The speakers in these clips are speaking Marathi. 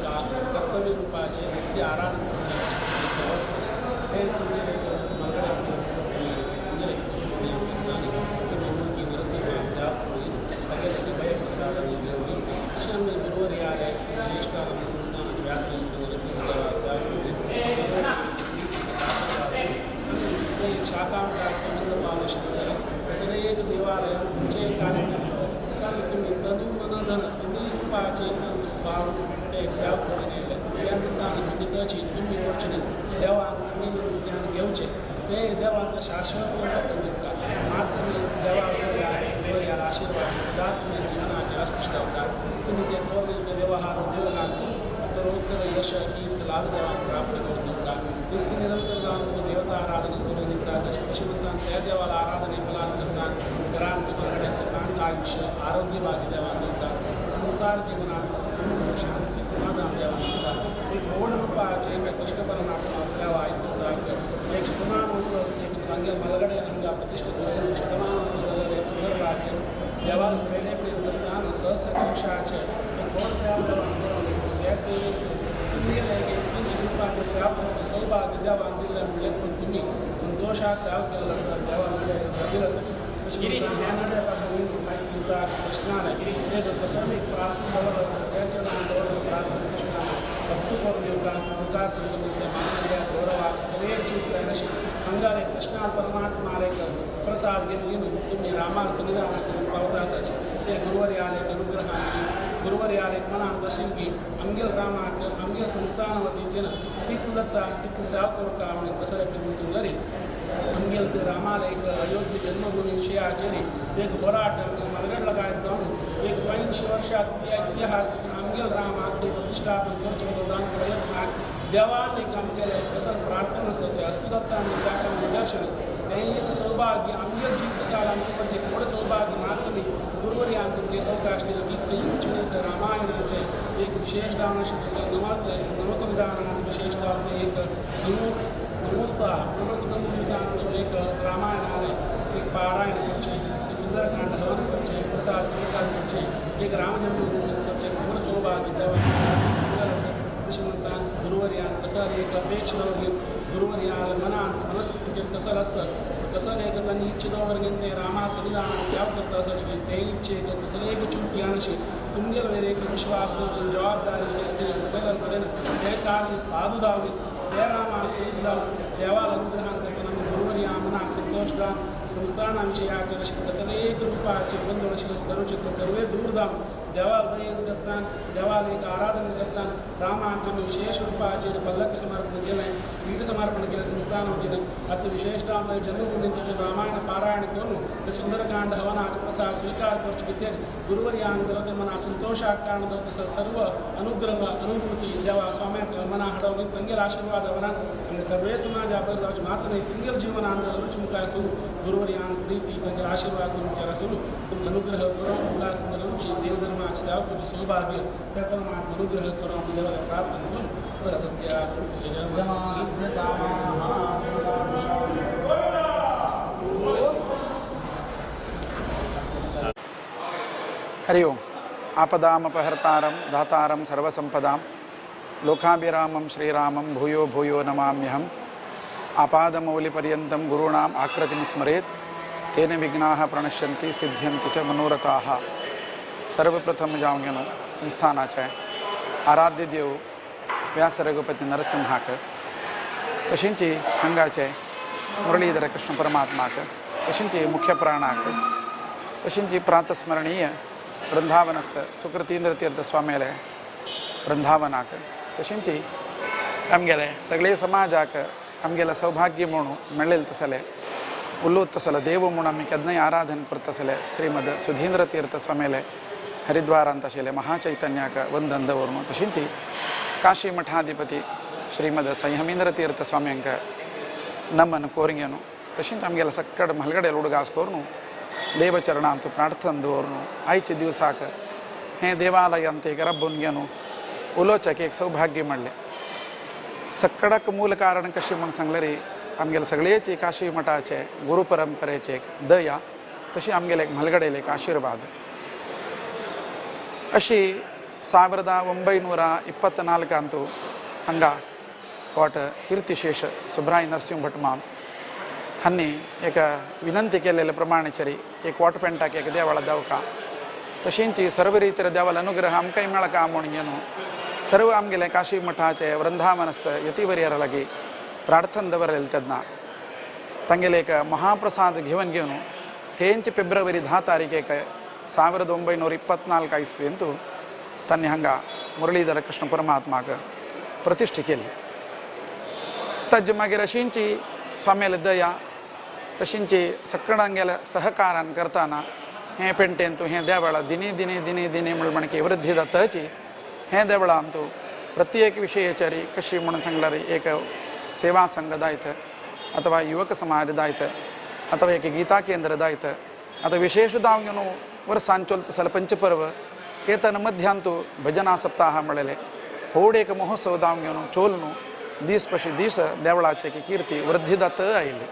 का कर्तव्य रूपाचे नित्य आराधन व्यवस्था हे तुमचे मंगल की नरसिंह भय प्रसाद विषय गुरुवर यारे विशेषता संस्थान व्यास नरसिंह शाखा संबंध आवश्यक तसं एक देवालय तुमचे कार्यक्रम कारण तुम्ही तनु मनधन तुम्ही रूपाचे भावून ते सेवा करून येले त्यानिमित्तानं खंडिताची तुम्ही गोष्टी देवा ज्ञान घेऊचे ते देवांचा शाश्वत का मात्र देवा याला आशीर्वाद सदा तुम्ही जीवनाचे अस्तिष्ठ ठेवता तुम्ही ते पूर्ण व्यवहार उद्योगात उत्तरोत्तर यश कीर्त लाभ देवा प्राप्त करून देता इतकी निरंतर जाऊन तुम्ही देवता आराधना करून निघता कशी म्हणतात त्या देवाला आराधने फलांतरतात घरांत मराठ्यांचं कांत आयुष्य आरोग्य भागी देवा देतात संसार जीवनात सुख शांती समाधान देवा देतात एक गौण रूपाचे एक कृष्ण परमात्मा सेवा ऐकून सारखं एक शतमानोत्सव एक अंगेल मलगडे अंगा प्रतिष्ठित करून शतमानोत्सव एक सुंदर राज्य देवाला प्रेरणेपर्यंत सहस्रवंशाचे एक गौण सेवा ऐसे सौभाग्य देवा दिलं मिळेल पण तुम्ही संतोषात सेवा केलेलं असतात देवा दिलं असं कृष्णाला कसं मी प्रार्थना असं त्याच्या प्रार्थना कृष्णाला वस्तू करून येऊ का तुकार संत गौरवा सगळे चूक अंगारे कृष्णा परमात्मा प्रसाद घेऊन तुम्ही रामाला संविधान करून पावता असायचे ते गुरुवारी आले अनुग्रहाने गुरुवारी आले मना दर्शन की अंगिल रामाक अंगिल संस्थानवतीचे तिथं दत्ता तिथं सेवा करू का म्हणे तसं तुम्ही सुंदरी अंगिल ते रामाला एक अयोध्या जन्मभूमी विषयाचेरी एक होराट मलगड लगायत जाऊन एक 82 वर्षात इतिहास अंगिल रामाक प्रतिष्ठापन करतो प्रयत्न देवाने काम केलं तसं प्रार्थना असते अस्तुदत्तांच्या निदर्शन त्यांनी एक सौभाग्य अंगिल जीवितकालामध्ये थोडं सौभाग्य मात्र गुरुवारी आमचे लोक असतील इथे युचनेत रामायणाचे एक विशेष गावनाशी तसं नवकविधानात विशेष गाव एक नमोत्साह नमक दिवसांत एक रामायणाने एक पारायण करचे सुंदरकांड हवन करचे प्रसाद स्वीकार करचे एक रामजन्मभूमी करचे खबर सौभाग्य देवा तसे म्हणतात गुरुवारी कसं एक अपेक्षा गुरुवारी मनात मनस्थितीचे कसं असं कसं एक त्यांनी इच्छितवर ते रामा संविधान सेवा करता असायचे ते इच्छे कसं एक चुकी आणशी तुमगेल वेरे एक विश्वास जबाबदारी ते कार्य साधू दावे त्या रामा देवाला अनुग्रहान करताना गुरुवारी मनात संतोषदान संस्थानाविषयाचे रशीद कसं एक रूपाचे बंधुरशील स्तरुचित सर्वे दूर जाऊन देवाला दयन करतात देवाला एक आराधना करतात रामाक आम्ही विशेष रूपाचे पल्लक समर्पण केलं पीठ समर्पण केलं संस्थानावतीनं आता विशेषतः जन्मभूमी त्याचे रामायण पारायण करून ते सुंदरकांड हवनात प्रसाद स्वीकार करतो विद्यार्थी गुरुवारी अंतर्गत मना संतोषात कारण तसं सर्व अनुग्रह अनुभूती देवा स्वाम्यात मना हडवणी पंगेल आशीर्वाद हवनात सर्वे समाज आपण जाऊची मात्र नाही पंगेल जीवन आंदोलन रुचिमुखाय असू गुरुवारी प्रीती पंगेल आशीर्वाद तुमच्या असू तुम अनुग्रह करून उल्हास रुची देवधर्माची सेवा करची सौभाग्य त्या परमात्मा अनुग्रह करून देवाला प्रार्थना करून सत्या हरि ओम आपदामपहर्तारं दातारं सर्वसंपदां लोकाभिरामं श्रीरामं भूयो भूयो नमाम्यहम् आपादमौलिपर्यन्तं गुरूणाम् आकृतिं स्मरेत् तेन विघ्नाः प्रणश्यन्ति सिद्ध्यन्ति च मनोरथाः सर्वप्रथम जाऊन संस्थानाचे आराध्य देव व्यास रघुपती नरसिंहाक तशींची हंगाचे मुरलीधर कृष्ण परमात्माक तशींची मुख्य प्राणाक तशींची प्रातस्मरणीय वृंदावनस्थ सुकृतींद्र तीर्थ स्वामीले वृंदावनाक तशींची आमगेले सगळे समाजाक आमगेला सौभाग्य म्हणून मिळेल तसले उल्लूत तसले देव म्हणून आम्ही केदनाय आराधन करत असले श्रीमद सुधींद्र तीर्थ स्वामीले हरिद्वारांत आशिल्ले महाचैतन्याक वंदन दवरून तशींची काशी मठाधिपती श्रीमद संयमींद्र तीर्थ स्वाम्यांक नमन कोरिंगेनु तशींच आमगेला सक्कड मलगडे उडगास करून देवचरणांत प्रार्थना दवरून आयचे दिवसाक हे देवालयांत एक रब्बून घेवन उलोवचें एक सौभाग्य म्हणलें सक्कडक मूल कारण कशें म्हण सांगलें रे आमगेले सगळेची काशी मठाचे गुरु परंपरेचे एक दया तशी आमगेले एक मलगडेले एक आशीर्वाद अशी 1924 ಅಂತೂ ಹಂಗ कोट कीर्तिशेष सुब्राई नरसिंह भटमाम हन्नी एक विनंती केलेले प्रमाणेचरी एक वॉट पेंटाक एक देवाला देवका तशींची सर्व रीतीर देवाला अनुग्रह आमकांय मेळका म्हणून येनो सर्व आमगेले काशी मठाचे वृंदावनस्थ यतिवर्यर लागी प्रार्थना दवरलेले तेन्ना तांगेले एक महाप्रसाद घेवन घेवन हेंच फेब्रुवारी 10 तारीखेक 1924 इस्वींतू तांणी हांगा मुरलीधर कृष्ण परमात्माक प्रतिष्ठा केली. तज मागीर अशींची स्वाम्याली दया तशींची सगळ्यांगेल्या सहकारान करताना हे पेंटेंतू हे देवळा दिनी दिनी दिनी दिनी म्हणके वृद्धी जाताची हे देवळांतू प्रत्येक विशयाचेरी कशी म्हणून सांगल्यार एक सेवा संघ दायत अथवा युवक समाज दायत अथवा एक गीता केंद्र दायत आता विशेष दाव घेवन वर्सान चलता पंचपर्व केतन मध्यांतू भजना सप्ताह म्हणलेले व्हड एक महोत्सव दाव घेवन चोलनू दीस पशी दीस देवळाचे कीर्ती वृद्धी जात आयली.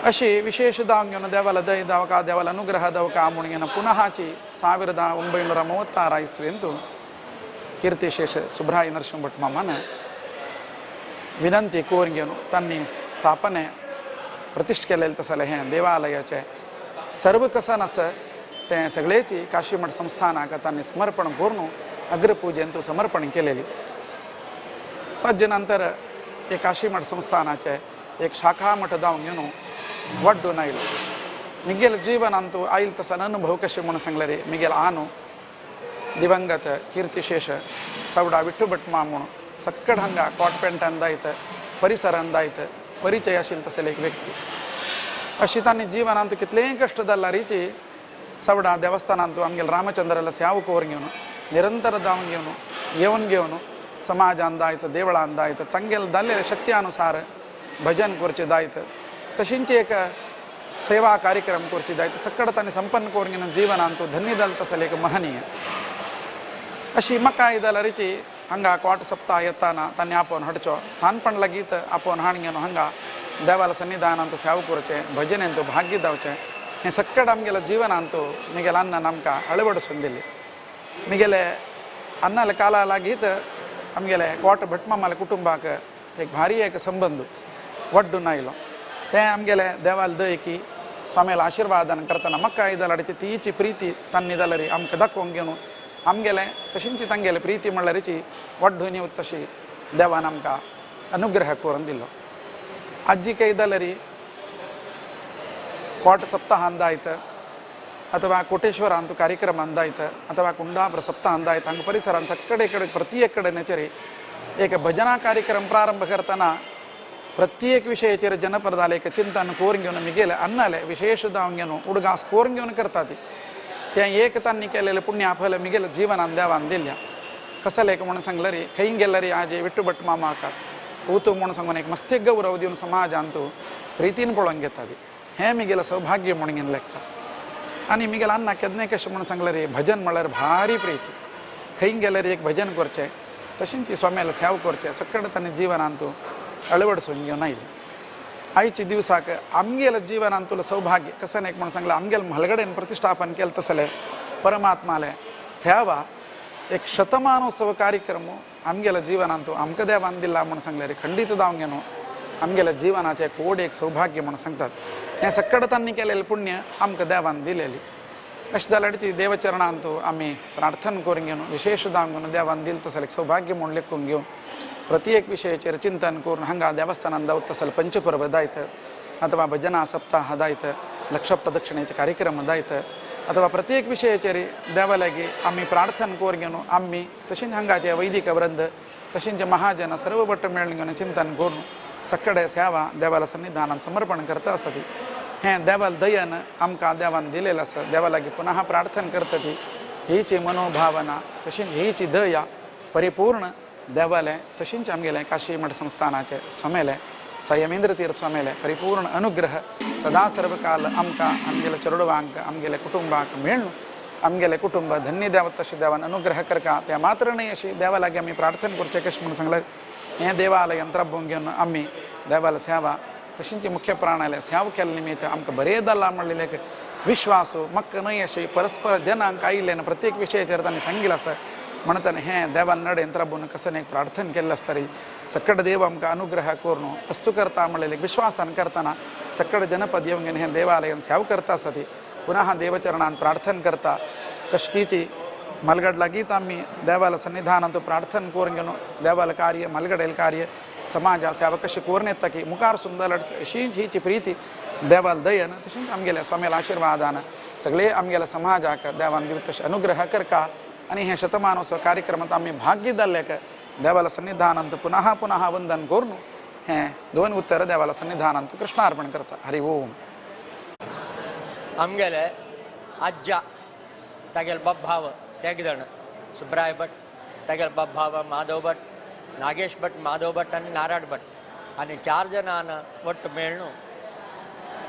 अशी विशेष दाव घेवन देवाला दय दावका देवाला अनुग्रह दावका म्हणून पुनःची 1936 इस्वींतू कीर्तिशेष सुब्राई नरसिंह भटमामान विनंती करून घेवन तांणी स्थापने प्रतिष्ठ केलेले तसले हे देवालयाचे सर्व कसन आसा ते सगळेची काशीमठ संस्थानाक तांणी समर्पण करून अग्रपूजेंतू समर्पण केलेली. तज नंतर एक काशीमठ संस्थानाचे एक शाखा मठ जावन घेवन वड्डून आयलो. मिगेल जिवनांतू आयल तसा अनुभव कशे म्हणून सांगल्यार मिगेल आनू दिवंगत कीर्तिशेष सवडा विठ्ठू भटमा म्हणून सक्कड हांगा कॉटपेंटान दायत परिसरान दायत परिचय आशिल्लो तसले एक व्यक्ती. अशी तांणी जिवनांतू कितलेय कश्ट जाल्ल्यारीची सवडा देवस्थानांतू आमगेल रामचंद्राला सेवा करून घेवन निरंतर जावन घेवन येवन घेवन समाजान दायत देवळान दायत तांगेल जाल्लेले शक्ती अनुसार भजन करचे दायत तशींची एक सेवा कार्यक्रम करचे दायत सकड तांणी संपन्न करून घेवन जिवनांतू धन्य जाल तसले एक महनीय. अशी म्हाका जाल्यारीची हांगा कोट सप्ताह येताना तांणी आपोवन हाडचो सानपण लागीत आपोवन हाड घेवन हांगा देवाला सन्निधानांतू सेवा करचें भजनेंतू भाग्य जावचें हें सकड आमगेल्या जिवनांतू मिगेल अन्न आमकां अळवडसून दिली. मिगेले अन्नाले काला लागीत आमगेले कोट भटमामाले कुटुंबाक एक भारी एक संबंध वड्डून आयलो. तें आमगेले देवाल दय की स्वाम्याला आशिर्वादन करतना म्हाका जाल्यारीची तीची प्रिती तांणी जाल्यार आमकां दाखोवंक घेवन आमगेले तशींची तांगेले प्रिती म्हणल्यारीची वड्डून येवं तशी देवान आमकां अनुग्रह करून दिलो. आजी कय जाल्यार कोट सप्ताहान दायत अथवा कोटेश्वरांतू कार्यक्रमान दायत अथवा कुंडाब्र सप्ताहान दायत हांगा परिसरान सगळे कडेन प्रत्येक कडेनचेर एक भजना कार्यक्रम प्रारंभ करतना प्रत्येक विशयाचेर जनपदाले एक चिंतन करून घेवन मिगेले अन्नाले विशेष जावन घेवन उडगास करून घेवन करता तें एक तांणी केलेले पुण्या फल मिगेले जिवनान देवान दिल्या. कसले एक म्हणून सांगल्यार खंय गेल्यार आजे विठ्ठू भट मामाक उतू म्हणून सांगून एक मस्ती गौरव दिवन समाजांतू प्रितीन पळोवन घेता हें मिगेलें सौभाग्य म्हणून लेखता. आनी मिगेल अन्न केदने कशें म्हणून सांगल्यार भजन म्हळ्यार भारी प्रिती. खंय गेल्यार एक भजन करचें तशींची स्वाम्याला सेवा करचें सकड तांणी जिवनांतू अळवडसून घेवन आयली. आयच्या दिवसाक आमगेल्या जिवनांतूल सौभाग्य कसन एक म्हणून सांगल्यार आमगेल म्हालगडेन प्रतिश्ठापन केलें तसलें परमात्माले सेवा एक शतमानोत्सव कार्यक्रम आमगेल्या जिवनांतू आमकां देवान दिला म्हणून सांगल्यार खंडीत जावन घेवन आमगेल्या जिवनाचें व्हड एक सौभाग्य म्हणून सांगतात. हें सकड तांणी केलेलें पुण्य आमकां देवान दिलेली. अशें जाल्यारची देवचरणांतू आमी प्रार्थना करून घेवन विशेष जावन घेवन देवान दिलें तसलें सौभाग्य म्हणून लेखून घेवन प्रत्येक विशयाचेर चिंतन करून हांगा देवस्थानान जावं तसलें पंचपर्व दायत अथवा भजना सप्ताह दायत लक्ष प्रदक्षिणेचे कार्यक्रम दायत अथवा प्रत्येक विशयाचेर देवा लागीं आमी प्रार्थना करून घेवन आमी तशींच हांगाचे वैदिक वृंद तशींच महाजन सर्व भट मेळून घेवन चिंतन करून सकडे सेवा देवाला सन्निधानान समर्पण करता आसा ती हें देवाल दयन आमकां देवान दिलेलें आसा. देवा लागीं पुनः प्रार्थना करता ती हीची मनोभावना तशींच हीची दया परिपूर्ण देवाले तशींच आमगेले काशी मठ संस्थानाचे स्वामेले संयमेंद्र तीर्थ स्वामेले परिपूर्ण अनुग्रह सदा सर्वकाल आमकां आमगेल्या चेडवांक आमगेल्या कुटुंबाक मेळून आमगेले कुटुंब धन्य देवत तशें देवान अनुग्रह करता. त्या मात्र न्ही अशी देवा लागीं आमी प्रार्थना करचें कशें म्हणून सांगल्यार हें देवालय यंत्राभूम घेवन आमी देवाला सेवा तशींच मुख्य प्राणालय सेवा केले निमित्त आमकां बरें जालां म्हणलेलें विश्वासो मक्क नाही अशी परस्पर जन अंक आईले प्रत्येक विषयाचेर तांणी सांगिल्लें आसा म्हणटना हें देवान नडे यंत्राबून कसं एक प्रार्थना केल्लें आसतरी सकट देव आमकां अनुग्रह करून वस्तू करता म्हणलें विश्वासान करतना सकट जनपद येवन घेवन हें देवालयान सेवा करता आसा ती पुनः देवचरणान प्रार्थना करता कश्कीची मलगड लागीत आमी देवाला सन्निधानांत प्रार्थना करून घेवन देवाला कार्य मलगडेल कार्य समाजा सेवा कशी करून येता की मुखार सुंदर अशीच हिची प्रीती देवाल दयन तशीच आमगेल्या स्वामीला आशिर्वादान सगळे आमगेल्या समाजाक देवान दिवं तशें अनुग्रह करता आणि हे शतमानोत्सव कार्यक्रमात आम्ही भाग घेतलेक देवाला सन्निधानांत पुनः पुनः वंदन करून हे दोन उत्तर देवाला सन्निधानांत कृष्णार्पण करता हरि ओम आमगेले अज्जा तागेल बाब तेग जाण सुब्राय भट तागेल बाब माधव भट नागेश भट माधव भट आणि नारायण भट आणि 4 जणांन वट्ट मेळून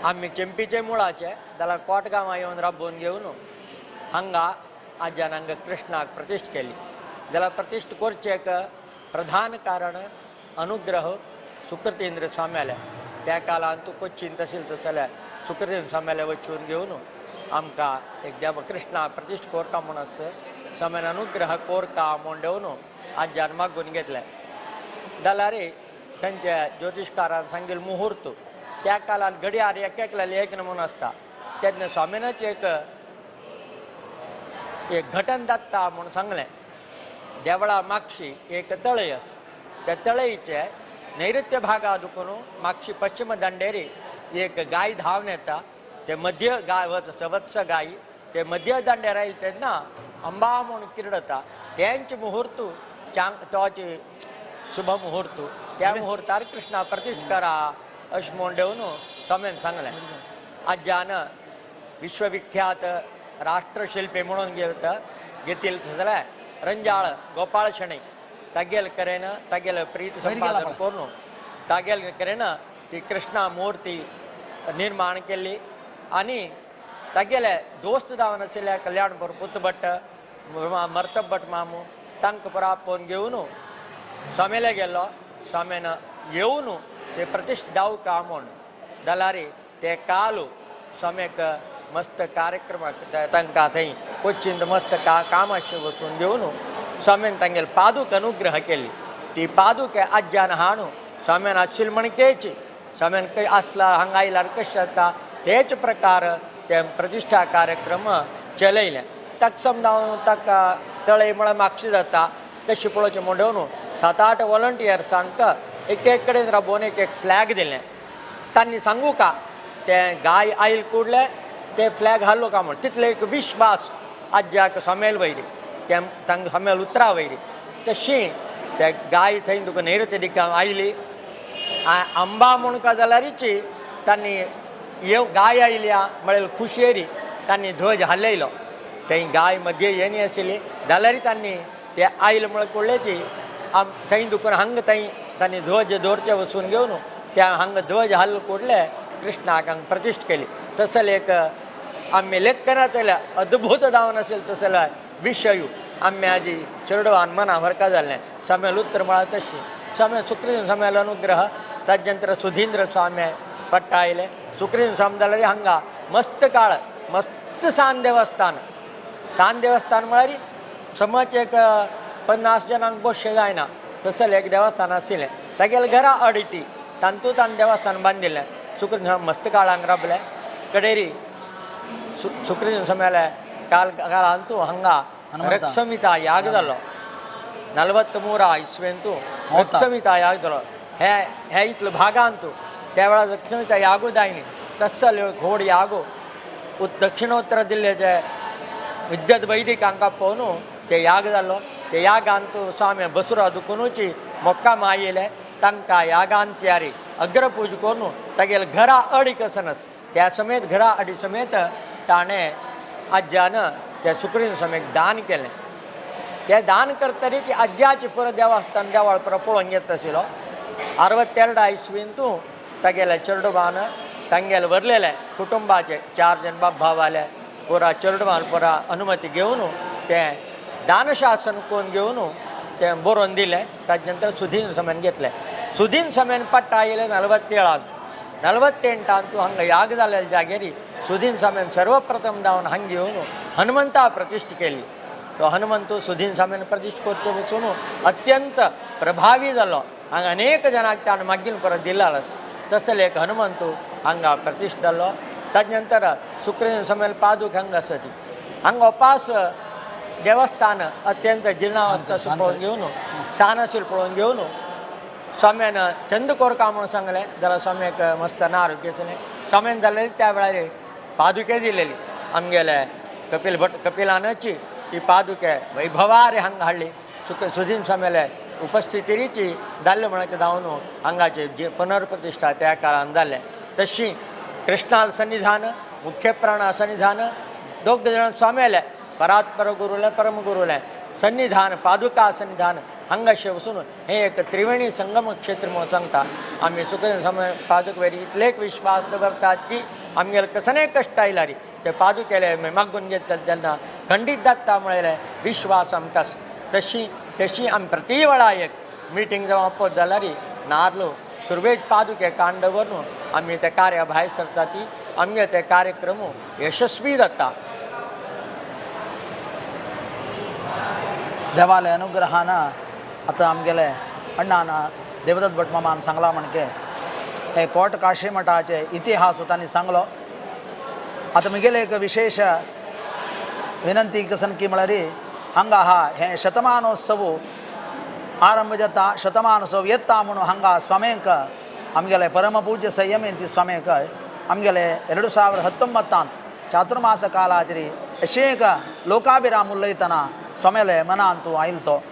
आम्ही चेंपीचे मुळाचे जाल्यार कोटगांवां येवन राबोवन घेवन हांगा आज्यान हांगा कृष्णाक प्रतिश्ठ केली जाल्यार प्रतिश्ठ करचेक प्रधान कारण अनुग्रह सुकृतेंद्र स्वाम्याले त्या काळान तूं कोच्चीन तहसील जाल्यार सुकृतेंद्र स्वाम्याले वचून घेवन आमकां एक देव कृष्णा प्रतिश्ठ कोरता म्हणून स्वाम्यान अनुग्रह कोरता म्हूण देवन आज्यान मागून घेतले जाल्यार तांचे ज्योतिषकारान सांगिल्लो मुहूर्त त्या काळान घडयाळ एकेकल्याली एक नमुनो आसता तेन्ना स्वामिनाचें एक घटन जाता म्हणून सांगलें देवळा मागशी एक तळय आसा त्या तळयेचे नैऋत्य भागा दुखून मागशी पश्चिम दांडेरी एक गाय धांवन येता ते मध्य गाय वत्स गाय ते मध्य दांडेर आयले तेन्ना अंबा म्हणून किरडता तेंचे मुहूर्त तोचे शुभ मुहूर्त त्या मुहूर्तार कृष्णा प्रतिश्ठ करा अशें म्हूण देवन स्वामीन सांगलें आज्यान विश्वविख्यात राष्ट्रशिल्पी म्हणून घेतील जाल्यार रंजाळ गोपाळ शणै तागेल करेन तागेल प्रीत संपादन करून तागेल करेन ती कृष्णा मुर्ती निर्माण केल्ली आनी तागेले दोस्त जावन आशिल्ले कल्याणपूर पुत भट्ट मर्तब भट मामू तांकां परापोवन घेवन स्वामीले गेल्लो स्वामीन येवन ते प्रतिश्ठ जावं का म्हूण जाल्यार ते काल स्वामीक मस्त कार्यक्रमाक तांकां थंय कोच्चीन मस्त कामाशें वचून घेवन स्वामीन तांगेले पादूक अनुग्रह केली ती पादूक आज्यान हाडून स्वामीन आशिल्ली मणकेची स्वामीन आसला हांगा आयल्यार कशें जाता तेच प्रकार ते प्रतिश्ठा कार्यक्रम चलयले ताका समजावन ताका तळय म्हळ्यार म्हापशी जाता तशें पळोवचें म्हणून 7-8 वॉलंटियर्सांक एक कडेन राबोवन एक फ्लॅग दिलें तांणी सांगू का ते गाय आयल कुडले ते फ्लॅग हाडलो का म्हण तितले एक विश्वास आज्याक सोमेल वयरी ते तांकां सोमेल उतरां वयरी तशी ते गाय थंय तुका नैऋत्य दिकांक आयली आंबा म्हणून का जाल्यारची तांणी गाय आयल्या म्हळ्यार खुशयेरी तांणी ध्वज हालयलो थंय गाय मध्य येनी आशिल्ली जाल्यार तांणी ते आयल म्हळ्यार कुडलेची थंय दुखून हांगा थंय तांणी ध्वज दवरचे वचून घेवन त्या हांगा ध्वज हाल कुडले कृष्णाक हांगा प्रतिश्ठ केली तसले एक आमी लेखनात अद्भुत जावन आशिल्लें तसले विशय आमी हाजी चेडवान मना व्हरका जाल्लें स्वाम्याल उत्तर म्हळ्यार तशी स्वामी सुकृत स्वाम्याल अनुग्रह ताजे नंतर सुधींद्र स्वामी पट्टा आयले सुकृत स्वामी जाल्यार हांगा मस्त काळ मस्त सान देवस्थान म्हळ्यार समज एक 50 जणांक बसचें जायना तसलें एक देवस्थान आशिल्लें तागेले घरा अडिती तांतूंत ताणें देवस्थान बांदिल्लें सुकृत स्वामी मस्त काळांक राबले कडेरी सुकृत स्वाम्याले काळांतू हांगा रक्षमिता याग जालो 43 इस्वेंतू रक्षमिता याग जालो हे इतलो भागांतू त्या वेळार रक्षमिता यागू जायनी तसल्यो घोड यागो दक्षिणोत्तर दिल्ले जे विद्यत वैदिकांक पळोवन ते याग जालो ते यागांतू स्वामी बसुरा दुखुनूची मोक्काम आयले तांकां यागांत त्यारी अग्रपूज करून तागेले घरा अडीक आसनस त्या समेत घरा अडी समेत ताणें आज्यान त्या सुकृत स्वामीक दान केलें ते दान करतरीची आज्याची पुरो देवस्थान देवाळ पुरो पळोवंक येता आशिल्लो 62 इस्वींतू तागेले चेडवान तांगेले व्हरलेले कुटुंबाचे 4 जण बाब भाव आले पुरा चेडवान पुरा अनुमती घेवन ते दानशासन कोण घेवन ते बरोवन दिलें ताजे नंतर सुधीन स्वाम्यान घेतलें सुधीन स्वाम्यान पट्टा आयले 47 तूं हांगा याग जाल्ले जागेरी सुधीन स्वामीन सर्वप्रथम जावन हांगा येवन हनुमंता प्रतिश्ठ केली. तो हनुमंतू सुधीन स्वामीन प्रतिश्ठ करचे वचून अत्यंत प्रभावी जालो. हांगा अनेक जनांक ताणें मागीर परत दिला. तसले एक हनुमंतू हांगा प्रतिश्ठ जालो. ताजे नंतर सुक्रेन स्वामीन पादूक हांगा आसती. हांगा वपास देवस्थान अत्यंत जिर्णावस्था पळोवन घेवन शानशील पळोवन घेवन स्वाम्यान चंद कोरका म्हणून सांगलें जाल्यार स्वाम्याक मस्त नार केसलें. स्वाम्यान जाल्यार त्या वेळार पादुके दिलेली. आमगेले कपिलानाची ती पादुके वैभवार हांगा हाडली. सुधीन स्वाम्याले उपस्थितीची जाल्ले म्हणून जावन हांगाची जी पुनर्प्रतिश्ठा त्या काळान जाल्ले. तशी कृष्णाल सन्निधान मुख्य प्राण सन्निधान दोग जाण स्वाम्याले परात्पर गुरुले परम गुरुले सन्निधान पादुका सन्निधान हांगाशे वचून हे एक त्रिवेणी संगम क्षेत्र म्हणून सांगता. आमी सुखदेव समय पादुक वेरी इतले एक विश्वास दवरतात की आमगेले कसले कश्ट आयला रे ते पादुकेले मागून घेतले तेन्ना खंडीत जाता म्हळ्यार विश्वास आमकां. तशी आमी प्रति वेळा एक मिटींग जावं अपोज जाल्यार नारलो सुरवेज पादुके कांड व्हरून आमी ते कार्या भायर सरता ती आमगे ते कार्यक्रम यशस्वी जाता. देवाले अनुग्रहानं आता आमगेले अण्णान देवदत्त भट मामान सांगला म्हणके हे कोट काशी मठाचे इतिहास तांणी सांगलो. आता मुगेले एक विशेष विनंती कसन की म्हळ्यार हांगा हे शतमानोत्सव आरंभ जाता. शतमानोत्सव येता म्हणून हांगा स्वामीक आमगेले परमपूज्य संयमेंती स्वामीक आमगेले 2019 चातुर्मास कालाचेरी अशें एक लोकाभिराम उलयतना स्वामेले मनान तूं आयलतो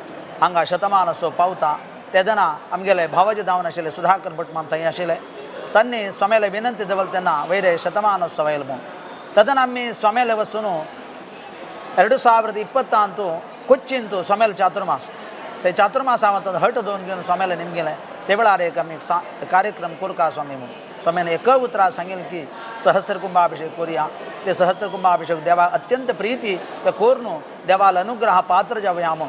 हांगा शतमानोत्सव पावता. तेदना आमगेले भावाजी जावन आशिल्ले सुधाकर भट माम थंय आशिल्ले. तांणी स्वामेले विनंती दवरली तेन्ना वयरे शतमानोत्सव आयलो म्हणून. तेदना आमी स्वामेले वचून 2020 कोच्चीन स्वामेल चातुर्मास ते चातुर्मासा वता हट दोन घेवन स्वामेले निमगेले. ते वेळार एक आमी कार्यक्रम कोरका स्वामी म्हणून स्वामीन एक उतरार सांगितलें की सहस्र कुंभाभिषेक करूया. ते सहस्र कुंभाभिषेक देवा अत्यंत प्रीती ते कोरून देवाला अनुग्रह पात्र जावया म्हणून.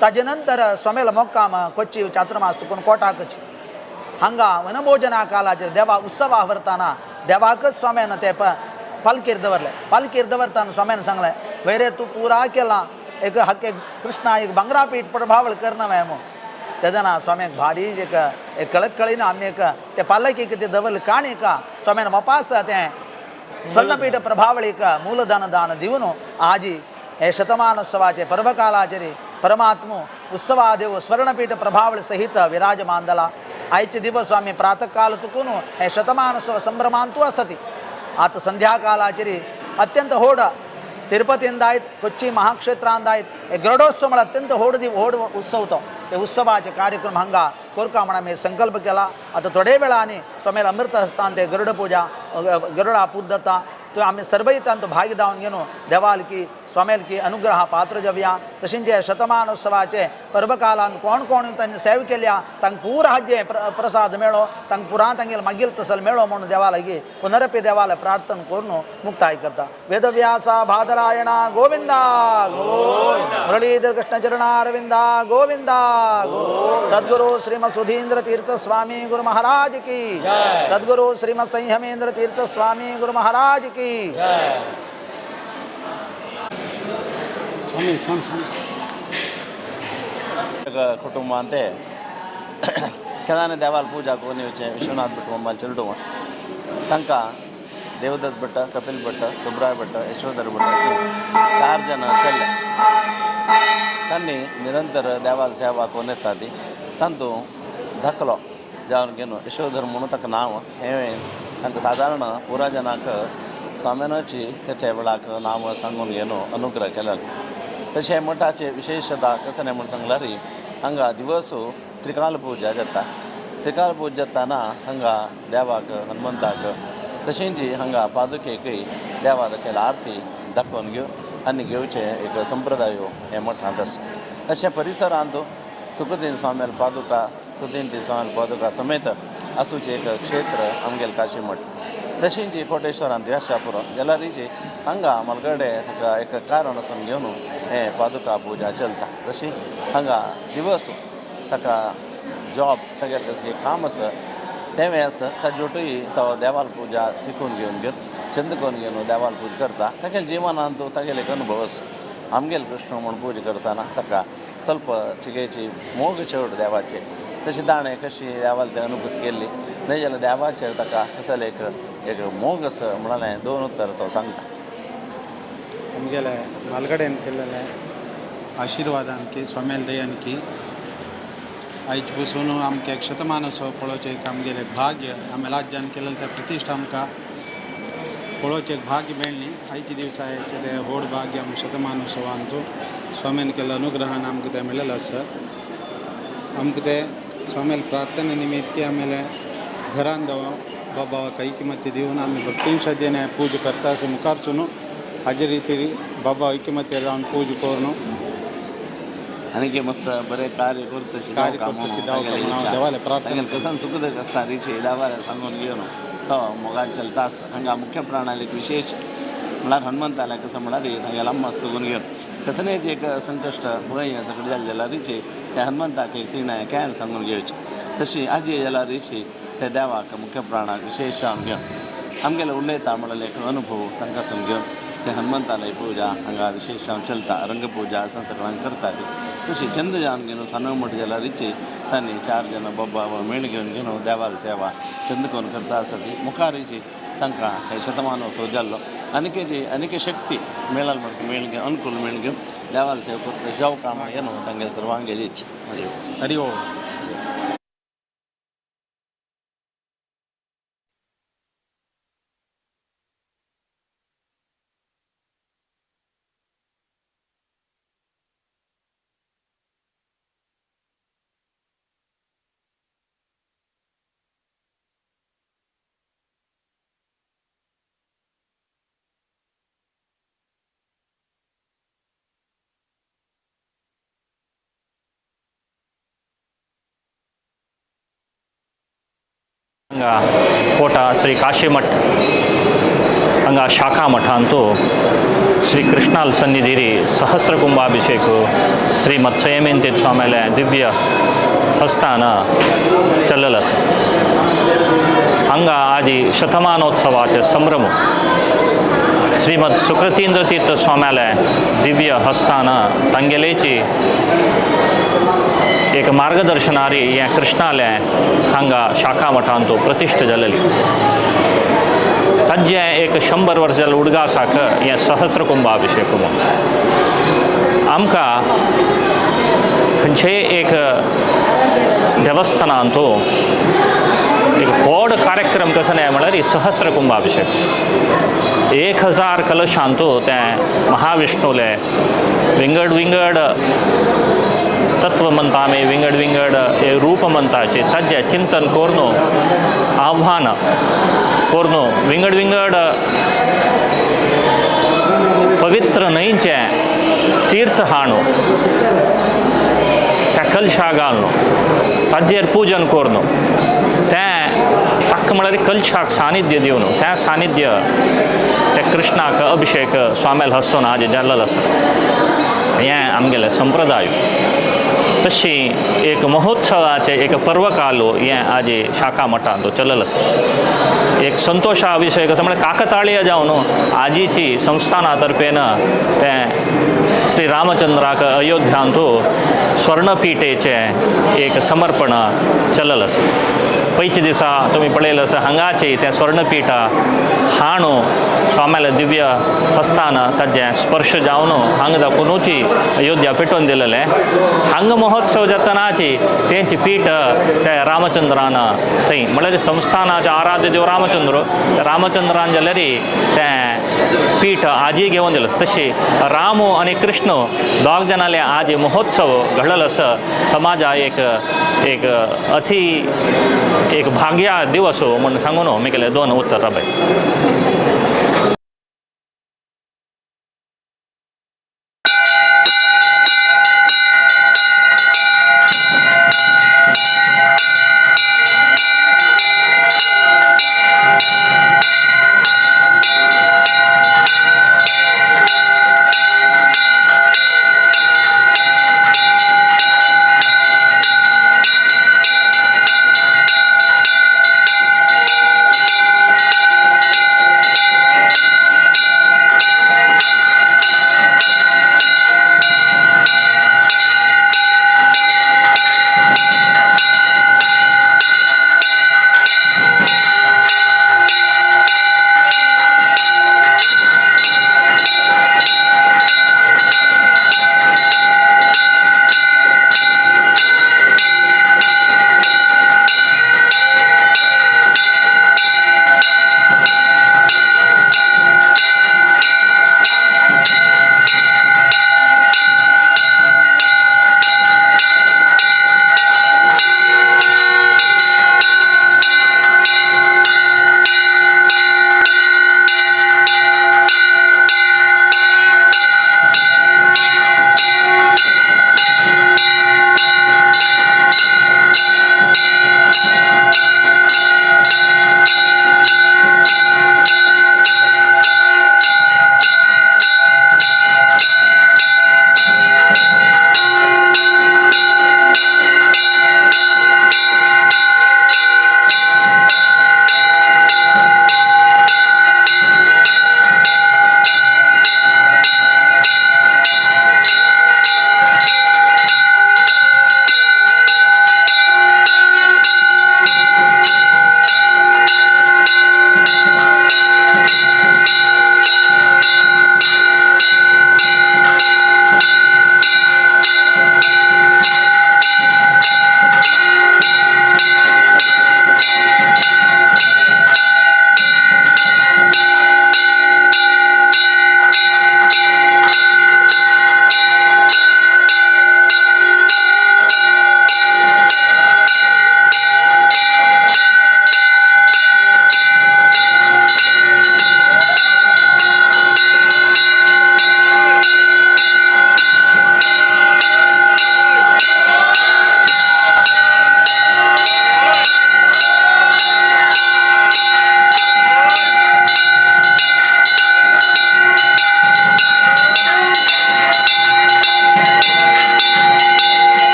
ताजे नंतर स्वामेला मोक्काम कोच्ची चातुर्मास चुकून कोटाकची हांगा वनभोजना कालाचेर देवा उत्सवा व्हरताना देवाकच स्वाम्यान ते पालकीर दवरले. पालकीर दवरताना स्वाम्यान सांगलें वैरे तूं पुरा केला एक हक्के कृष्णा एक बंगरापीठ प्रभावळ करना म्हणून. तेदना स्वाम्याक भारी एक कळक कळीन आमी एक ते पालकीक ते दवरले काणीक स्वाम्यान वपास तें स्वर्णपीठ प्रभावळीक मूलधन दान दिवन आजी हे शतमानोत्सवाचे पर्वकालाचेरी परमात्मो उत्सवादेव स्वर्णपीठ प्रभावळ सहित विराजमान जाला. आयचे दिवस आमी प्रातःकाल चुकून हे शतमानोत्सव संभ्रमांतू आसती. आता संध्याकालाचेरी अत्यंत होड तिरुपतींत आयत कोच्ची महाक्षेत्रांत आयत हे गरुडोत्सव म्हळ्यार अत्यंत होड उत्सव तो. ते उत्सवाचे कार्यक्रम हांगा कोरका म्हणून आमी संकल्प केला. आता थोडे वेळानी स्वामेल अमृत हस्तान ते गरुड पूजा गरुडा पूज जाता. तो आमी सर्वैतान तो भाग दावन घेवन देवाल की स्वामेल की अनुग्रह पात्र जावया. तशेंच जे शतमानोत्सवाचे पर्वकालांत कोण कोण तांणी सेवा केल्या तांकां पुरा हाजे प्रसाद मेळो तांकां पुरा तांगेले मागील तसल मेळो म्हणून देवा लागी पुनरपी देवाला प्रार्थना करून मुक्ताय करता. वेदव्यासा भादरायणा गोविंदा गोविंद मुरलीधर कृष्ण चरणा अरविंदा गोविंदा सद्गुरु श्रीमद सुधींद्र तीर्थ स्वामी गुरु महाराज की सद्गुरु श्रीमद संयमेंद्र तीर्थ स्वामी गुरु महाराज की कुटुंब अंते केदारनाथ देवाल पूजा कोनी वचे विश्वनाथ भट मोबाइल चलटुम तंका देवदत्त भट्ट कपिल भट्ट सुब्राय भट्ट यशोधर भट्ट असे 4 जन चल्ले तांणी निरंतर देवाल सेवा कोण येता ती तांतू धकलो जावन घेवन यशोधर म्हणून ताका नांव हें तांकां सादारण पुरा जनाक स्वाम्यानाची ते वेळाक नांव सांगून घेवन अनुग्रह केलेलो. तशें मठाचे विशेषता कशें म्हणून सांगल्यार हांगा दिवस त्रिकाल पूजा जाता. त्रिकाल पूजा जाताना हांगा देवाक हनुमंताक तशेंच हांगा पादुकेकय देवा दाखयला आरती दाखोवन घेवन आनी घेवचे एक संप्रदाय हे मठांत आसा. अशें परिसरांत सुखदेव स्वामेल पादुका सुधींती स्वामेल पादुका समेत आसूचे एक क्षेत्र आमगेले काशी मठ. तशेंच कोटेश्वरांत याशापुरम गेल्यारीची हांगा मलगडे ताका एक कारण आसून घेवन हे पादुका पूजा चलता. तशी हांगा दिवस ताका जॉब तागेलें काम आसा तेवें आसा ताजे तो देवाल पूजा शिकून घेवन चंद करून गेलो देवाला पूज करता तागेले जिवनांत तागेले एक अनुभव आसा आमगेले कृष्ण म्हणून पूज करतना ताका ಸ್ವಲ್ಪ चिगेची मोग चड देवाचे तशी ताणें कशी देवाला ती अनुभूती केल्ली न्हय जाल्यार देवाचेर ताका कसले एक मोग आसा म्हणालें 2 उत्तर तो सांगता आमगेले मालगडेन केल्लेले आशिर्वादानकी स्वाम्याल दयानकी आयज पसून आमकां एक शतमानोत्सव पळोवचें एक आमगेलें भाग्य आमी राज्यान केलेलें त्या प्रतिश्ठा आमकां पळोवचें एक भाग्य मेळ्ळी आयच्या दिसा ते व्हड भाग्य आमकां शतमानोत्सवांत स्वाम्यान केल्ल्या अनुग्रहान आमकां तें मेळिल्लें आसा आमकां ते स्वाम्याल प्रार्थने निमित्त आमगेले घरान बाबा ऐकमत्य दिवन आमी भक्तीन श्रद्धेन पूज करता आसा मुखारसून हाजे रितीर बाबा ऐकमत्य जावन पूज करून आनी मस्त बरें कार्य करतशी देवाले प्रार्थना कसन सुखदक आसता रिचे देवाले सांगून घेवन तो मोगान चलता हांगा मुख्य प्रणालीक विशेष म्हळ्यार हनुमंताले कसं म्हळ्यार तांगेले अम्मा सुगून घेवन कसनेच एक संकश्ट भंय सगळें जालें जाल्यार रिचे त्या हनुमंताक एक तिणें कॅर सांगून घेवची तशी आजी जाल्यार रिची त्या देवाक मुख्य प्राणाक विशेश जावन घेवन आमगेले उलयता म्हळ्यार एक अनुभव तांकां सून घेवन ते हनुमंतालय पूजा हांगा विशेश जावन चलता रंगपूजा असं सगळ्यांक करता ती तशी चंद जावन घेवन सानव मोठी जाल्यार रिची तांणी 4 जाणां बाबा मेळ घेवन देवाल सेवा चंद करून करता आसा ती मुखार रिची तांकां हे शतमानोत्सव जाल्लो आनीक शक्ती मेळाल मेळ घेवन अनुकूल मेळ घेवन देवाल सेवा करता जाव कामां येनो तांगे सर्वांगेली इच्छा हरि ओम ಕೋಟ ಶ್ರೀ ಕಾಶಿಮಠ ಹಂಗ ಶಾಖಾ ಮಠ ಅಂತೂ ಶ್ರೀ ಕೃಷ್ಣಾಲ್ ಸನ್ನಿಧಿರಿ ಸಹಸ್ರ ಕುಂಭಾಭಿಷೇಕ ಶ್ರೀ ಮತ್ಸಯಮೇಂತಿ ಸ್ವಾಮಿಲೆ ದಿವ್ಯ ಹಸ್ತಾನ चललस हंगा आजी शतमानोत्सवाचे संभ्रम श्रीमद सुकृतींद्र तीर्थ स्वाम्याले दिव्य हस्तान तांगेलेची एक मार्गदर्शनारी हे कृष्णाले हांगा शाखा मठांतू प्रतिश्ठ जालेली ताजे एक 100 वर्स जालें उडगासाक हे सहस्र कुंभाभिषेक आमकां खंयचेय एक देवस्थानांतू एक व्हड कार्यक्रम कसो न्हय म्हळ्यार सहस्र कुंभाभिषेक 1000 कलशांतू ते महाविष्णूले विंगड तत्व म्हणटा आमी विंगड रूप म्हणटाचे ताजे चिंतन करून आव्हान करून विंगड पवित्र न्हंयचे तीर्थ हाडून त्या कलशा घालून ताजेर पूजन करून तें ताका म्हळ्यार कलशाक सानिध्य दिवन त्या सानिध्य त्या कृष्णाक अभिषेक स्वाम्याल हस्तून आज जाल्लो आसा हें आमगेलें संप्रदाय तशी एक महोत्सवाचे एक पर्वकालो हें आज शाखा मठांत चलल आसा एक संतोशा विशय कसो म्हळ्यार काकताळीय जावन आजीची संस्थाना तर्फेन तें श्री रामचंद्राक अयोध्यांतू स्वर्णपीठेचे एक समर्पण चलल आसा पयच्या दिसा तुमी पळयलें आसा हांगाची तें स्वर्णपीठ हाणू स्वाम्याले दिव्य हस्तान ताजें स्पर्श जावन हांगा दाखोवनूची अयोध्या पेटोवन दिलेलें हांगा महोत्सव जातनाची तेंची पीठ ते रामचंद्रान थंय म्हळ्यार संस्थानाचे आराध्य देव रामचंद्रान जाल्यार तें पीठ आजी घेवन दिलें तशी रामू आनी कृष्ण दोग जाणाले आज महोत्सव घडल आसा समाजा एक अति एक भाग्या दिवस म्हण सांगून मी केले 2 उत्तर राबय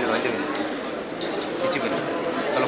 ಅಲ್ಲಿ ಹೆಚ್ಚು ಬನ್ನಿ ಹಲೋ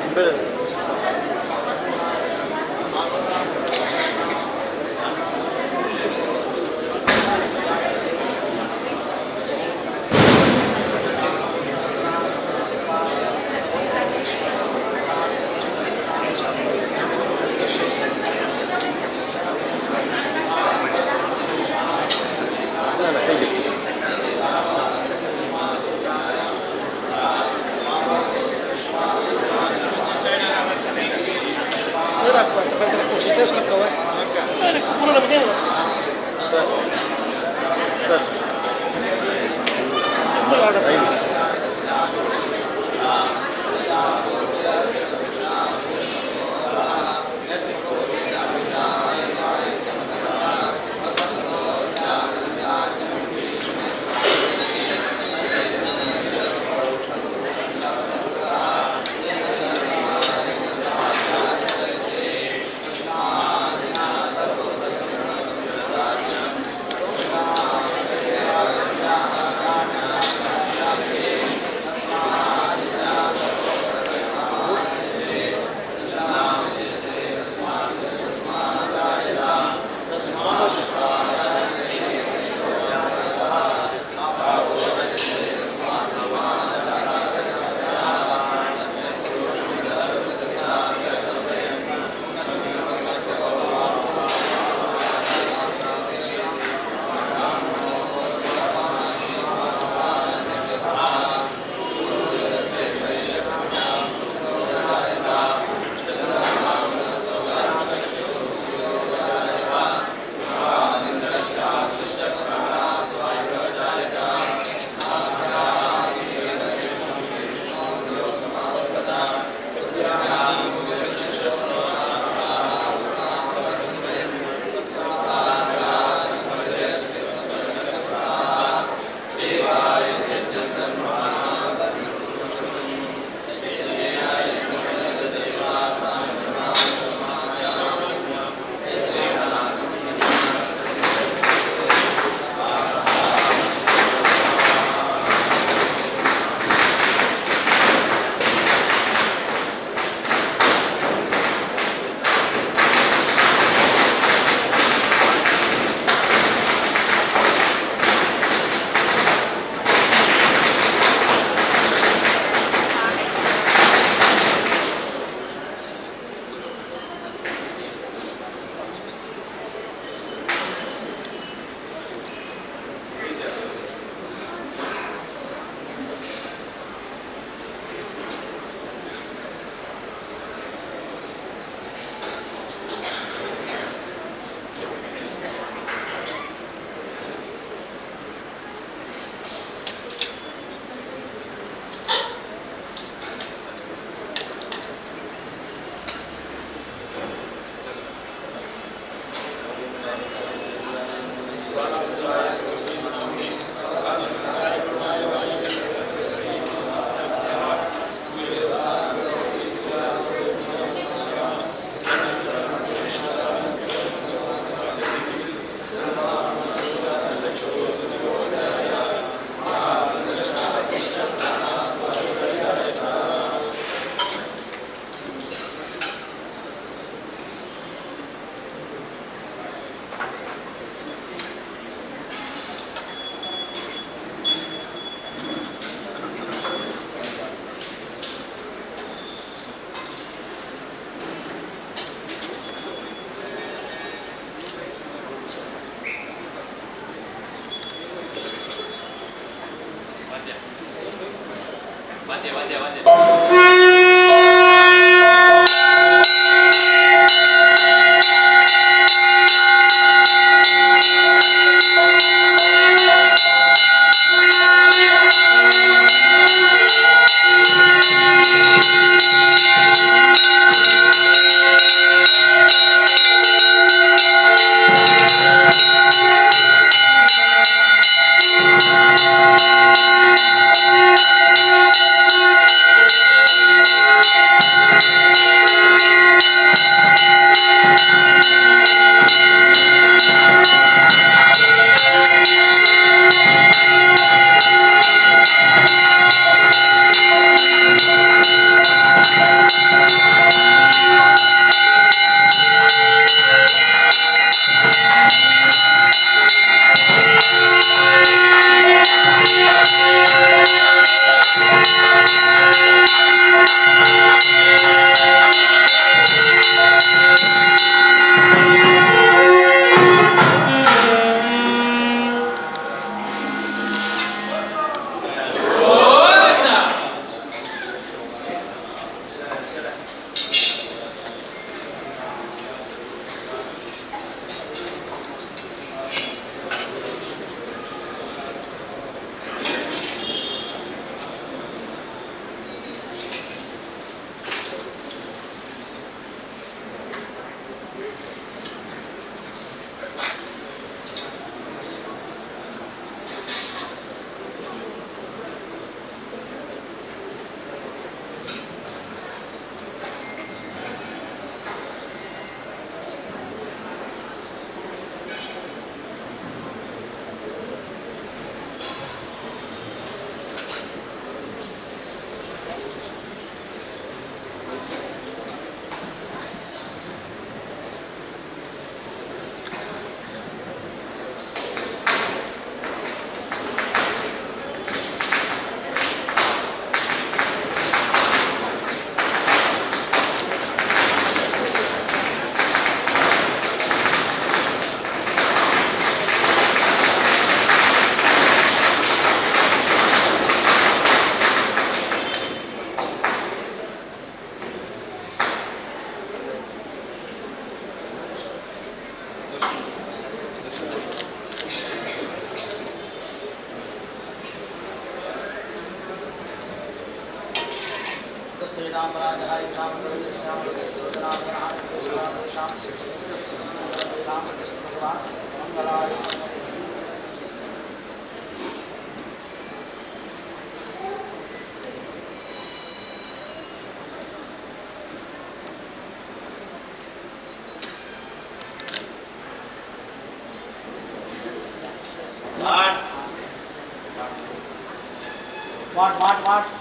What?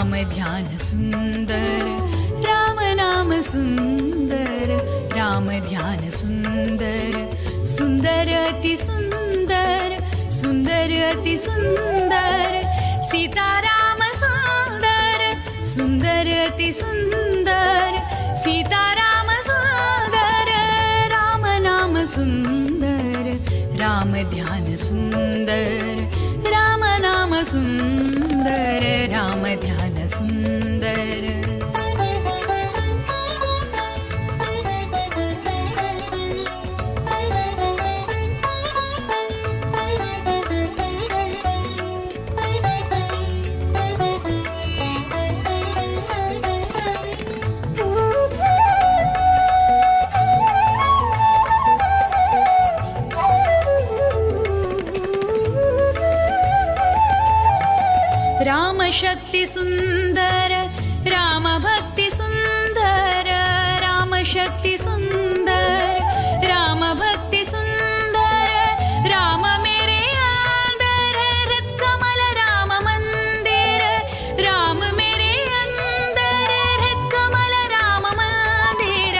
राम ध्यान सुंदर, राम नाम सुंदर, राम ध्यान सुंदर, सुंदर अति सुंदर, सुंदर अति सुंदर, सीताराम सुंदर, सुंदर अति सुंदर, सीताराम सुंदर, राम नाम सुंदर, राम ध्यान सुंदर, राम नाम सुंदर, राम ध्यान सुंदर। राम शक्ति सुंदर, राम भक्ति सुंदर, राम शक्ति सुंदर, राम भक्ति सुंदर, राम मेरे अंदर, हृत कमल राम मंदिर, राम मेरे अंदर, हृत कमल राम मंदिर,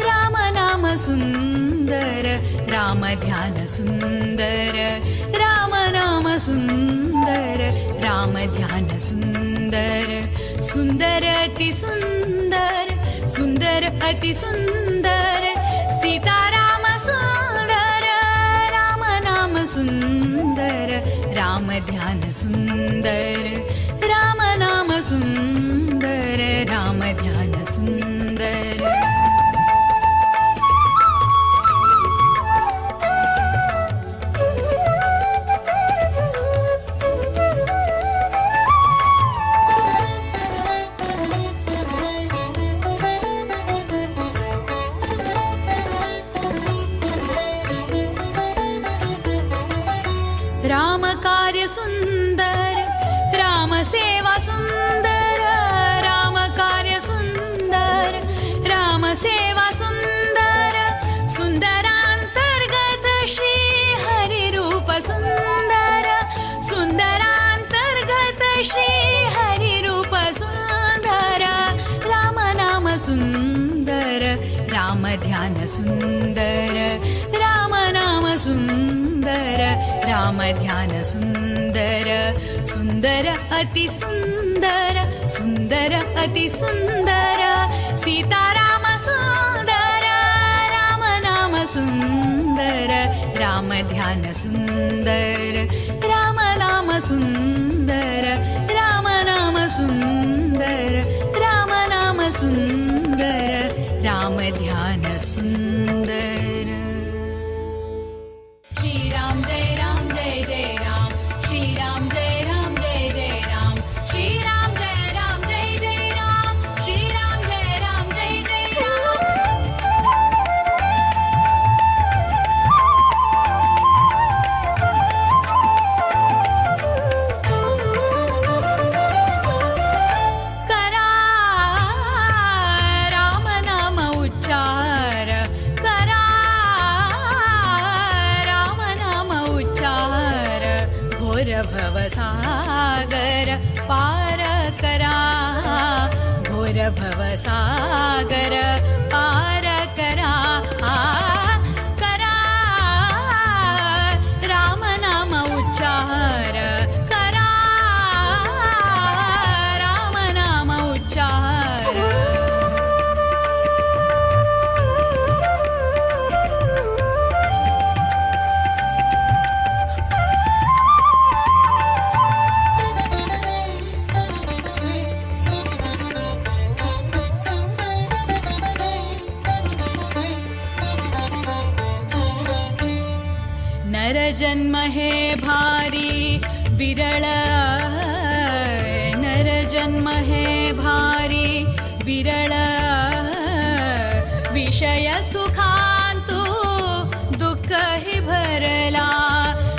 राम नाम सुंदर, राम ध्यान सुंदर, राम नाम सुंदर, राम ध्यान सुंदर, सुंदर अति सुंदर, सुंदर अति सुंदर, सीताराम सुंदर, राम नाम सुंदर, राम ध्यान सुंदर, राम नाम सुंदर, राम ध्यान सुंदर। राम कार्य सुंदर, राम सेवा सुंदर, राम कार्य सुंदर, राम सेवा सुंदर, सुंदरांतर्गत श्री हरि रूप सुंदर, सुंदरांतर्गत श्री हरि रूप सुंदर, राम नाम सुंदर, राम ध्यान सुंदर, राम नाम सुंदर, राम ध्यान सुंदर, सुंदर अति सुंदर, सुंदर अति सुंदर, सीताराम सुंदर, राम नाम सुंदर, राम ध्यान सुंदर, राम नाम सुंदर, राम नाम सुंदर, राम नाम सुंदर, राम ध्यान सुंदर। श्री राम जय राम जय जय राम, श्री राम जय राम जय जय राम, श्री राम जय राम जय जय राम, श्री राम जय राम जय जय राम। करा राम नाम उच्चार, करा राम नाम उच्चार, घोर भवसागर पार करा, घोर भवसागर पार करा, करा राम नाम उच्चार, करा राम नाम उच्चार। नर जन्म है भारी विरल, नर जन्म है भारी विरल, विषय सुखांतु दुःख ही भरला,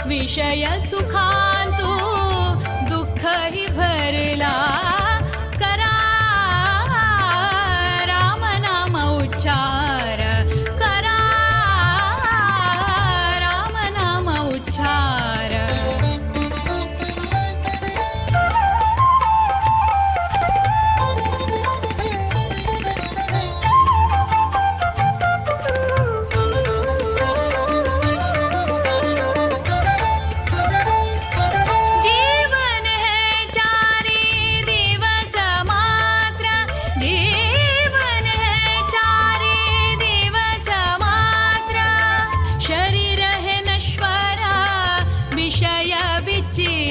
विषय सुखांतु दुःख ही भरला, करा राम नाम उच्चार, करा राम नाम उच्चार।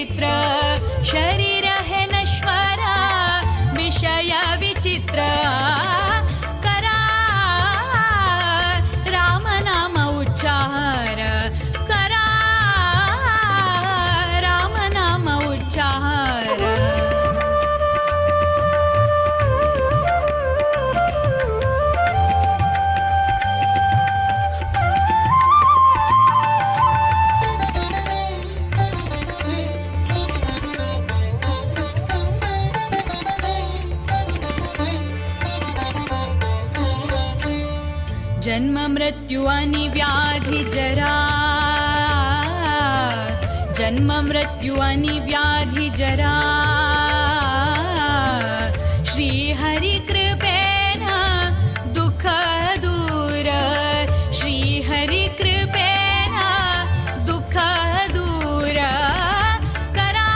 विचित्र शरीर है नश्वर विषय विचित्र करा राम नाम उच्चार करा राम नाम उच्चार जन्म मृत्यु अनि व्याधि जरा जन्म मृत्यु अनि व्याधि जरा श्री हरि कृपेण दुःख दूर श्री हरि कृपेण दुःख दूर करा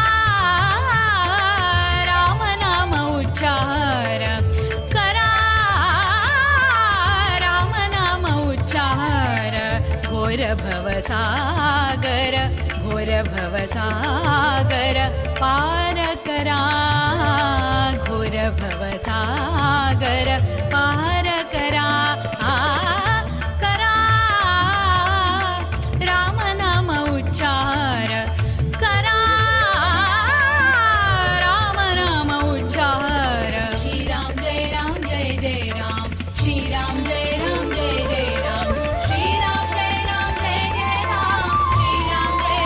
राम नाम उच्चार घोर भवसागर पार करा घोर भवसागर पार करा करा राम नाम उच्चार करा राम नाम उच्चार श्री राम जय जय राम श्री राम जय जय राम श्री राम जय जय राम श्री राम जय जय राम श्री राम जय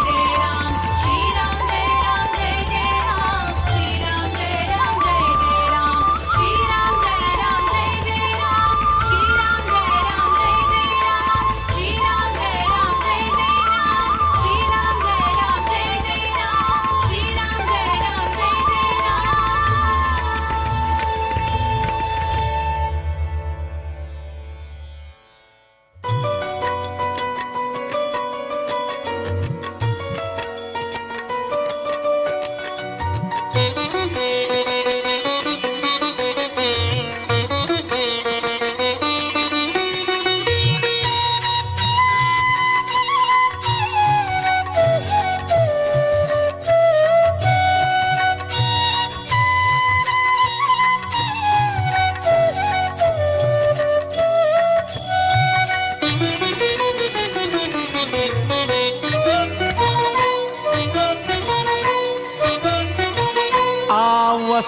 जय राम श्री राम जय जय राम श्री राम जय जय राम श्री राम जय जय राम श्री राम जय जय राम श्री राम जय जय राम श्री राम जय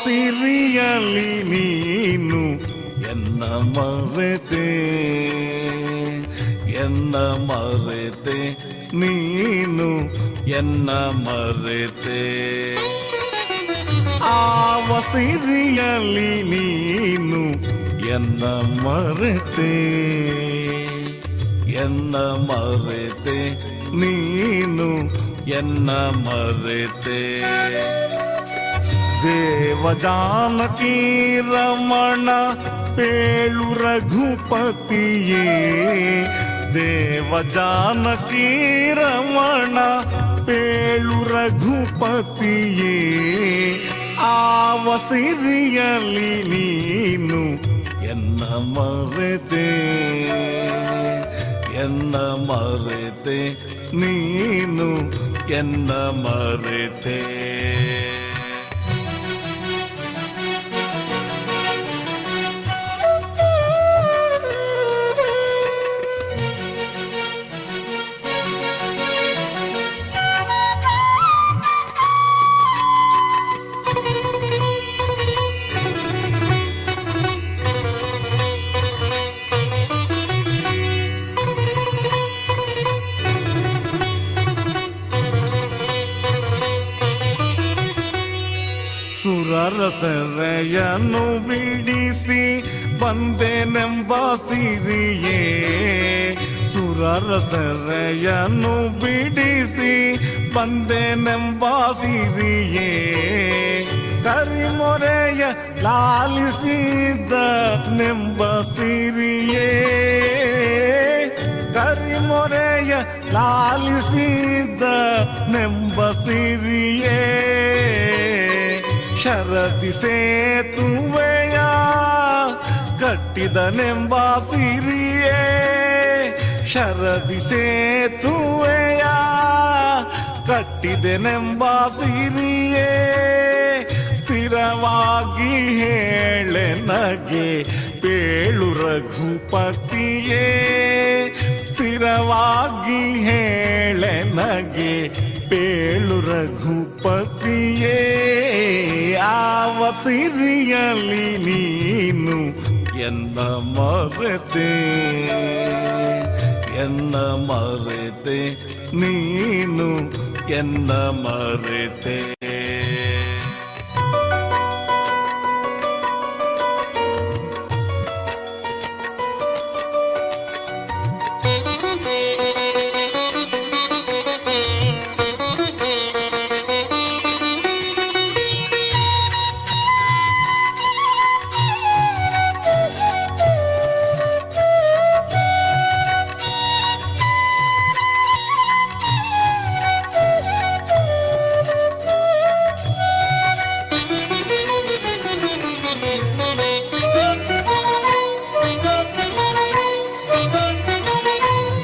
ಸಿರಿಯಲಿ ನೀನು ಎನ್ನ ಮರೆತೆ ನೀನು ಎನ್ನ ಮರೆತೆ ಆವ ಸಿರಿಯಲಿ ನೀನು ಎನ್ನ ಮರೆತೆ ನೀನು ಎನ್ನ ಮರೆತೆ ದೇವ ಜಾನಕಿ ರಮಣ ಪೇಳು ರಘುಪತಿಯೇ ದೇವ ಜಾನಕಿ ರಮಣ ಪೇಳು ರಘುಪತಿಯೇ ಆವ ಸಿರಿಯಲಿ ನೀನು ಎನ್ನ ಮರೆತೆ ನೀನು ಎನ್ನ ಮರೆತೆ ಸುರರಸರೆಯನ್ನು ಬಿಡಿಸಿ ಬಂದೆನೆಂಬ ಸಿರಿಯೇ ಸುರರಸರೆಯನ್ನು ಬಿಡಿಸಿ ಬಂದೆನೆಂಬ ಸಿರಿಯೇ ಕರಿಮೊರೆಯ ಲಾಲಿಸಿದ ನೆಂಬ ಸಿರಿಯೇ ಕರಿಮೊರೆಯ ಲಾಲಿಸಿದ ನೆಂಬ ಸಿರಿಯೇ ಶರದಿ ಸೇತುವೆಯ ಕಟ್ಟಿದನೆಂಬ ಸಿರಿಯೇ ಶರದಿ ಸೇತುವೆಯ ಕಟ್ಟಿದೆನೆಂಬ ಸಿರಿಯೇ ಸ್ಥಿರವಾಗಿ ಹೇಳೆ ನಗೆ ಪೇಳು ರಘುಪತಿಯೇ ಸ್ಥಿರವಾಗಿ ಹೇಳೆ ನಗೆ ಪೇಳು ರಘುಪತಿಯೇ ಆವ ಸಿರಿಯಲಿ ನೀನು ಎನ್ನ ಮರೆತೆ ಎನ್ನ ಮರೆತೆ ನೀನು ಎನ್ನ ಮರೆತೆ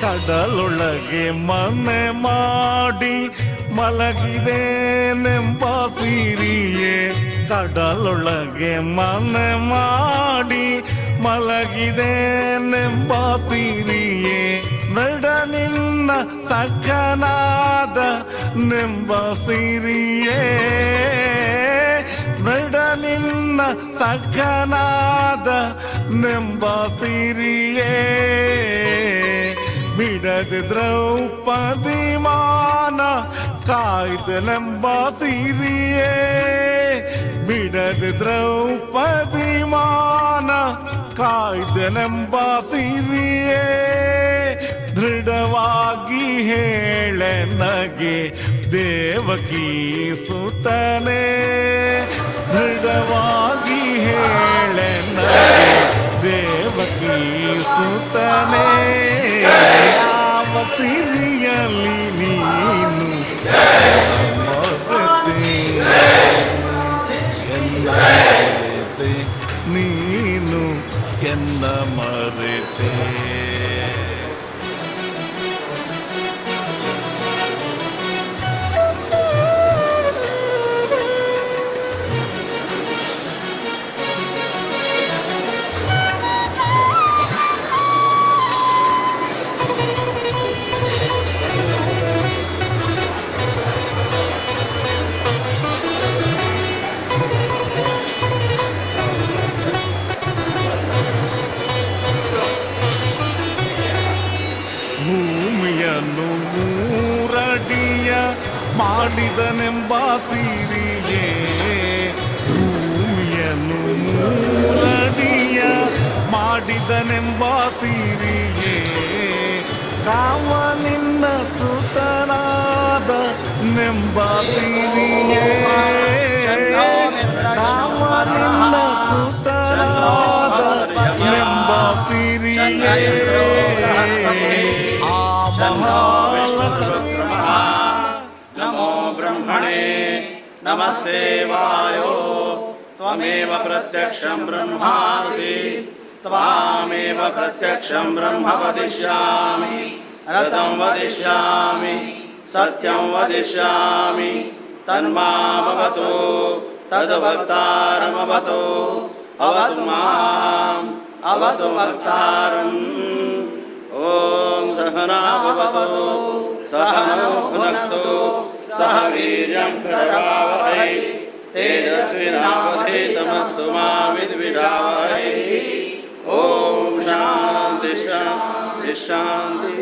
ಕಡಲೊಳಗೆ ಮನೆ ಮಾಡಿ ಮಲಗಿದೇನೆಂಬ ಸಿರಿಯೇ ಕಡಲೊಳಗೆ ಮನೆ ಮಾಡಿ ಮಲಗಿದೇನೆಂಬ ಸಿರಿಯೇ ನಡ ನಿನ್ನ ಸಖನಾದ ನೆಂಬ ಸಿರಿಯೇ ನಡ ನಿನ್ನ ಸಖನಾದ ನೆಂಬ ಸಿರಿಯೇ ಬಿಡದ ದ್ರೌಪದಿ ಮಾನ ಕಾಯ್ದನೆಂಬ ಸಿರಿಯೇ ಬಿಡದ ದ್ರೌಪದಿ ಮಾನ ಕಾಯ್ದನೆಂಬ ಸಿರಿಯೇ ದೃಢವಾಗಿ ಹೇಳೆ ನಗೆ ದೇವಕಿ ಸುತನೇ ದೃಢವಾಗಿ ಹೇಳೆ ನಗೆ ದೇವಕಿ ಸುತನೇ ಯಾವ ಸಿರಿಯಲಿ ನೀನು ಮರೆತೆ ಎನ್ನ ಮರೆತೆ ನೀನು ಎನ್ನ ಮರೆತೆ ಭೂಮಿಯನ್ನು ಮೂರಡಿಯ ಮಾಡಿದನೆಂಬ ಸಿರಿಯೇ ಭೂಮಿಯನ್ನು ಮೂರಡಿಯ ಮಾಡಿದನೆಂಬ ಸಿರಿಯೇ ಕಾವ ನಿನ್ನ ಸುತನಾದ ನೆಂಬ ಸಿರಿಯೇ ಕಾವ ನಿನ್ನ ಸುತನಾದ ನೆಂಬ ಸಿರಿಯೇ नमो ब्रह्मणे नमस्ते वायो त्वमेव प्रत्यक्षं ब्रह्मासि त्वामेव प्रत्यक्षं ब्रह्म वदिष्यामि रतं वदिष्यामि सत्यं वदिष्यामि तन्मामवतु तद्वक्तारमवतु अवतु माम् अवतु वक्तारम् ओम सहना भवतु सहनौ भुनक्तु सह वीर्यं करवावहै तेजस्विनावधीतमस्तु मा विद्विषावहै ओम शांति शांति शांति।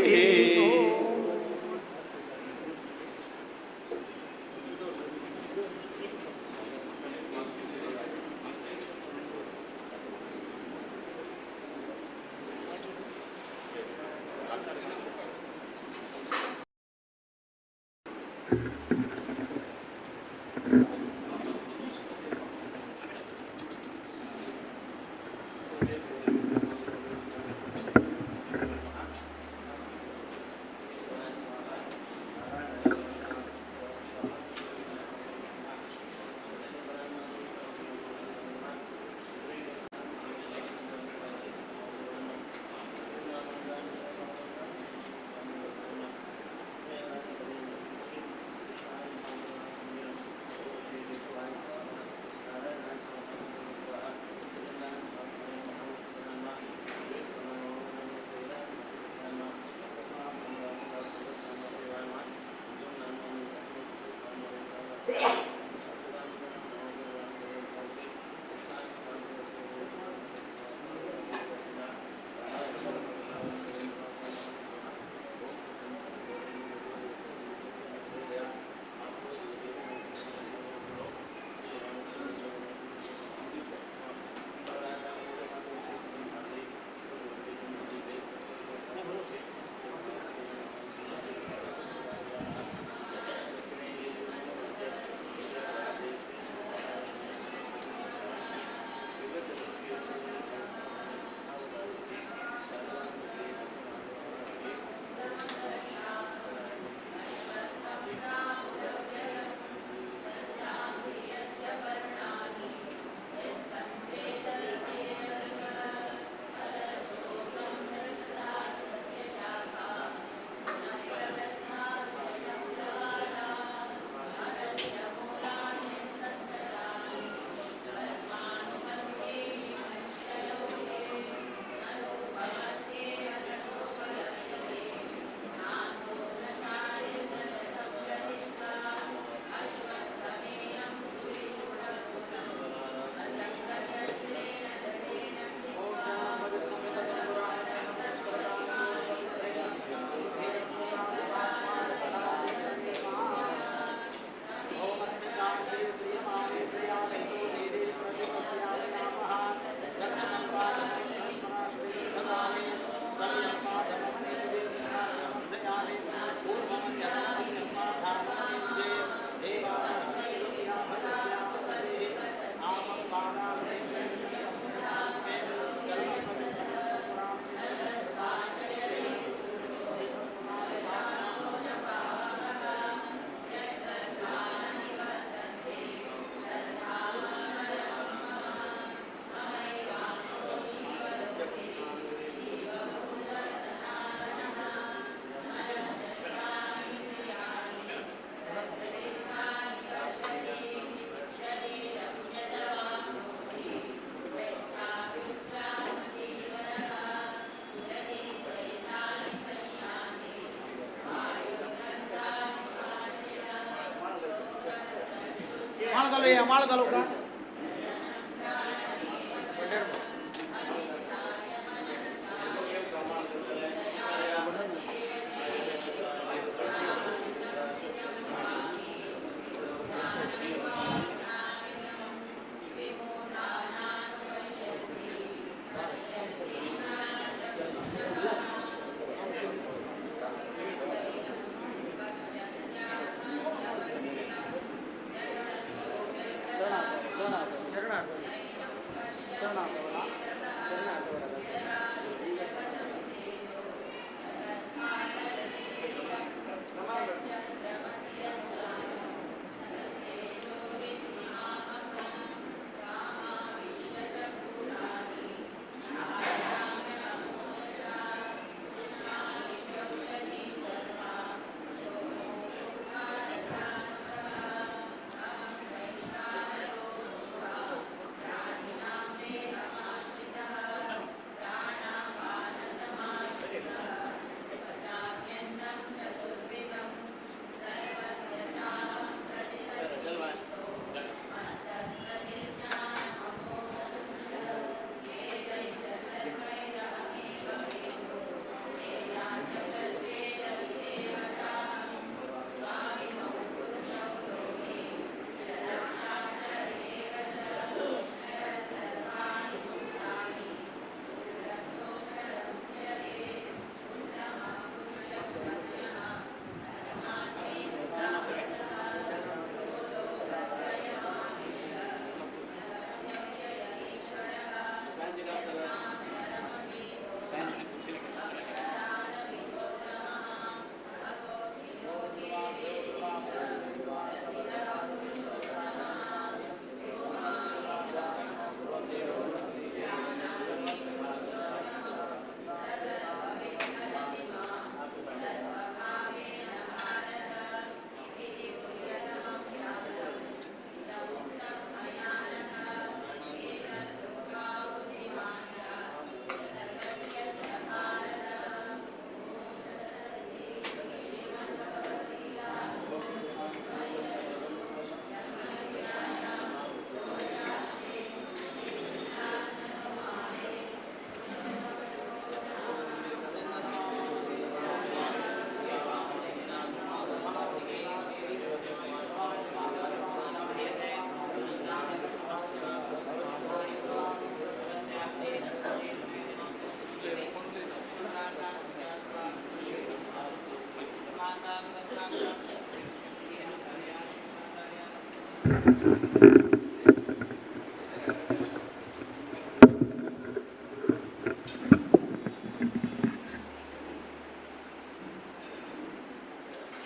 माळ घालू का?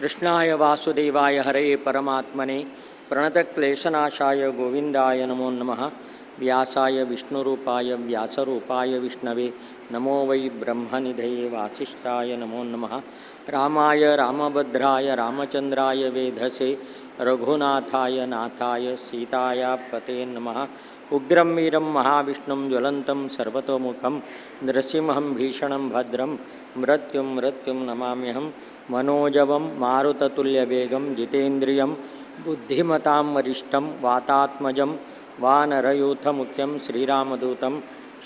कृष्णाय वासुदेवाय हरे परमात्मने प्रणतक्लेशनाशाय गोविंदाय नमो नमः। व्यासाय विष्णुरूपाय व्यासरूपाय विष्णवे नमो वै ब्रह्मनिधये वासिष्ठाय नमो नमः। रामाय रामभद्राय रामचंद्राय वेधसे रघुनाथाय नाथाय सीताया पते नमः। उग्रं वीरं महाविष्णुं ज्वलन्तं सर्वतोमुखं नृसिंहं भीषणं भद्रं मृत्युं नमाम्यहं। मनोजवं मारुततुल्यवेगं जितेन्द्रियं बुद्धिमतां वरिष्ठं वातात्मजं वानरयूथमुख्यं श्रीरामदूतं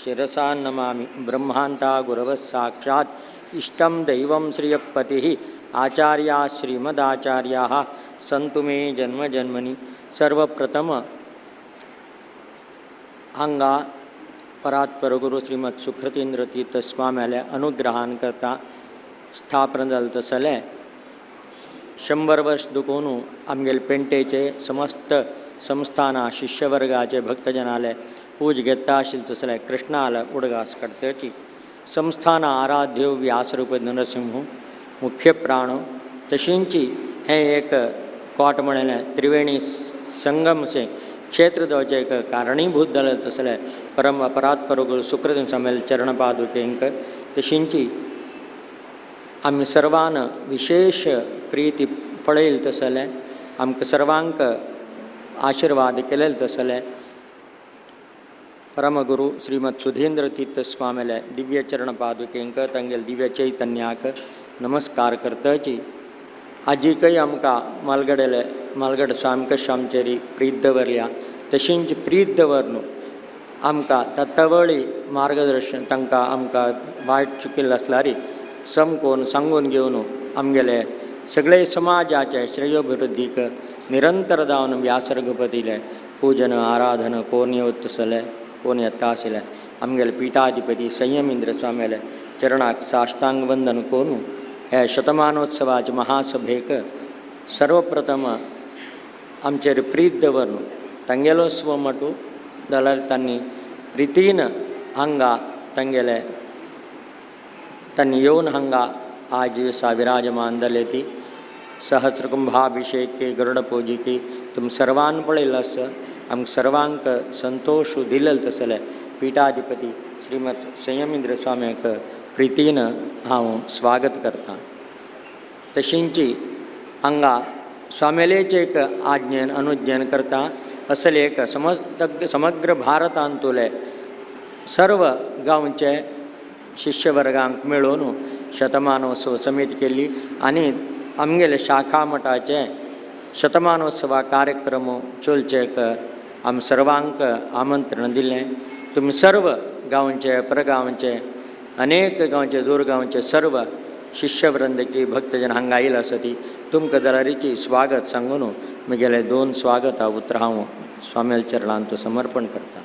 शिरसा नमामि। ब्रह्मान्ता गुरवः साक्षात् इष्टं दैवं श्रियपतिः आचार्याः श्रीमदाचार्याः सन्तु मे जन्मजन्मनि। सर्वप्रथम हांगा परात्पर गुरु श्रीमद सुकृतींद्र तीर्थ स्वाम्याले अनुग्रहान करता स्थापन जालें तसले 100 वर्ष दुखून आमगेले पेंटेचे समस्त संस्थाना शिष्यवर्गाचे भक्तजनाले पूज घेता आशिल्ले तसले कृष्णाला उडगास करतेची संस्थाना आराध्य व्यासरूप नरसिंह मुख्य प्राण तशींची हे एक कोट म्हणले त्रिवेणी संगम से क्षेत्र दवचे एक कारणीभूत जाले तसले परम अपरात्पर गुरु सुकृतीन स्वामी चरणपादुकेंक तशींची आमी सर्वान विशेष प्रीती पळयल तसले आमकां सर्वांक आशीर्वाद केलेले तसले परमगुरु श्रीमद सुधींद्र तीर्थ स्वामीले दिव्य चरण पादुकेंक तांगेले दिव्य चैतन्याक नमस्कार करताची आजीकय आमकां मालगड स्वामी कशें आमचेरी प्रीत दवरल्या तशींच प्रीत दवरन आमकां तत्वळी मार्गदर्शन तांकां आमकां वायट चुकिल्लें आसल्यार समकोन सांगून घेवन आमगेले सगळे समाजाचे श्रेयोभिवृद्धीक निरंतर जावन व्यास रघुपतीले पूजन आराधन कोण येवत आसले कोण येता आसले आमगेले पीठाधिपती संयमेंद्र स्वामीले चरणाक साष्टांग वंदन करून हे शतमानोत्सवाचे महासभेक सर्वप्रथम आमचेर प्रीत दवरन तांगेलो स्व मटू जाल्यार तांणी प्रितीन हांगा तांगेले तांणी येवन हांगा आज दिवसा विराजमान जाले ती सहस्रकुंभाभिषेके गरुड पूजिके तुम सर्वान पळयलें आसा आमकां सर्वांक संतोष दिलेले तसले पीठाधिपती श्रीमद संयमेंद्र स्वाम्याक प्रितीन हांव स्वागत करता। तशींची हांगा स्वामेलेचे एक आज्ञेन अनुज्ञेन करता असले एक समग्र भारतांतुले सर्व गांवचे शिष्यवर्गांक मेळून शतमानोत्सव समिती केली आनी आमगेले शाखा मठाचे शतमानोत्सवा कार्यक्रम चलचेक आम सर्वांक आमंत्रण दिलें। तुमी सर्व गांवचे प्रगांवचे अनेक गांवचे दूर गांवचे सर्व शिष्यवृंद की भक्तजन हांगा आयिल्ले आसा ती तुमकां दलारीची स्वागत सांगून म्हगेले 2 स्वागता उतरां हांव स्वामी चरणांत समर्पण करता।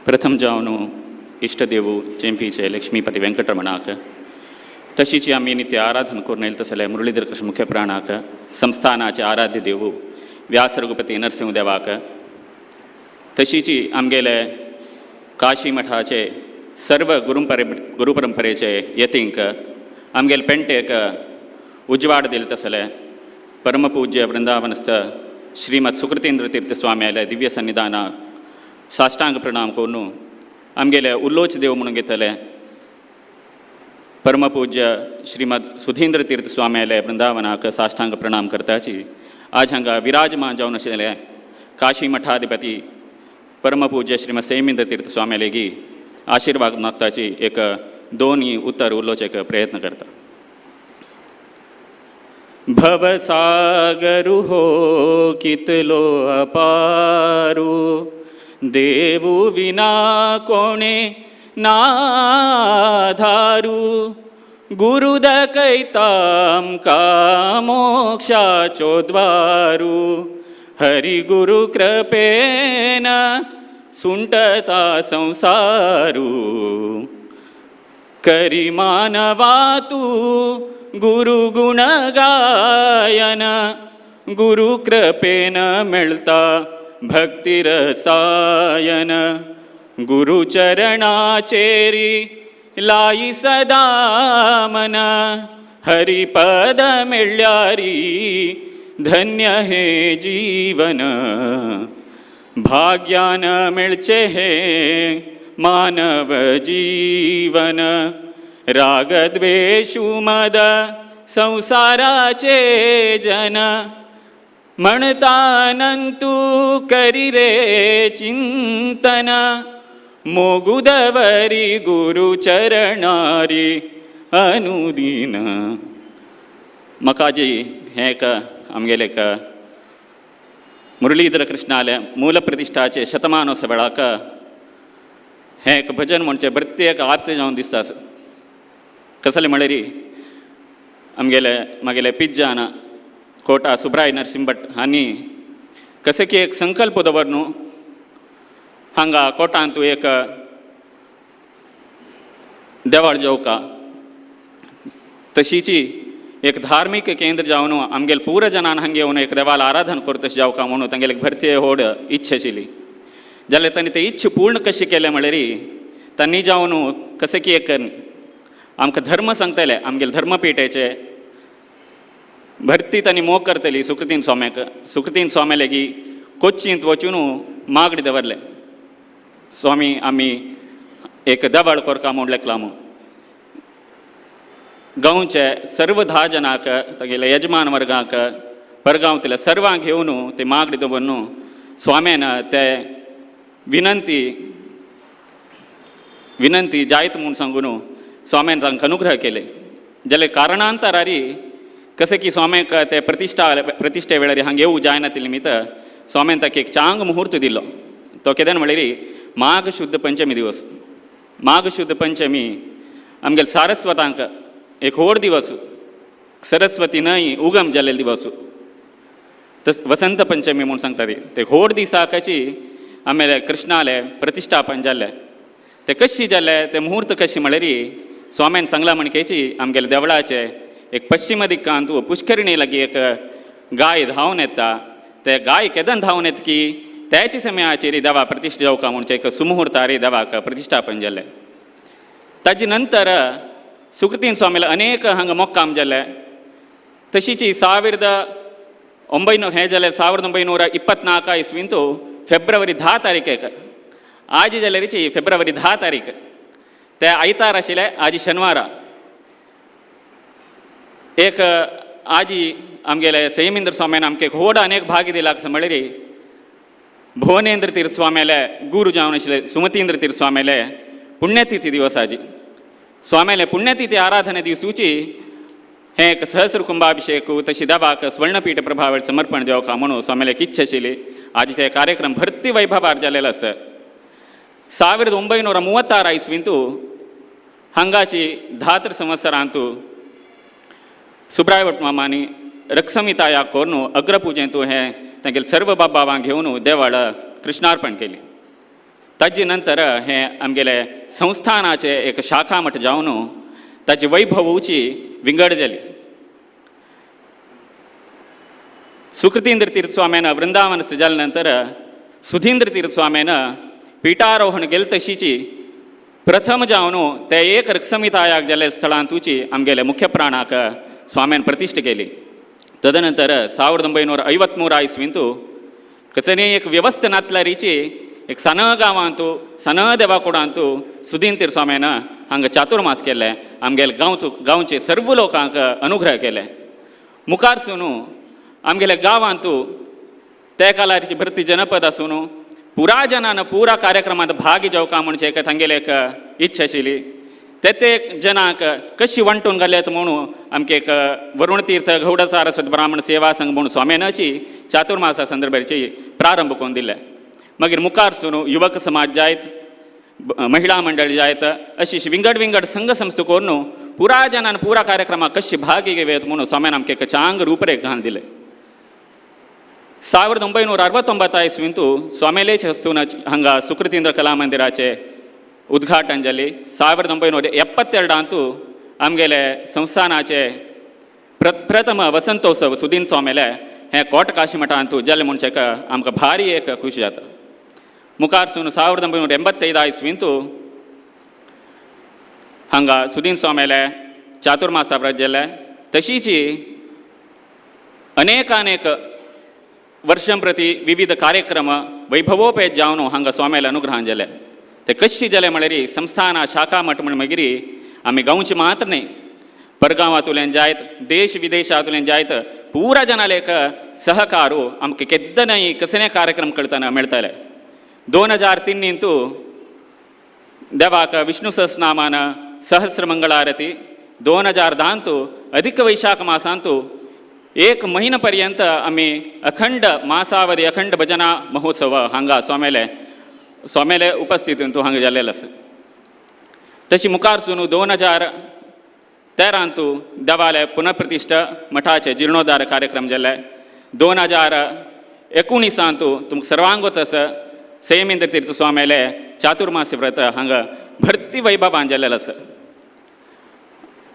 प्रथम जावन इष्टदेव चेंपीचे लक्ष्मीपती वेंकटरमणाक तशीच आमी नित्य आराधन करून येयले तसले मुरलीधर कृष्ण मुख्य प्राणाक संस्थानाचे आराध्य देव व्यास रघुपती नरसिंह देवाक तशीच आमगेले काशी मठाचे सर्व गुरुपरंपरेचे यतींक आमगेले पेंटेक उजवाड दिले तसले परमपूज्य वृंदावनस्थ श्रीमद सुकृतींद्र तीर्थ स्वाम्याले दिव्य सन्निधाना साष्टांग प्रणाम करून आमगेले उल्लोच देव म्हणून घेतले परमपूज्य श्रीमद सुधींद्र तीर्थ स्वाम्याले वृंदावनाक साष्टांग प्रणाम करताची आज हांगा विराजमान जावन आशिल्ले काशी मठाधिपती परमपूज्य श्रीमद संयमेंद्र तीर्थ स्वामी लेगी आशीर्वाद मागताची एक 2 उतर उलोवचेक प्रयत्न करता। भवसागरु हो कितलो अपारू देवू विना कोणे नाधारू गुरु दकैताम का मोक्षाचो द्वारू हरि गुरु कृपेन सुंटता संसारू करी मानवा तू गुरु गुण गायन गुरु कृपेन मिळता भक्ती रसायन गुरु चरणाचेरी लाई सदा मन हरिपद मिळ्यारी धन्य हे जीवन भाग्यान मिळचे हे मानव जीवन रागद्वेषु मद संसाराचे जन म्हणतानंतु करी रे चिंतन मोगुदवरी गुरु चरणारी अनुदीन मकाजी हे एक आमगेले एक मुरलीधर कृष्णाले मूल प्रतिष्ठाचे शतमानोत्सवाक हे एक भजन म्हणजे प्रत्येक आरती जावन दिसता कसले म्हळ्यारी आमगेले मागेले पिज्जान कोटा सुब्राय नरसिंहभट हांणी कसे की एक संकल्प दवर न्हू हांगा कोटांतू एक देवाळ जेवका तशीची एक धार्मिक केंद्र जावन आमगेले पूर जनान हांगे येवन एक देवाला आराधन करता जावका म्हणून तांगेले भरती व्हड इच्छा आशिल्ली जाल्यार तांणी ते इच्छा पूर्ण कशी केले म्हळ्यार तांणी जावन कसे की एक आमकां धर्म सांगतले आमगेले धर्मपेठेचे भरती तांणी मोग करतली सुकृतीन स्वाम्या लेगी कोच्चींत वचून मागणी दवरले स्वामी आमी एक देवाळ करता म्हूण लेखला गांवचे सर्व 10 जनाक तागेले यजमान वर्गाक परगांवतल्या सर्वांक घेवन ते मागणी दवरून स्वाम्यान ते विनंती जायत म्हूण सांगून स्वाम्यान तांकां अनुग्रह केले जाल्यार कारणांतरारी कसे की स्वाम्याक ते प्रतिश्ठे वेळार हांगा येवं जायना ते निमित्त स्वाम्यान ताका एक चांग मुहूर्त दिलो तो केदान म्हळ्यार माघ शुद्ध पंचमी दिवस माघ शुद्ध पंचमी आमगेले सारस्वतांक एक व्हड दिवस सरस्वती न्हंय उगम जाल्ले दिवस तस वसंत पंचमी म्हूण सांगता ते व्हड दिसाकाची आमगे कृष्णाले प्रतिश्ठापन जाल्ले ते कशी जाल्ले ते मुहूर्त कशी म्हळ्यार स्वाम्यान सांगला म्हणकेची आमगेले देवळाचे एक पश्चिम दिक्कांत पुष्करिणी लागीं एक गाय धांवन येता ते गाय केदन धांवन येता की त्याच समयाचेर देवा प्रतिश्ठा जावका म्हणचे एक सुमुहूर्तार देवाक प्रतिश्ठापन जाल्लें ताजे नंतर सुकृतीन स्वामीला अनेक हांगा मोक्काम जाल्ले तशीच 1900 हें जाल्यार 1924 इसवींत फेब्रुवारी 10 तारीखेक आज जाल्यारीची फेब्रुवारी 10 तारीख ते आयतार आशिल्ले आज शेनवारा एक आजी आमगेले संयमेंद्र स्वाम्यान आमकां व्हड अनेक भाग दिला म्हळ्यार भुवनेंद्र तीर्थ स्वाम्याले गुरू जावन आशिल्ले सुमतींद्र तीर्थ स्वाम्याले पुण्यतिथी दिवस आजी स्वाम्याले पुण्यतिथी आराधने दिवसूची हें एक सहस्र कुंभाभिषेक तशी देवाक स्वर्णपीठ प्रभावेळ समर्पण जावका म्हणून स्वाम्याले एक इच्छा आशिल्ली आज ते कार्यक्रम भरती वैभवार जाल्लेलो आसा 1936 इसवींत हांगाची 10 संवत्सरांत सुब्राय भट मामानी रक्षमिताया कोरून अग्रपुजेंत हें तांगेले सर्व बाबांक घेवन देवाळ कृष्णार्पण केली ताजे नंतर हें आमगेले संस्थानाचे एक शाखा मठ जावन ताची वैभवूची विंगड जाली सुकृतींद्र तीर्थ स्वाम्यान वृंदावन जाले नंतर सुधींद्र तीर्थ स्वाम्यान पिठारोहण गेले तशीची प्रथम जावन ते एक रक्षमितायाक जाल्ले स्थळांतूची आमगेले मुख्य प्राणाक स्वाम्यान प्रतिश्ठा केली तदनंतर 1953 इसवींत कसली एक व्यवस्था नातलारीची एक सन गांवांत सन देवाकुडांत सुधींद्र स्वाम्यान हांगा चातुर्मास केले आमगेले गांवचे सर्व लोकांक अनुग्रह केले मुखारसून आमगेले गांवांत ते कालाची भरती जनपद आसून पुरा जनान पुरा कार्यक्रमांत भाग घेवका म्हणजे एक तांगेले एक इच्छा आशिल्ली ते जनाक कशी वांटून घाल्यात म्हणून आमकां एक वरुण तीर्थ गौड सारस्वत ब्राह्मण सेवा संघ म्हणून स्वाम्यानाची चातुर्मासा संदर्भाची प्रारंभ करून दिले मागीर मुखारसून युवक समाज जायत महिला मंडळ जायत अशी विंगड संघ संस्था करून पुरा जनान पुरा कार्यक्रमाक कशी भाग घेवत म्हणून स्वाम्यान आमकां एक चांग रूपरेख घालून दिले 1969 ಇಸ್ವಿಂತು ಸ್ವಾಮೇಲೇಚ್ ಹಸ್ತೂನ ಹಂಗ ಸುಕೃತೀಂದ್ರ ಕಲಾಮಂದಿರಾಚೆ ಉದ್ಘಾಟನೆ ಜಲ್ಲಿ 1972 ಅಂತೂ आमगेले संस्थानाचे प्रथम वसंतोत्सव सुदीन स्वामेले हे कोट काशी मठ अंतू जल्ले म्हणचेक आमकां भारी एक खुशी जाता. मुखार सून 1985 इस्वींतू हांगा सुदीन स्वामेले चातुर्मासा व्रत जाले. तशीच अनेक वर्षां प्रती विविध कार्यक्रम वैभवोपेत जावन हांगा स्वामेले अनुग्रहान जाले. ते कशी जाले म्हळ्यार संस्थाना शाखा मठ म्हण मागीर आम्ही गांवचे मात्र नाही परगांवांतल्यान जायत देश विदेशांतल्यान जायत पुरा जनाले एक सहकारू आमकां केन्नाय कसले कार्यक्रम करतना मेळटाले. 2003 इंतू देवाक विष्णू सहस्रनामान सहस्र मंगळारती 2010 अधिक वैशाख मासांतू 1 महिना पर्यंत आम्ही अखंड मासावधी अखंड भजना महोत्सव हांगा स्वामेले उपस्थितींतू हांगा जाल्लेलो आसा. तशी मुखार सून 2013 देवालय पुनःप्रतिष्ठा मठाचे जीर्णोद्धार कार्यक्रम जाले. 2019 तुमकां सर्वांगोत संयमेंद्र तीर्थ स्वामेले चातुर्मासी व्रत हांगा भरती वैभवान जाल्लेलो आसा.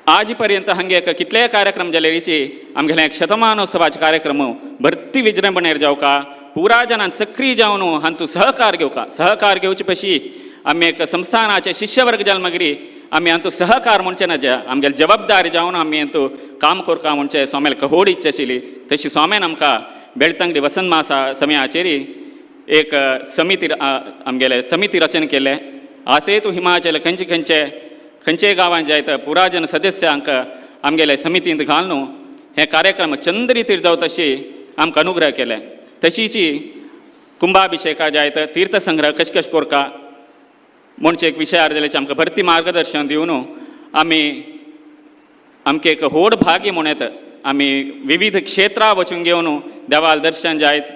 आज पर्यंत हांगे कितलेय कार्यक्रम जाल्लेची आमगेले शतमानोत्सवाचे कार्यक्रम भरती विजृंभणेर जावका पुरा जनान सक्रीय जावन हातूंत सहकार घेवचे पशी आम्ही एक संस्थानाचे शिष्यवर्ग जाल मागीर आम्ही हातूंत सहकार म्हणचे ना आमगेली जबाबदारी जावन आम्ही हातूंत काम करता म्हणचे स्वामेल कहोड इच्छा आशिल्ली. तशी स्वामेन आमकां बेळतंगडी वसंत मासा समयाचेर एक आमगेले समिती रचन केले. आसेतू हिमाचल खंयचे गांवांत जायत पुराजन सदस्यांक आमगेले समितींत घालून हे कार्यक्रम चंद रितीर जावं तशी आमकां अनुग्रह केले. तशीच कुंभाभिषेका जायत तीर्थसंग्रह कशें करता म्हणचे एक विशयार जाल्याचे आमकां भरती मार्गदर्शन दिवन आमकां एक व्हड भाग्य म्हूण येता. आमी विविध क्षेत्रां वचून घेवन देवाल दर्शन जायत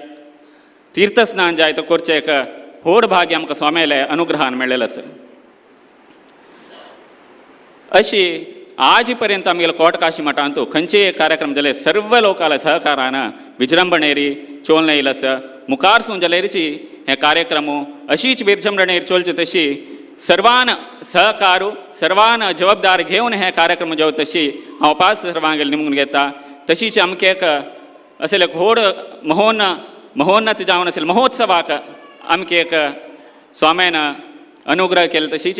तीर्थस्नान जायत करचें एक व्हड भाग्य आमकां स्वामेले अनुग्रहान मेळ्ळेलो आसा. अशी आज पर्यंत आमगेले कोट काशी मठांतू खंयचेय कार्यक्रम जाले सर्व लोकांच्या सहकारान विजृंभणेरी चोलन येयलो आसा. मुखार सून जाल्यारची हे कार्यक्रम अशीच विजृंभणेर चलचे तशी सर्वान सहकारू सर्वान जबाबदारी घेवन हे कार्यक्रम जावं तशी हांव पास सर्वांगेले निमून घेता. तशीच आमकां एक असले व्हड महोन्नत जावन आशिल्ले महोत्सवाक आमकां एक स्वामेन अनुग्रह केलो. तशीच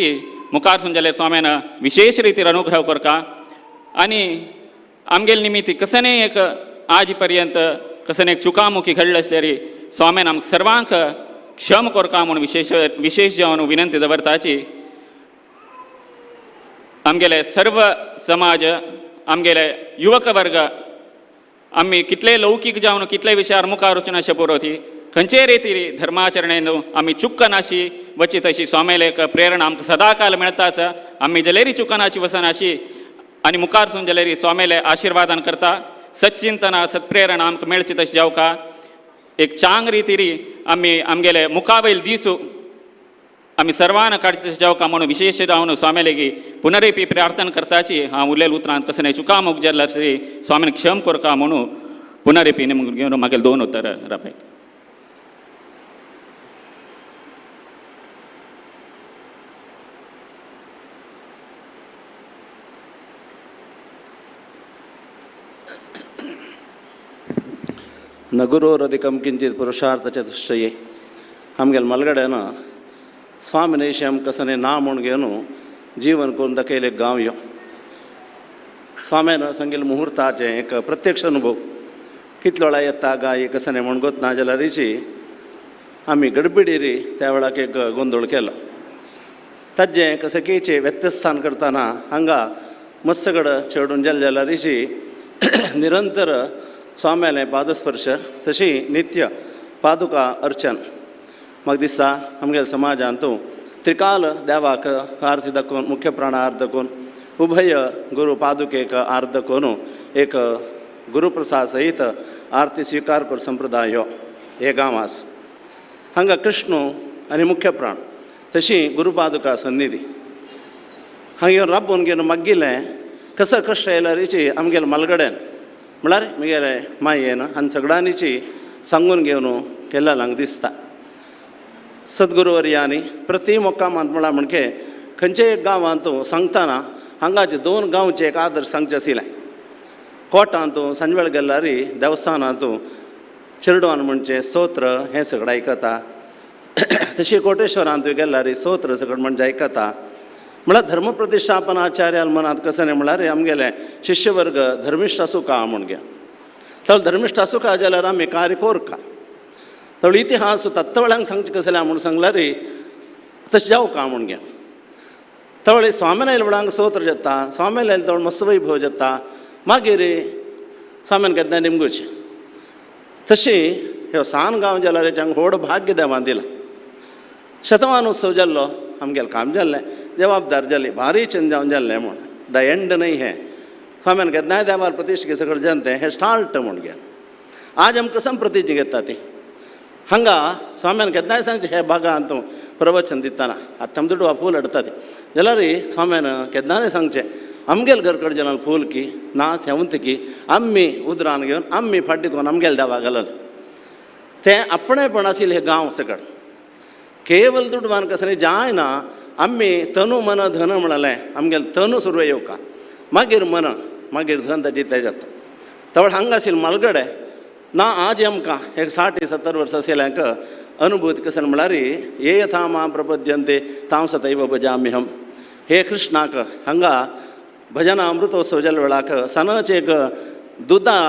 मुखार सून जाल्यार स्वामेन विशेष रितीर अनुग्रह करता आनी आमगेले निमित्त कसनय एक आज पर्यंत कसने एक चुकामुखी घडले आसल्यार स्वामेन आमकां सर्वांक क्षम करता म्हणून विशेष जावन विनंती दवरताची. आमगेले सर्व समाज आमगेले युवक वर्ग आमी कितले लौकीक जावन कितले विशयार मुखार वचून अशें पुरोती खंयचे रितीर धर्माचरणेन आमी चुकनाशी वची तशी स्वामेले एक प्रेरणा आमकां सदाकाल मेळता आसा. आमी जाल्यार चुकनाची वचनाशी आनी मुखार सून जाल्यार स्वामेले आशिर्वादान करता. सच्चिंतना सत्प्रेरणा आमकां मेळची तशी जावका. एक चांग रितीर आमी आमगेले मुखावयल दीस आमी सर्वान काडचे तशें जावका म्हणून विशेश जावन स्वामेलेगी पुनरेपी प्रार्थना करताची. हांव उरलेल्या उतरांत कसले चुकामूक जाल्ले आसली स्वामीन क्षम करता म्हणून पुनरेपी घेवन म्हागेले 2 उतर रापयता. न गुरोरधिकं किंचित पुरुषार्थ चतुष्टये आमगेले मलगड्यान स्वामीनेशी आमकां कसने ना म्हूण घेवन जीवन करून दाखयले गांव यो स्वाम्यान सांगिल्ले मुहूर्ताचे एक प्रत्यक्ष अनुभव कितलो वेळा येता गाय कसने म्हूण गोत ना जाल्यारीची आमी गडबडीरी त्या वेळाक एक गोंधळ केलो. ताजें कसकेचे व्यत्यस्थान करतना हांगा मत्सगड चेडून जाले जाल्यारीची निरंतर स्वाम्याले पादस्पर्श तशी नित्य पादुका अर्चन म्हाका दिसता आमगेल्या समाजांतू त्रिकाल देवाक आरती दाखोवन मुख्य प्राण आरती दाखोवन उभय गुरू पादुकेक आरती दाखोवन एक गुरुप्रसाद सहित आरती स्वीकार कर संप्रदाय हे गांवास हांगा कृष्ण आनी मुख्य प्राण तशी गुरुपादुका सन्निधी हांगा येवन राबोवन घेवन मागिल्लें कसर कश्ट येयल्यारीची आमगेल्या मलगड्यान म्हळ्यार म्हगेले मायेन आनी सगळ्यांनीची सांगून घेवन केल्लें हांगा दिसता. सद्गुरूवर्यांनी प्रति मोक्कामांत म्हणके खंयचेय एक गांवांत सांगतना हांगाचे 2 गांवचे एक आदर्श सांगचे आशिल्लें. कोटांत सांजवेळ गेल्यार देवस्थानांत चिरडोन म्हणचे स्तोत्र हें सगळें आयकता. तशी कोटेश्वरांत गेल्यार स्तोत्र सगळें म्हणजे आयकता. म्हळ्यार धर्मप्रतिश्ठापन आचार्याल मनांत कसं म्हळ्यार आमगेले शिश्यवर्ग धर्मिश्ठ आसूं का म्हूण घे. तर धर्मिश्ठ आसूं का जाल्यार आमी कार्य कोरका. तर इतिहास तत्वळ्यांक सांगचे कसले म्हूण सांगल्यार तशें जावं का म्हूण घे. तवळे स्वाम्यान आयले वडांक स्तोत्र जाता, स्वाम्यान आयले तवळ मस्त वैभव जाता, मागीर स्वाम्यान केन्ना निमगुचे. तशी ह्यो सान गांव जाल्यार हेच्या व्हड भाग्य देवान दिलां. शतमान उत्सव जाल्लो आमगेलें काम जाल्लें, जबाबदार जाली, भारी चंद जावन जाल्लें म्हूण. द एंड न्हय हें. स्वाम्यान केन्नाय देवार प्रतिश्ठे सगळें जनतें हें स्टार्ट म्हूण घे. आज आमकां कसं प्रतिज्ञा घेता ती हांगा स्वाम्यान केन्नाय सांगचें हे भागांत तूं प्रवचन दितना आतां आमचो फूल हाडटा ती जाल्यार स्वाम्यान केन्नाय सांगचें आमगेल घरकडच्यान फूल की ना सेवंत की आमी उदरान घेवन आमी फाटी करून आमगेल्या देवा घालल. तें आपणेपण आशिल्लें हें गांव सकट. केवल दुडवान कसं न्ही जायना. आमी तनू मन धन म्हणलें आमगेलें तनू सुरवें येवका, मागीर मन, मागीर धन जितलें जाता. तवळ हांगा आशिल्लें मालगडे ना आज आमकां एक 60-70 वर्सां आशिल्ल्यांक अनुभूत कसं म्हळ्यार ये यथा मां प्रपद्यन्ते तां सदैव भजाम्यहम. हे कृष्णाक हांगा भजना अमृतोत्सव जाल्या वेळाक सनाचें एक दुदा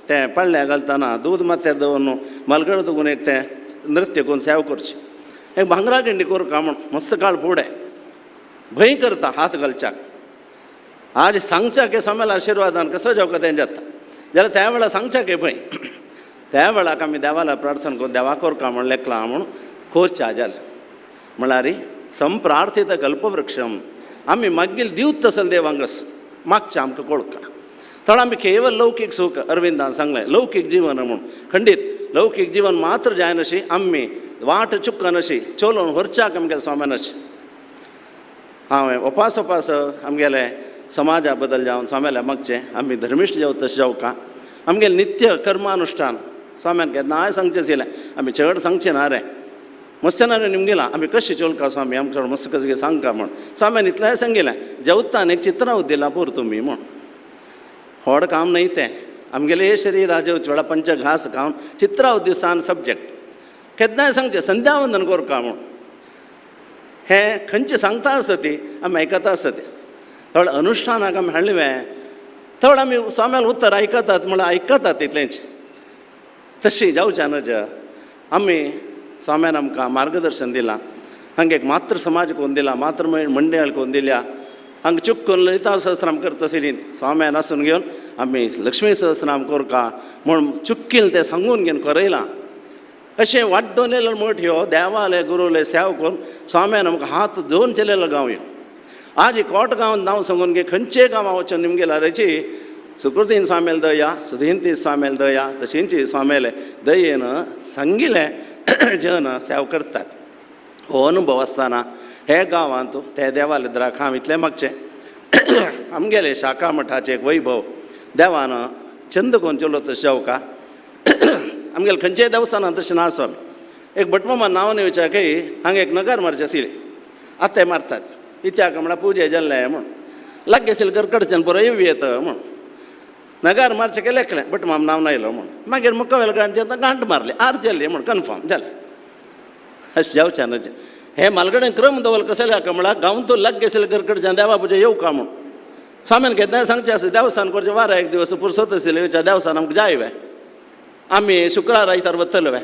तें पडल्या घालतना दूद माथ्यार दवरून मलगड दुगून एक तें नृत्य करून सेवा करचें. एक भांगरा गिंडी कोरका म्हूण मस्त काळ फुडें भंय करता हात घालच्याक. आज सांगच्याक स्वाम्याल आशिर्वादान कसो जेवका तें जाता जाल्यार त्या वेळार सांगच्याक हे भंय. त्या वेळाक आमी देवाला प्रार्थना करून देवा कोरका म्हूण लेखलां म्हूण कोरच्या जालें. म्हळ्यार संप्रार्थीत कल्पवृक्षम आमी मागील दिवत तसल देवांगस मागचें आमकां कळका. थोडं आमी केवल लौकीक सूख अरविंदान सांगलें लौकीक जिवन म्हूण खंडीत लौकीक जिवन मात्र जायन अशी आमी वाट चुक्कन अशी चलोवन व्हरच्याक आमगेल्या स्वाम्यान अशें. हांवें उपास आमगेले समाजा बदल जावन स्वाम्याल्या मागचें आमी धर्मिश्ट जावं तशें जावका. आमगेलें नित्य कर्मानुश्ठान स्वाम्यान केन्नाय सांगचें आशिल्लें आमी चड सांगचें ना रे. मस्त्यान निमगेलां आमी कशें चोलका स्वामी आमकां मस्त कशें सांगका म्हूण. स्वाम्यान इतलेंय सांगिल्लें जेवतान एक चित्रां दिलां पुर तुमी म्हूण. व्हड काम न्हय तें. आमगेलें हे शरीर जेवचे वेळार पंच घास खावन चित्रां दिसान सब्जेक्ट केन्नाय सांगचें संध्यावंदन कोरका म्हूण. हें खंयचें सांगता आसता ती आमी आयकता आसता ती. थोडे अनुश्ठानाक आमी हाडलें थोडे आमी स्वाम्याल उत्तर आयकतात म्हळ्यार आयकतात तितलेंच. तशी जावचें न्हय. आमी स्वाम्यान आमकां मार्गदर्शन दिलां. हांगा एक मातृ समाज करून दिला, मातृ मंडळ करून दिल्या. हांगा चूक करून ललिता सहस्रनाम करता आशिल्लीं स्वाम्यान आसून घेवन आमी लक्ष्मी सहस्रनाम कोरका म्हूण चुक्कील तें सांगून घेवन करयलां. अशें वाड्डोन येयलो मठ ह्यो देवालय गुरुलय सेवा करून स्वाम्यान आमकां हात धरून चलयलो गांव ह्यो. आज कोट गांवांत नांव सांगून घे खंयचेय गांवां वचून निमगेल्यार हेची सुकृतीन स्वाम्याल दया, सुधींती स्वाम्याल दया, तशींची स्वाम्याले दयेन सांगिल्लें जन सेवा करतात. हो अनुभव आसतना हे गांवांत ते देवालयद्राक हांव इतलें मागचें आमगेले शाखा मठाचें एक वैभव देवान चंद करून चलो तशें जावका. आमगेले खंयचेय देवस्थानांत तशें ना स्वामी. एक भटमामान नांव न्ही विचारकी हांगा एक नगार मारचें आशिल्लें. आतां ते मारतात इत्याक म्हळ्यार पुजे जाल्लें म्हूण लाग आशिल्लें घरकडच्यान बरो येवी येता म्हूण नगार मारचें केलें लेखलें भटमाम नांव नायलो म्हूण. मागीर मुखावेल गांठचें गांठ मारली आर जाल्ली म्हूण कन्फर्म जालें. अशें जावचें न्हय. हे म्हालगडेन क्रम दवरलो कसले हाका म्हळ्यार गांवतून लाग आशिल्लें घरकडच्यान देवा पुजे येवका म्हूण. स्वाम्यान केन्नाय सांगचें आसता देवस्थान करचें वारा एक दिवस फुरसत आशिल्लें देवस्थान आमकां जाय वे आमी शुक्रार आयतार वतले वे.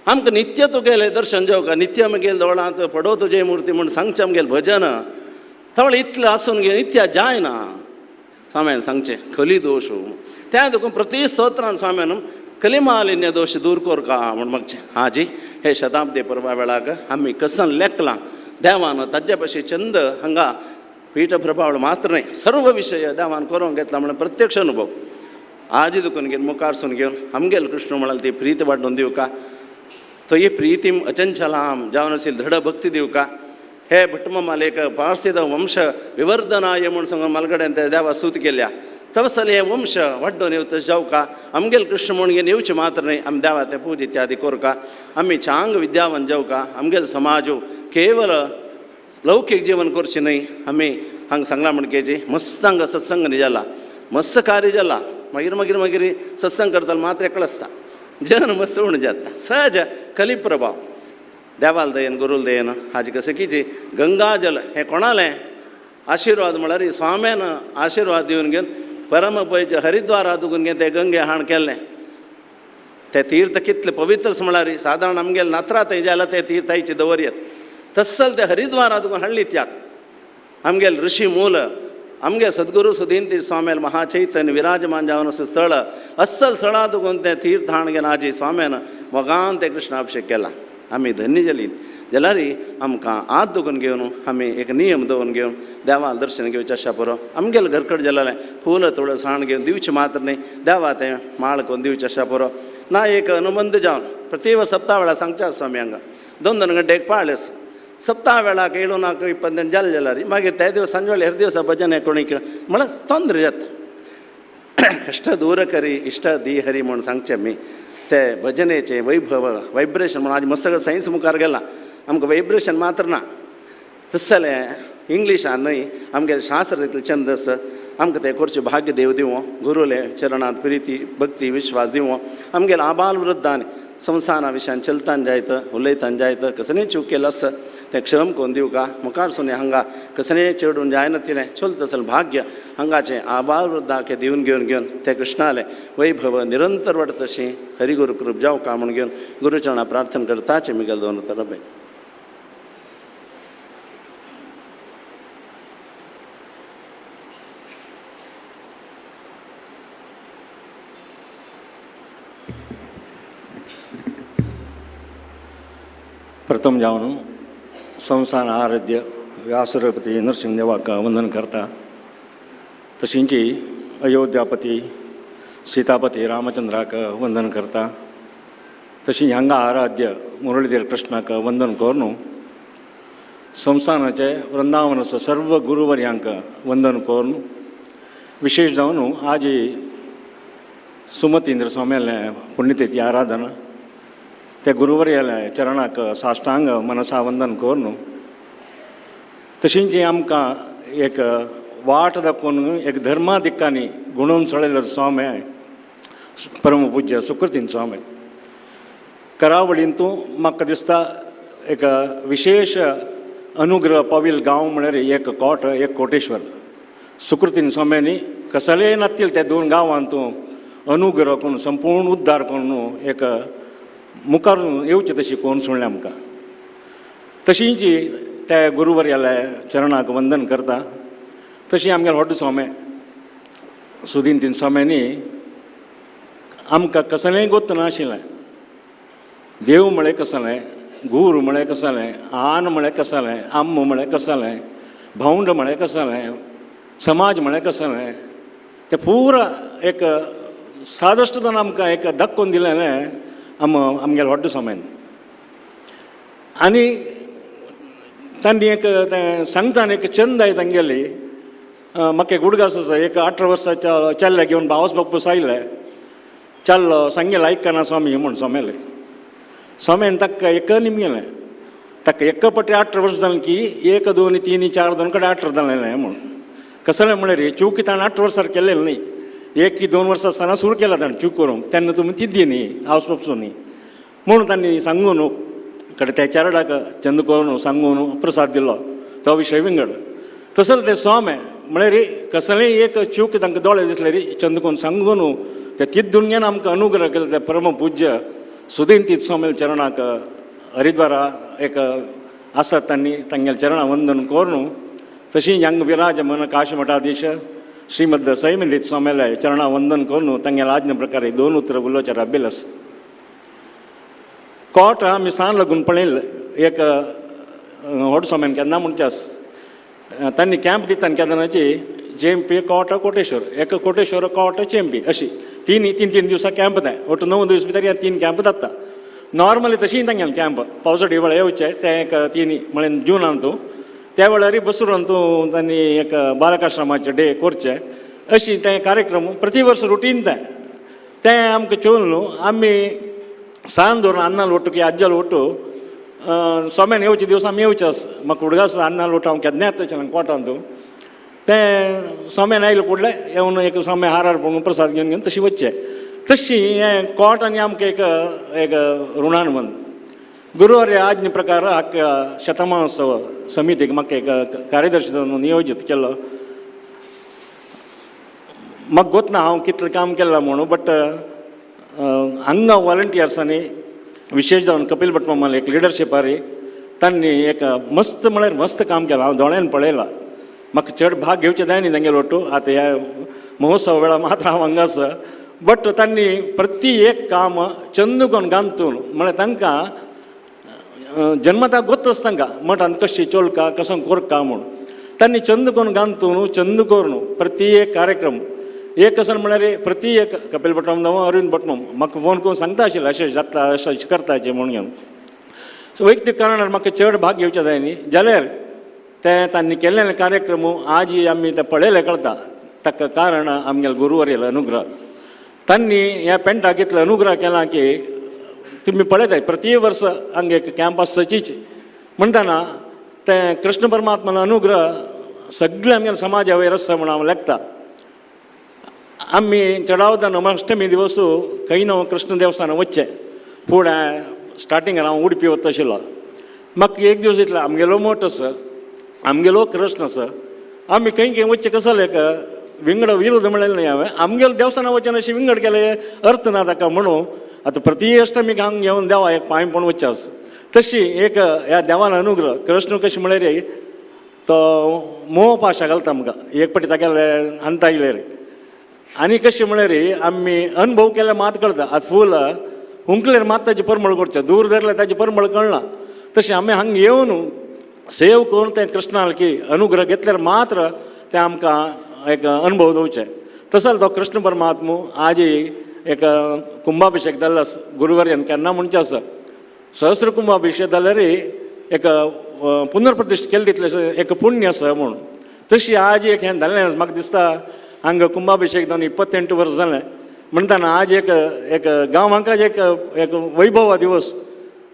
आमकां नित्य तुगेलें दर्शन जेवका नित्य आमगेल्या देवळांत पडो तुजे मुर्ती म्हूण सांगचें आमगेलें भजन थोडें इतलें आसून घे नित्य जायना. स्वाम्यान सांगचें खली दोश त्या देखून प्रति स्तोत्रान स्वाम्यान कलिमालिन्य दोश दूर कोरका म्हूण मागचें. हाजी हे शताब्दी परवा वेळाक आमी कसन लेखलां देवान ताजे भशेन चंद हांगा पीठ प्रभावळ मात्र न्हय सर्व विशय देवान करूंक घेतला म्हणून प्रत्यक्ष अनुभव आज देखून घेवन मुखारसून घेवन आमगेल कृष्ण म्हणाल ती प्रीत वाडून दिवका. तो ही प्रीतीम अचंचलाम जावन आशिल्ली दृढ भक्ती दिवका. हे भटमामाल एक पारसिद वंश विवर्धनाय म्हूण सांगून मालगड्यान त्या देवा सूत केल्या तवसले हे वंश वड्डो नेवत जाऊ का आमगेल कृष्ण म्हणगे नेवचे मात्र नाही आम द्यावा ते पूज इत्यादी करू का आम्ही चांग विद्यावन जाऊ का आमगेल समाजू केवळ लौकिक जीवन करचे नाही आम्ही हांग सांगला म्हणकेची मस्त हांगा सत्संग न्ही जाला मस्त कार्य जाला मागीर मागीर मागीर सत्संग करताना मात्र एकलो आसता जन मस्त उण जाता सहज कली प्रभाव देवाल दयेन गुरुल दयेन हाजे कशें की जी गंगाजल हें कोणालें आशिर्वाद म्हळ्यार स्वाम्यान आशिर्वाद दिवन घेवन परम पयचे हरिद्वार आदुकून घेवन ते गंगे हाण केल्लें ते तीर्थ कितले पवित्र म्हळ्यार सादारण आमगेले नात्रा थंय जाल्यार ते तीर्थायचे दवरयत तस्सल ते हरिद्वार आदुकून हाडली त्याक आमगेले ऋषी मूल आमगे सद्गुरू सुधींतीर स्वाम्याल महाचैतन्य विराजमान जावन स्थळ अस्सल स्थळा दुगून तें तीर्थ हाण घेवन आजी स्वाम्यान मोगान ते कृष्णाभिषेक केला आमी धन्य जालीं जाल्यार आमकां आत दुगून घेवन आमी एक नियम दवरून घेवन देवा दर्शन घेवचें आसा पुरो आमगेले घरकड जाल्यार फूल तुळस हाण घेवन दिवचें मात्र न्ही देवा तें माळ करून दिवचें आसा पुरो ना एक अनुबंध जावन प्रति सप्ताह वेळा सांगचे स्वामी हांगा 2-2 गंटे एक पाळस सप्ताह वेळाक येळू नाक 20 जालें जाल्यार मागीर ते दिवस सांजे वेळार दिवस भजन हें कोणीक म्हळ्यार तोंदर जाता कश्ट दूर करी इश्ट दी हरी म्हूण सांगचें आमी ते भजनेचें वैभव वायब्रेशन म्हण आज मस्त सगळें सायन्स मुखार गेलां आमकां वायब्रेशन मात्र ना तसलें इंग्लिशान न्हय आमगे शास्त्र तितलें छंदस आमकां तें करचें भाग्य देव दिवं गुरुले चरणांत प्रिती भक्ती विश्वास दिवं आमगेले आबाल वृद्धान संवसारा विशयान चलतान जायत उलयतान जायत कसलेंय चूक केलें आसा तें क्षम कोन्न दिवं का मुखार सुने हांगा कसलेंय चेडून जायना तिलें चलत असल भाग्य हांगाचें आबाल वृद्धाक दिवन घेवन ते कृष्णालें वैभव निरंतर वाडत तशीं हरिगुरू कृप जावं का म्हूण घेवन गुरुचरणां प्रार्थना करताचें मिगेल दोन तरबे प्रथम जावन संस्थान आराध्य व्यासरपती नरसिंहदेवाक वंदन करता तशींच अयोध्यापती सीतापती रामचंद्राक वंदन करता तशीं हांगा आराध्य मुरळीधर कृष्णाक वंदन करून संस्थानाचे वृंदावनाचो सर्व गुरुवर्यांक वंदन करून विशेष जावन आज सुमतींद्र स्वाम्यालें पुण्यतिथी आराधना ते गुरुवर्याले चरणाक साश्टांग मनसा वंदन करून तशींच आमकां एक वाट दाखोवन एक धर्मादिकांनी गुणोवन सळयलो स्वामी परमपूज्य सुकृतीन स्वामी करावळींतू म्हाका दिसता एक विशेष अनुग्रह पाविल गांव म्हळ्यार एक कोट एक कोटेश्वर सुकृतीन स्वाम्यांनी कसलेय नातील त्या 2 गांवांतू अनुग्रह करून संपूर्ण उद्धार करून एक मुखार येवचें तशी कोण सोडलें आमकां तशींच त्या गुरुवर्याले चरणाक वंदन करता तशी आमगेलो व्हडलो स्वामी सुधींतीन स्वाम्यांनी आमकां कसलेंय गोत्त नाशिल्लें देव म्हळें कसलें गुरू म्हळें कसलें आन म्हळें कसलें आम्म म्हळें कसलें भावंड म्हळें कसलें समाज म्हळें कसलें तें पुरो एक सादश्टतान आमकां एक दाखोवन दिलेलें आमगेलो व्हडलो स्वाम्यान आनी तांणी एक तें सांगताना एक चंद आय तांगेली म्हाका एक उडगास आसा एक 18 वर्साच्या चेल्ल्या घेवन भावस बापूस आयले चल्लो सांगेलें आयकना स्वामी म्हूण स्वाम्याले स्वाम्यान ताका एक निमगेलें ताका एक पटी 18 वर्सां जालें की 1 2 3 4 2 कडेन 18 जालें म्हूण कसलें म्हळ्यार चूक ताणें 18 वर्सार केलेलें न्ही 1 की 2 वर्सां आसतना सुरू केला ताणें चूक करूंक तेन्ना तुमी तिद्दी न्ही हावस बापूस न्ही म्हणून तांणी सांगून कडेन त्या चेरडाक चंद करून सांगून प्रसाद दिलो तो विशय विंगड तसलें तें स्वामी म्हळ्यार कसलेंय एक चूक तांकां दोळे दिसले रे चंद करून सांगून ते तिद्दून घेवन आमकां अनुग्रह केलो ते परमपूज्य सुधींतीत स्वामी चरणाक हरिद्वारा एक आसात तांणी तांगेले चरणां वंदन करून तशीं हांगा विराजमान काशी मठाधीश श्रीमद सैमिंदीत स्वाम्याले चरणां वंदन करून तांगेले आज्ञे प्रकारे 2 उतर उलोवचें राबिल्स कोट आमी सान लागून पळयलें एक व्हड स्वाम्यान केन्ना म्हणच्यास तांणी कॅम्प दितान केदनाची जेएमपी कोट कोटेश्वर एक कोटेश्वर कोट जेएमपी अशी 3 दिवसां कॅम्प जाय ಒಟ್ಟು 9 दीस भितर 3 कॅम्प जाता नॉर्मली तशीं तांगेलें कॅम्प पावसाळी वेळा येवचें तें एक 3 म्हळ्यार जुनांतू त्या वेळार बसून तांणी एक बालकाश्रमाचे डे करचे अशी ते कार्यक्रम प्रतिवर्ष रुटीन ते आमकां चोवन न्हू आमी सांज धरून अन्ना लोटू की आज्जा लोटू सोम्यान येवचे दिवस आमी येवचे आस म्हाका उडगा आसा अन्ना लोटू हांव केन्ना येता तशें कोटान तूं तें सोम्यान आयले फुडले येवन एक सोम्या हार पळोवन प्रसाद घेवन घेवन तशी वच्चे तशी हें कोर्ट आनी आमकां एक ऋणान म्हण गुरुवारी आज्ञे प्रकार हाका शतमानोत्सव समितीक म्हाका एक कार्यदर्शी नियोजीत केलो म्हाका गोतना हांव कितलें काम केलां म्हणून बट हांगा वॉलंटियर्सांनी विशेश जावन कपिल भट मामाल एक लिडरशिपार तांणी एक मस्त म्हळ्यार मस्त काम केलां हांव दोळ्यान पळयलां म्हाका चड भाग घेवचें जाय न्ही तेंगे लोटू आतां ह्या महोत्सव वेळा मात्र हांव हांगा आसा बट तांणी प्रती एक काम चंद करून गांतून म्हळ्यार तांकां जन्मता गोत्तच तांकां मठांत कशी चोलका कसो कोरका म्हूण तांणी चंद करून गांतून चंद करून प्रती एक कार्यक्रम एक कसो म्हळ्यार प्रती एक कपिल भटम जावं अरविंद भटम म्हाका फोन करून सांगता आशिल्लें अशें जाता अशें करताचें म्हूण घेवन सो वैयक्तीक कारणान म्हाका चड भाग घेवचें जाय न्ही जाल्यार तें तांणी केल्लें कार्यक्रम आज आमी ते पळयले कळटा ताका कारण आमगेलो गुरुवर्यल अनुग्रह तांणी ह्या पेंटाक इतलो अनुग्रह केला की तुमी पळयताय प्रती वर्स हांगा एक कॅम्प आसचीच म्हणटना तें कृष्ण परमात्मान अनुग्रह सगळे आमगेल्या समाजा वयर आसा म्हूण हांव लेखता आमी चडावदा नमाष्टमी दिवस खंय न्हू कृष्ण देवस्थानां वच्चे फुडें स्टार्टिंगार हांव उडपी वता आशिल्लो म्हाका एक दिवस इतलो आमगेलो मोठ आसा आमगेलो कृष्ण आसा आमी खंय वच्चे कसो जालें विंगड विरोध म्हणलें न्ही हांवें आमगेलो देवस्थानां वचून अशें विंगड केले अर्थ ना ताका म्हणून आतां प्रती अष्टमीक हांगा घेवन देवा एक पांयपण वच्चे आसा तशी एक ह्या देवान अनुग्रह कृष्ण कशें म्हळ्यार तो मोह पाशा घालता आमकां एक पाटी तागेले अंता येयले रे आनी कशें म्हळ्यार आमी अनुभव केल्यार मात कळटा आतां फूल हुंकलेर मात ताची परमळ करचें दूर धरल्यार ताची परमळ कळना तशें आमी हांगा येवन सेव करून तें कृष्णाल की अनुग्रह घेतल्यार मात्र तें आमकां एक अनुभव दिवचें तसो तो कृष्ण परमात्मा आज एक कुंभाभिशेक जाल्लो गुरुवर्यान केन्ना म्हणचें आसा सहस्र कुंभाभिशेक जाल्यार एक पुनर्प्रतिश्ठ केलें तितलें एक पुण्य आसा म्हूण तशी आज एक हें जाल्लें म्हाका दिसता हांगा कुंभाभिशेक जावन 28 वर्स जालें म्हणटना आज एक गांवांकाच एक वैभव दिवस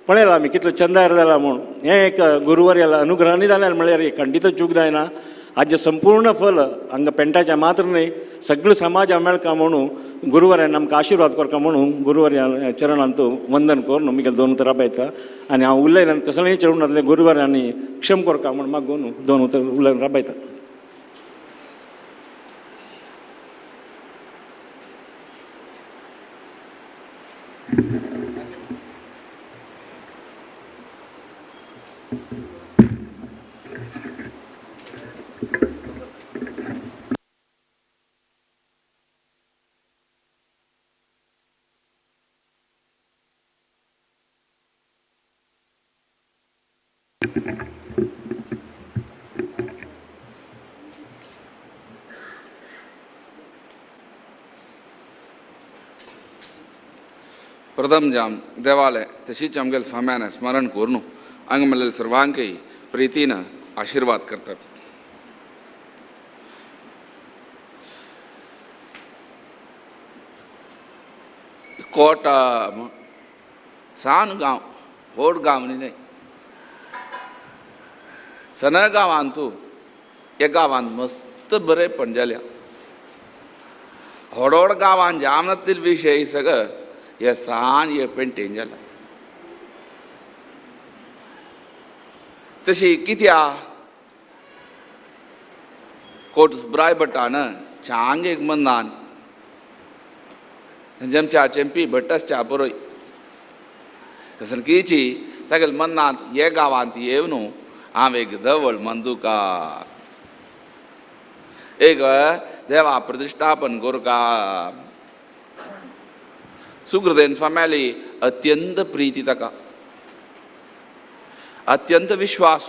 पळयला आमी कितलो चंदार जाला म्हूण हें एक गुरुवर्याला अनुग्रहांनी जाल्यार म्हळ्यार खंडीत चूक जायना हाजें संपूर्ण फल हांगा पेंटाच्या मात्र न्ही सगळो समाज मेळका म्हणून गुरुवर्यान आमकां आशिर्वाद करता म्हणून गुरुवर्या चरणांत वंदन करून म्हगेलें दोन उतरां राबयता आनी हांव उलयल्यान कसलेंय चडून नासलें गुरुवर्यांनी क्षम करता म्हूण म्हाका दोन उतर उलयन राबयता प्रथम जाम देवालय तशीच आमगेल्या स्वाम्यान स्मरण करून हांगा म्हणलेल्या सर्वांकय प्रितीन आशिर्वाद करतात. कोट सान गांव व्हड गांव न्ही सन गांवांतू ह्या गांवांत मस्त बरेपण जाल्या व्हड गांवांत जाम नासलेले विशय सगळं हे सान हे पेंटेन जाला तशी कित्या कोट सुब्राय भटान चांग एक मन्नान जमच्या चेंपी भट्टासच्या बरोय कसन कीची तागेल मन्नांत हे गांवांत येवन हांव एक धवळ मंदुका एक देवा प्रतिश्ठापन कोरका सुकृतेन स्वाम्याली अत्यंत प्रीती ताका अत्यंत विश्वास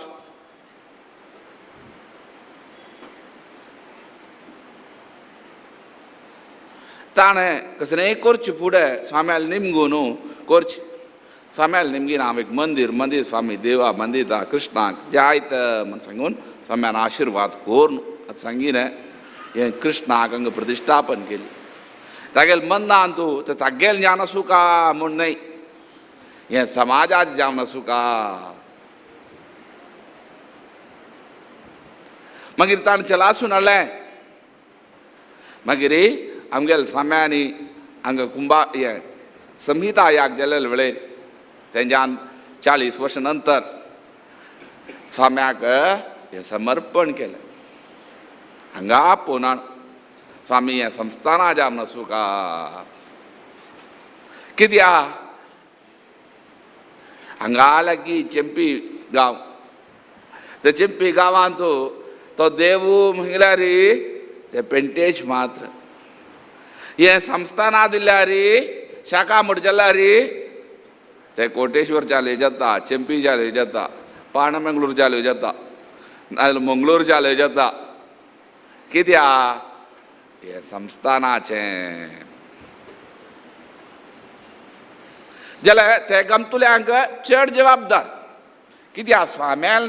ताणें कसलेंय करचें फुडें स्वाम्याल निमगून करचें स्वाम्याल निमगीन हांव एक मंदीर स्वामी देवा मंदिरा कृष्णाक जायत म्हण सांगून स्वाम्यान आशिर्वाद कोरून आतां सांगिलें हे कृष्णाक हांगा प्रतिश्ठापन केली. तागेले मनान तूं तें तागेलें ज्ञान आसूं का म्हूण न्हय, हें समाजाचें ज्ञान आसूं का. मागीर ताणें चलासून हाडलें. मागीर आमगेले स्वाम्यांनी हांगा हें संहिता याग जाल्ले वेळेर तेंच्यान 40 वर्सां नंतर स्वाम्याक हें समर्पण केलें. हांगा पोनाण स्वामी हें संस्थाना जावन आसूं का. कित्याक हांगा लागीं चेंपी गांव, ते चेंपी गांवांत तो देवू म्हळ्यार ते पेंटेज मात्र. हें संस्थाना दिल्यार शाखा म्हूण जाल्यार ते कोटेश्वर चालू जाता, चेंपी चालू जाता, पाणमंगळूर चालू जाता, नाजाल्यार मंगळूर चालू जाता. कित्याक हें संस्थानाचें. जाल्यार ते गमतुल्यांक चड जबाबदार. कित्याक स्वाम्यान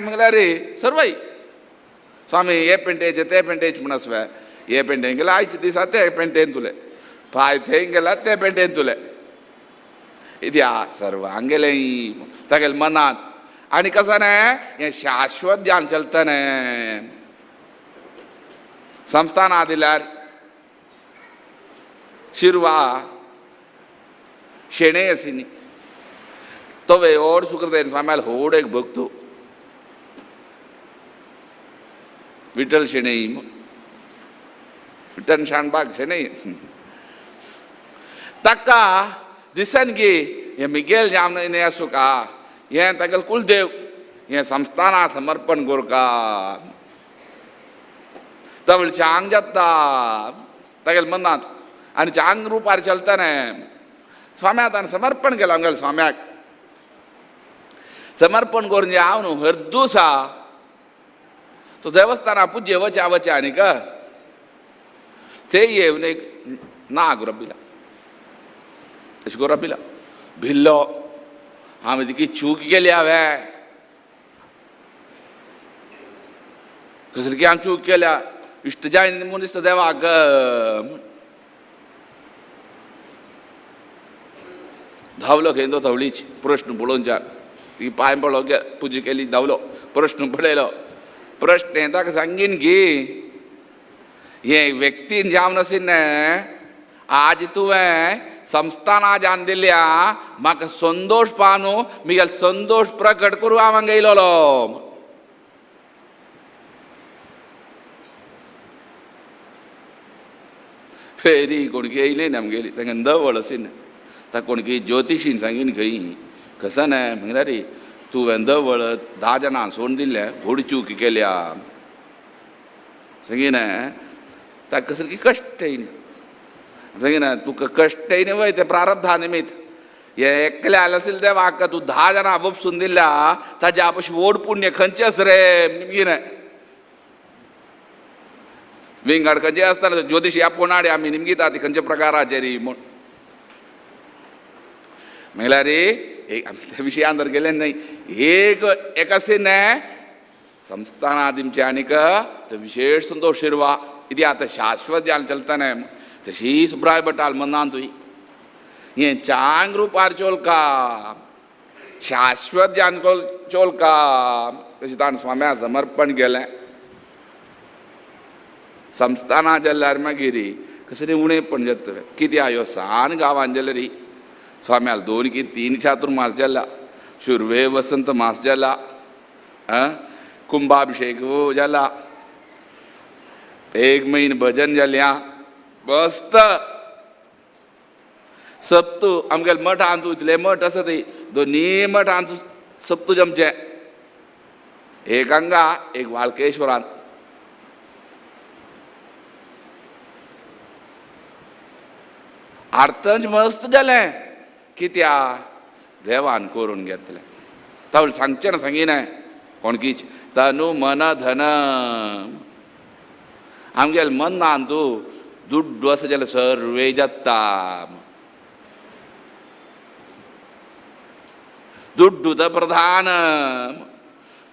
म्हळ्यार सर्वय स्वामी हे पेंटेज ते पेंटेज म्हूण आसवे. हे पेंटेन गेल्यार आयचे दिसा ते पेंटेन तुले, फाय थंय गेल्यार ते पेंटेन तुले. कित्याक सर्वांक गेलें तागेले मनांत. आनी कसो न्हय हें शाश्वत ज्ञान चलता न्हय. संस्थाना दिल्यार शिरवा शेणे अशी न्ही, तो व्हड सुकृतेन स्वाम्याल व्हड एक भक्तो विठ्ठल शेणै, विठ्ठल शाणबाग शेणै. ताका दिसन की हें मिगेल जावन हें आसूं का, हें तागेलें कुलदेव, हें संस्थाना समर्पण करूं का. तवळ चांग जाता तागेले मनांत आनी चांग रुपार चलता न्हय. स्वाम्याक ताणें समर्पण केलां. आमगेल्या स्वाम्याक समर्पण करून जे हांव न्हू हर दिसा तो देवस्थाना पूज्य वचा वचा न्ही का, ते येवन एक नाग रबिला अशें करून रबिला भिल्लो. हांवें ती चूक केली, हांवें कसली की हांवें चूक केल्या, इश्ट जायन म्हूण दिसता देवाक. धांवलो खंय तो धवळीच प्रश्न पळोवनच्या ती पांय पडलो, पुजा केली, धांवलो, प्रश्न पळयलो. प्रश्न हें ताका सांगीन की हें व्यक्तीन जावन आशिल्लें न्हय, आज तुवें संस्थाना जावन दिल्या म्हाका संतोश पहा न्हू, म्हगेलो संतोश प्रकट करूं हांव हांगा येयलोलो. फेरी कोणकी येयली न्ही आमगेली, तांकां दवळ अशी ताका कोणकी ज्योतिशीन सांगीन खंय कसो न्हय म्हळ्यार तुवें दवळ 10 जाणां सोडून दिल्ले, व्हड चूक केल्या सांगीन. ताका कसली की कश्ट येयना. सांगीन तुका कश्ट येयना वय ते प्रारब्धा निमित्त. हे एकल्या आसले देवाक तूं 10 जाणां वपसून दिल्या, ताच्या पशी व्हड पुण्य खंयचें आसा रे निमगीन. विंगड खंयचें आसता ज्योतिशी आपूण हाडे आमी निमगीता ती खंयच्या प्रकाराचेर म्हूण. म्हळ्यार त्या विशयान जर गेले न्हय, एक अशें न्हय संस्थाना दिमचे आनीक तो विशेष संतोश शिरवा. कित्याक आतां शाश्वत ज्ञान चलता न्हय, तशी सुब्राय भटाल मनांत तुवें हें चांग रुपार चोलका, शाश्वत ज्ञान चोलका. तशें ताणें स्वाम्याक समर्पण केलें. संस्थाना जाल्यार मागीर कसलें उणेंपण जाता. कित्याक ह्यो सान गांवांत जाल्यार स्वाम्याल 2 की 3 चातुर्मास जाला, शुर्वे वसंत मास जाला, कुंभाभिषेक जाला, 1 म्हयनो भजन जाल्या, मस्त. सप्तू आमगेले मठांत इतले मठ आसा ती 2 मठांत सप्तू जमचे. एक हांगा एक वाळकेश्वरांत. आर्तंच मस्त जालें. कित्याक देवान करून घेतलें. तावळ सांगचें ना सांगिना कोणकीच तनु मन धन. आमगेले मनान तूं दुड्डू आसा जाल्यार सर्वे जाता. दुड्डू तर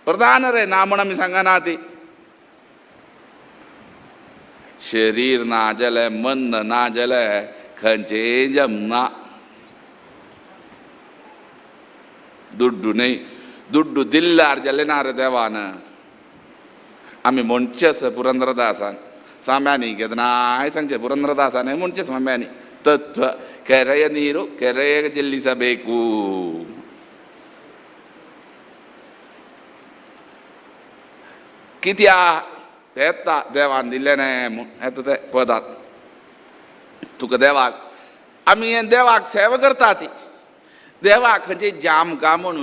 प्रधान रे ना म्हण आमी सांगना ती. शरीर ना जाल्यार मन ना जाल्यार खंयचेंय जमना. दुड्डू न्ही, दुड्डू दिल्ल्यार जालें ना रे देवान. आमी म्हणचे आसा पुरंदरदासान, स्वाम्यांनी केदनाय सांगचे पुरंदरदासान म्हणचे स्वाम्यांनी तत्व ಕೆರೆಯ ನೀರು ಕೆರೆಗೆ ಚೆಲ್ಲಿಸಬೇಕು. कित्या ते येता देवान दिल्लें न्हय येता ते पदांत. तुका देवाक आमी हें देवाक सेवा करता ती देवाक खंयचें जामकां म्हूण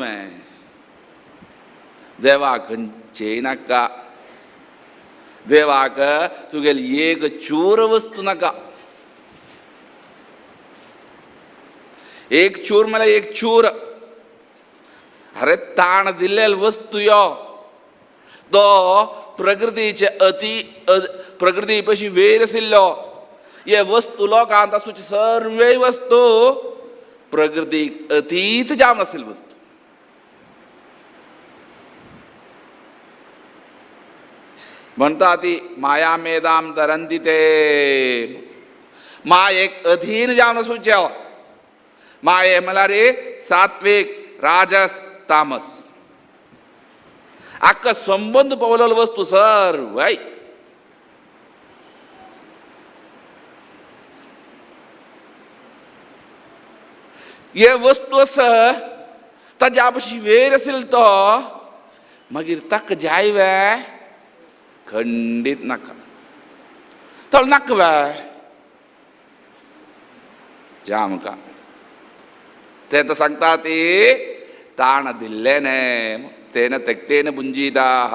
देवाक खंयचेय नाका. देवाक तुगेली एक चूर वस्तू नाका. एक चूर म्हळ्यार एक चूर. अरे ताण दिल्लेली वस्तू यो तो प्रकृतीचे प्रकृती पशी वयर आशिल्लो. हे वस्तू लोकांत आसूचे सर्व वस्तू प्रकृतीक अतीत जावन आशिल्ली वस्तू. म्हणटा ती माया मेदाम तरंती ते मायेक अधीन जावन आसूचे. माये म्हळ्यार सात्वीक राजस तामस आख्खो संबंध पावलेलो वस्तू सर्व. हे वस्तू आसा ताज्या बशी वयर आशिल्लो तो मागीर ताका जाय वे खंडीत नाका. तो नाका वे जामकां ते तो सांगता ती ताण दिल्लें न्हय तेन त्यक्तेन भुंजीताः.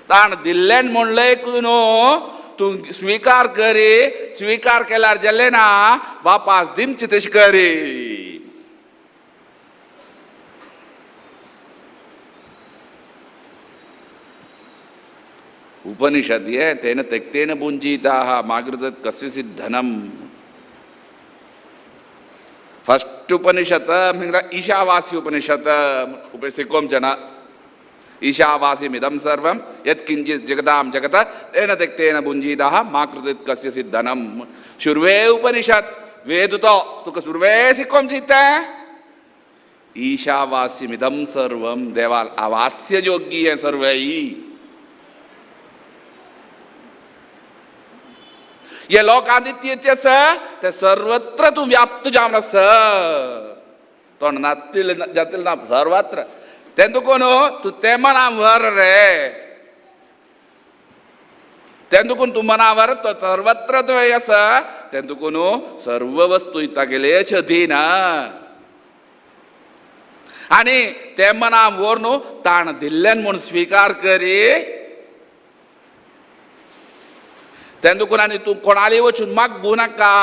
ताण दिल्लें म्हणलें न्हू तूं स्विकार करी. स्विकार केल्यार जालें ना वापस दिमचें तशें करी. उपनिषद ये तेन त्यक्तेन भुंजीताः मागृत कस्य धनम. फस्ट उपनिषद म्हळ्यार ईशावासी उपनिषद उपसिकोमचन. ईशावासीमिदं सर्वं यत्किंचित् जगतां जगत तेन त्यक्तेन भुंजीतः मा कृतित् कस्यचित् धनं. शुर्वे उपनिषद वेद तो तुका सुर्वे सिकोमचित्ते. ईशावासीमिदं सर्वं देवाल आवास्य जोगी हे सर्व. ये लोकादित्य आसा ते सर्वत्र तूं व्याप्त जावन आसा. तो नातील जातील ना सर्वत्र. तेंदुकून तूं ते मना व्हर रे. तेंदुकून तूं मना व्हर तो सर्वत्र तुवें आसा. तेंदुकून सर्व वस्तू तागेलेच अधीन. आनी ते मना व्हर न्हू ताण दिल्ल्यान म्हूण स्विकार करी. तेंदुकून आनी तूं कोणाली वचून मागूं नाका.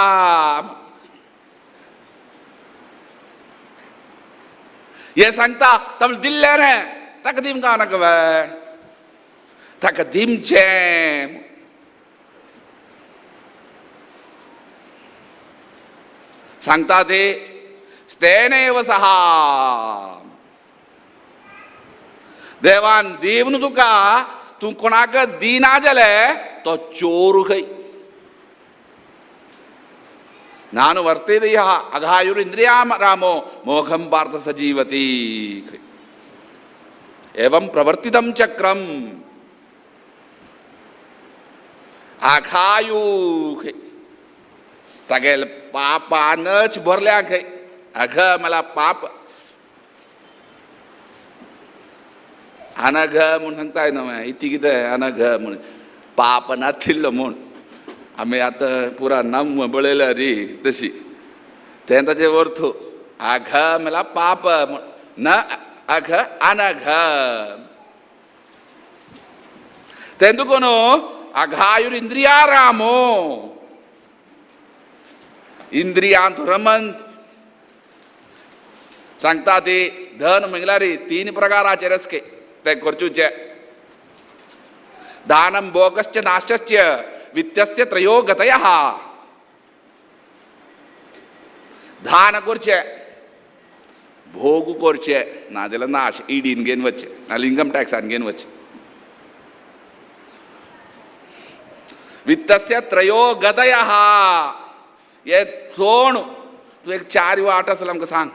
हे सांगता ताका दिल्लें रे ताका दिमकां नाका वे ताका दिमचें. सांगता ते स्तेनेव सहा देवान दिव न्हू तुका. तूं कोणाक दिना जाल्यार तो चोर खंय. नानु वर्तेत यः अघायुरिन्द्रियां रामो मोघं पार्थ सजीवति. एवं प्रवर्तितं चक्रम आघायु तागेल पापानच भरल्या खंय. अघ म्हळ्यार पाप. अनघ म्हूण सांगताय न्हय इती कितें अनघ म्हूण पाप नाथिल्लो म्हूण. आमी आतां पुरा नाम बळयल्या री तशी. तें ताजें अर्थ आघ म्हळ्यार पाप न अघ अनघ. तेंदुकून अघायुरिंद्रिया रामो इंद्रियांत रमंत. सांगता ती धन म्हळ्यार 3 प्रकाराचे रस्के ते करचुचे. दानं भोगश्च नाशश्च वित्तस्य त्रयो गतयः. दान करचे भोग करचे नाजाल्यार नाश ईडीन घेवन वचचे नाजाल्यार इन्कम टॅक्सान घेवन वचचे. वित्तस्य त्रयो गतयः हे सोण तू एक 4 वाट आसले आमकां सांग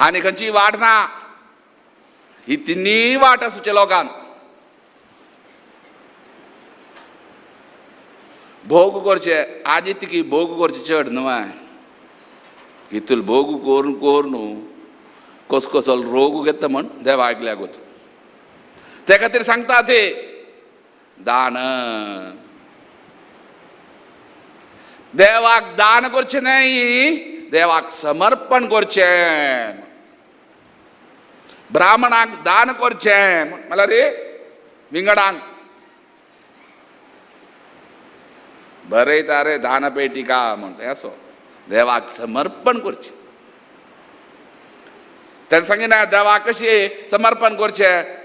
आनी खंयची वाट ना ही तिन्ही वाट आसूच्या लोकांक भोग करचे आजी तिकी भोग करचे चड न्हय इतूल भोग करून कस कसो रोग घेता म्हण देवा आयकल्या गोत ते खातीर सांगता ते दान देवाक दान करचें न्हय देवाक समर्पण करचें ब्राह्मणाक दान करचें म्हळ्यार रे विंगडांक बरयता रे दान पेटिका म्हणटा असो देवाक समर्पण करचें तेन्ना सांगिना देवाक कशें समर्पण करचें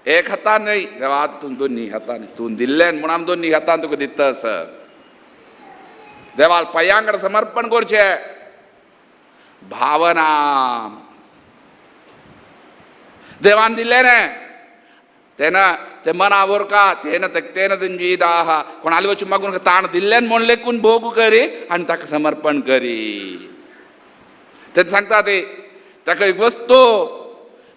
एक हातान न्हय देवा तूं दोनी हातान तूं दिल्लें म्हूण आमी दोनी हातान तुका दिता सर देवाक पांयांकडेन समर्पण करचें भावना देवान दिल्लें न्हय तेन्ना ते मना वरका तेन्ना तुजी आहा कोणाली वचून मागून ताण दिल्लें म्हूण लेकून भोग करी आनी ताका समर्पण करी तेन्ना सांगता ते ताका एक वस्तू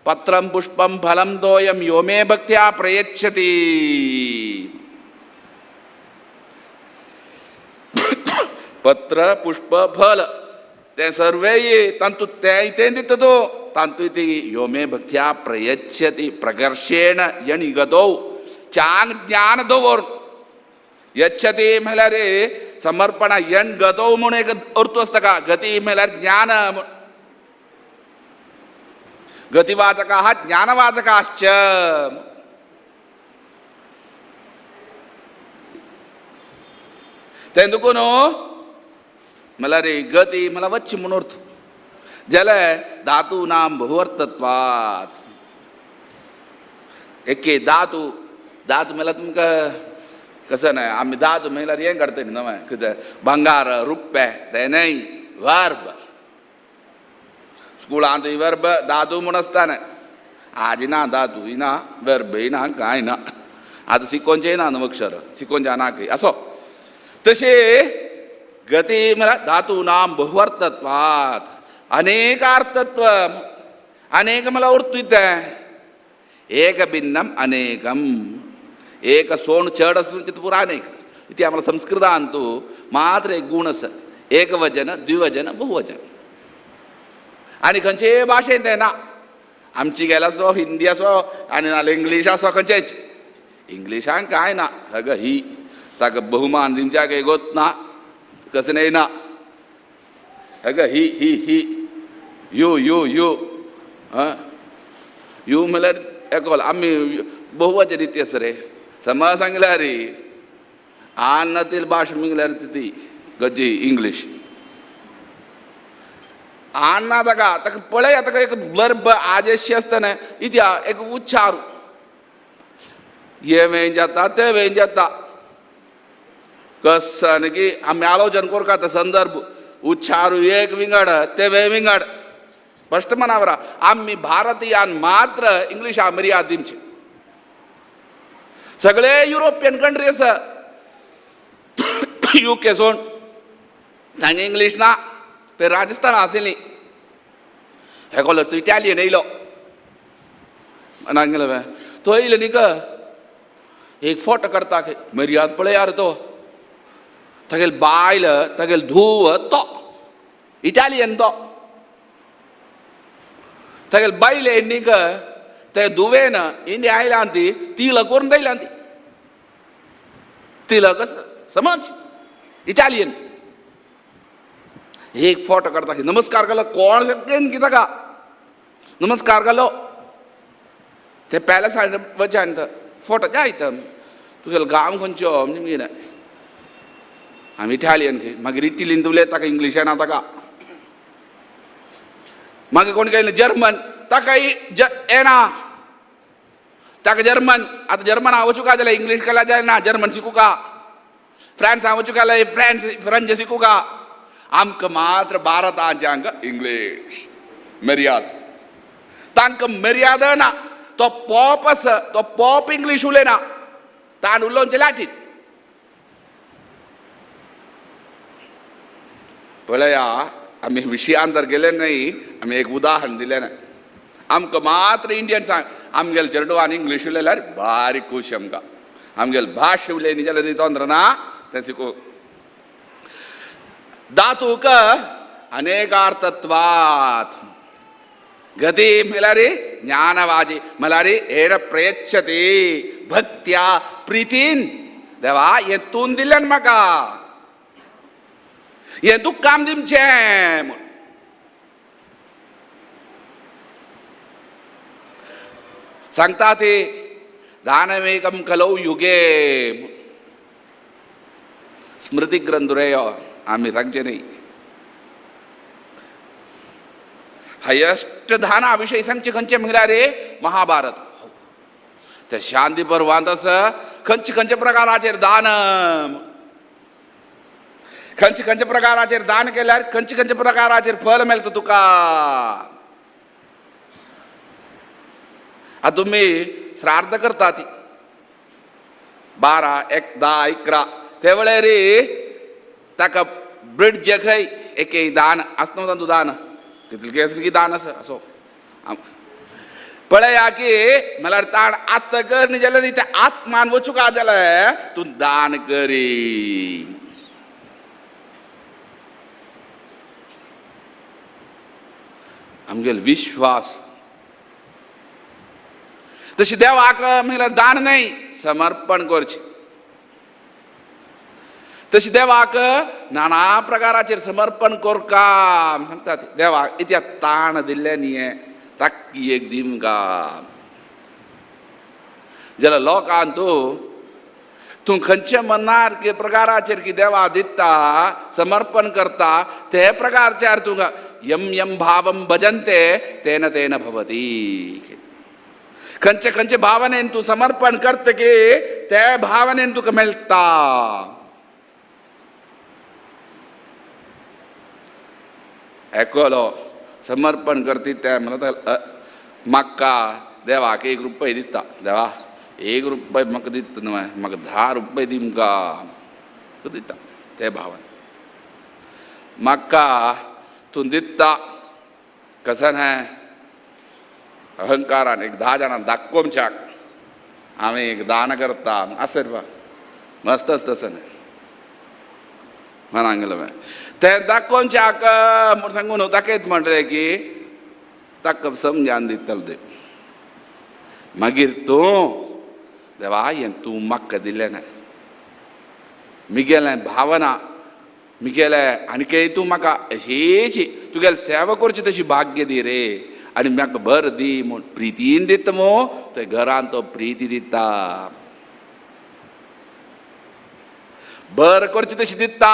पत्रं पुष्पं फलं तोयं यो मे भक्त्या प्रयच्छति पत्र पुष्प फल ते सर्वे तंतु ते दिता तो तंतु ती यो मे भक्त्या प्रयच्छति प्रकर्षेण यणी गतौ चांग ज्ञान दवर यच्छति म्हळ्यार समर्पण यण गतौ म्हणून एक अर्थ आसता का गती म्हळ्यार ज्ञान गतिवाचकाः ज्ञानवाचकाश्च तेंदुकू म्हळ्यार गती म्हळ्यार वच्ची म्हणून अर्थ जाल्यार धातूनां बहुअर्थत्वात् एके धातू म्हळ्यार तुमकां कसं न्हय आमी धातू म्हळ्यार हें काडटली न्हय कितें भंगार रुप्पे ते न्हय वर्ब स्कुलांत वर्ब धातू म्हूण आसता न्हय आज ना धातू ना वर्बय ना कांय ना आतां शिकोवचेंय ना न्हू अक्षर शिकोवचे नाकय असो तशें गती म्हळ्यार धातूनां बहुअर्थत्वात् अनेकार्थत्व अनेक म्हळ्यार अर्थ तें एक भिन्नम अनेकम एक सोण चड आसून तितून पुरो अनेक इति आमकां संस्कृतांत मात्र एक गूण आसा एकवचन द्विवचन बहुवचन आनी खंयचे भाशेन तें ना आमची गेला सो हिंदी आसो आनी नाल्यार इंग्लीश आसो खंयचेच इंग्लिशान कांय ना हग ही ताका बहुमान दिवच्याक गोत ना कसलेंय ना हग ही यू यू यू यू म्हळ्यार एकोल आमी बहुवचन इति आसा रे समज सांगल्यार अन्नातील भाशा म्हळ्यार ती गजी इंग्लीश अन्ना ताका पळय ताका एक वर्ब आदेश आसता न्हय इत्या एक उच्चार हे वें जाता ते वें जाता कसन की आमी आलोचन करता संदर्भ उच्चारू एक विंगड ते वे विंगड स्पष्ट मनावरा आमी भारतीयान मात्र इंग्लिशा मर्याद दिवचे सगळे युरोपियन कंट्री आसा UK सोड तांगे इंग्लीश ना पे राजस्थान आसली हे कॉलर तूं इटालियन येयलो गेलो तो येयलो न्ही ग एक फोटो काडता मर्याद पळय यार तो तागेल बायल तागेल धुव तो इटालियन तो तागेल बायले न्ही ग ते धुवेन इंडिया आयल्या ती तिलक करून दयल्या ती तिलक समज इटालियन एक फोटो काडता नमस्कार केलो कोण कितें ताका नमस्कार केलो ते पॅलेसांत वचन फोटो जाय तुगेलो गांव खंयचो म्हणजे आमी इटालियन मागीर इटलीन उलयता ताका इंग्लिशान ताका मागीर कोण केलें जर्मन ताका येना ताका जर्मन आतां जर्मना वचूं काय जाल्यार इंग्लीश केल्या जायना जर्मन शिकूं का फ्रांसा वचूं काय जाल्यार फ्रेंच शिकूं का आमकां मात्र भारताच्या हांगा इंग्लीश मर्याद तांकां मर्यादा ना तो पॉप इंग्लिश उलयना ताण उलोवचें लाटीन पळया आमी विशयान तर गेले नाही आमी एक उदाहरण दिलें ना आमकां मात्र इंडियन सांग आमगेले चेडवान इंग्लीश उलयल्यार बारीक खूश आमगेले भाशा उलयली जाल्यार तोंदर ना तें धातूक अनेकार्थत्वात् गती म्हळ्यार ज्ञानवाजी म्हळ्यार हेर प्रयच्छति भक्त्या प्रितीन देवा हें तूं दिलें म्हाका हें तूं काम दिवचें सांगता ती दानवेकं कलौ युगे स्मृती ग्रंथुरेयो आमी सांगचे न्ही हायेस्ट दाना विशयी सांगचे खंयचे म्हळ्यार महाभारत त्या शांती पर्वांत खंयचे खंयचे प्रकाराचेर दान खंयचे खंयचे प्रकाराचेर दान केल्यार खंयचे खंयचे प्रकाराचेर फल मेळटा तुका आता तुम्ही श्राद्ध करता ती 12, 1, 10, 11 ते वेळार ताका ब्रिड जे खंय एक दान आसना तातूंत दान कितले दान आसा असो पळया की म्हळ्यार ताण आत्त कर न्ही जाल्यार ते आत्मान वचूंक जाल्यार तूं दान करी आमगेलो विश्वास तशी देवाक म्हळ्यार दान नाही समर्पण करचें तशी देवाक नाना प्रकाराचेर समर्पण करका सांगता देवाक इतल्या ताण दिल्ले न्ही ताकी एक दिमका जाल्यार लोकांक तूं खंयच्या मनार प्रकाराचेर की देवा दिता समर्पण करता ते प्रकारचेर तुका यम यम भावम भजन्ते तेन तेन भवति खंयचे खंयचे भावनेन तूं समर्पण करता की ते भावनेन तुका मेळटा एकलो समर्पण करता ते म्हणटा म्हाका देवाक 1 रुपया दिता देवा 1 रुपया म्हाका दिता न्हय म्हाका 10 रुपया दिमका दिता ते भावन म्हाका तूं दिता कसं न्हय अहंकारान 10 जाणांक दाखोवच्याक हांवें एक दान करता आसर बा मस्तच तसं न्हय म्हणांक गेलो तें दाखोवच्याक म्हूण सांगून ताकयत म्हणटलें की ताका समजान दितलो देव मागीर तूं देवा हें तूं म्हाका दिलें न्हय म्हगेलें भावना म्हगेलें आनीकय तूं म्हाका अशीची तुगेली सेवा करची तशी भाग्य दी रे आनी म्हाका भर दी म्हूण प्रितीन दिता मो ते घरांत तो प्रिती दिता भर करची तशी दिता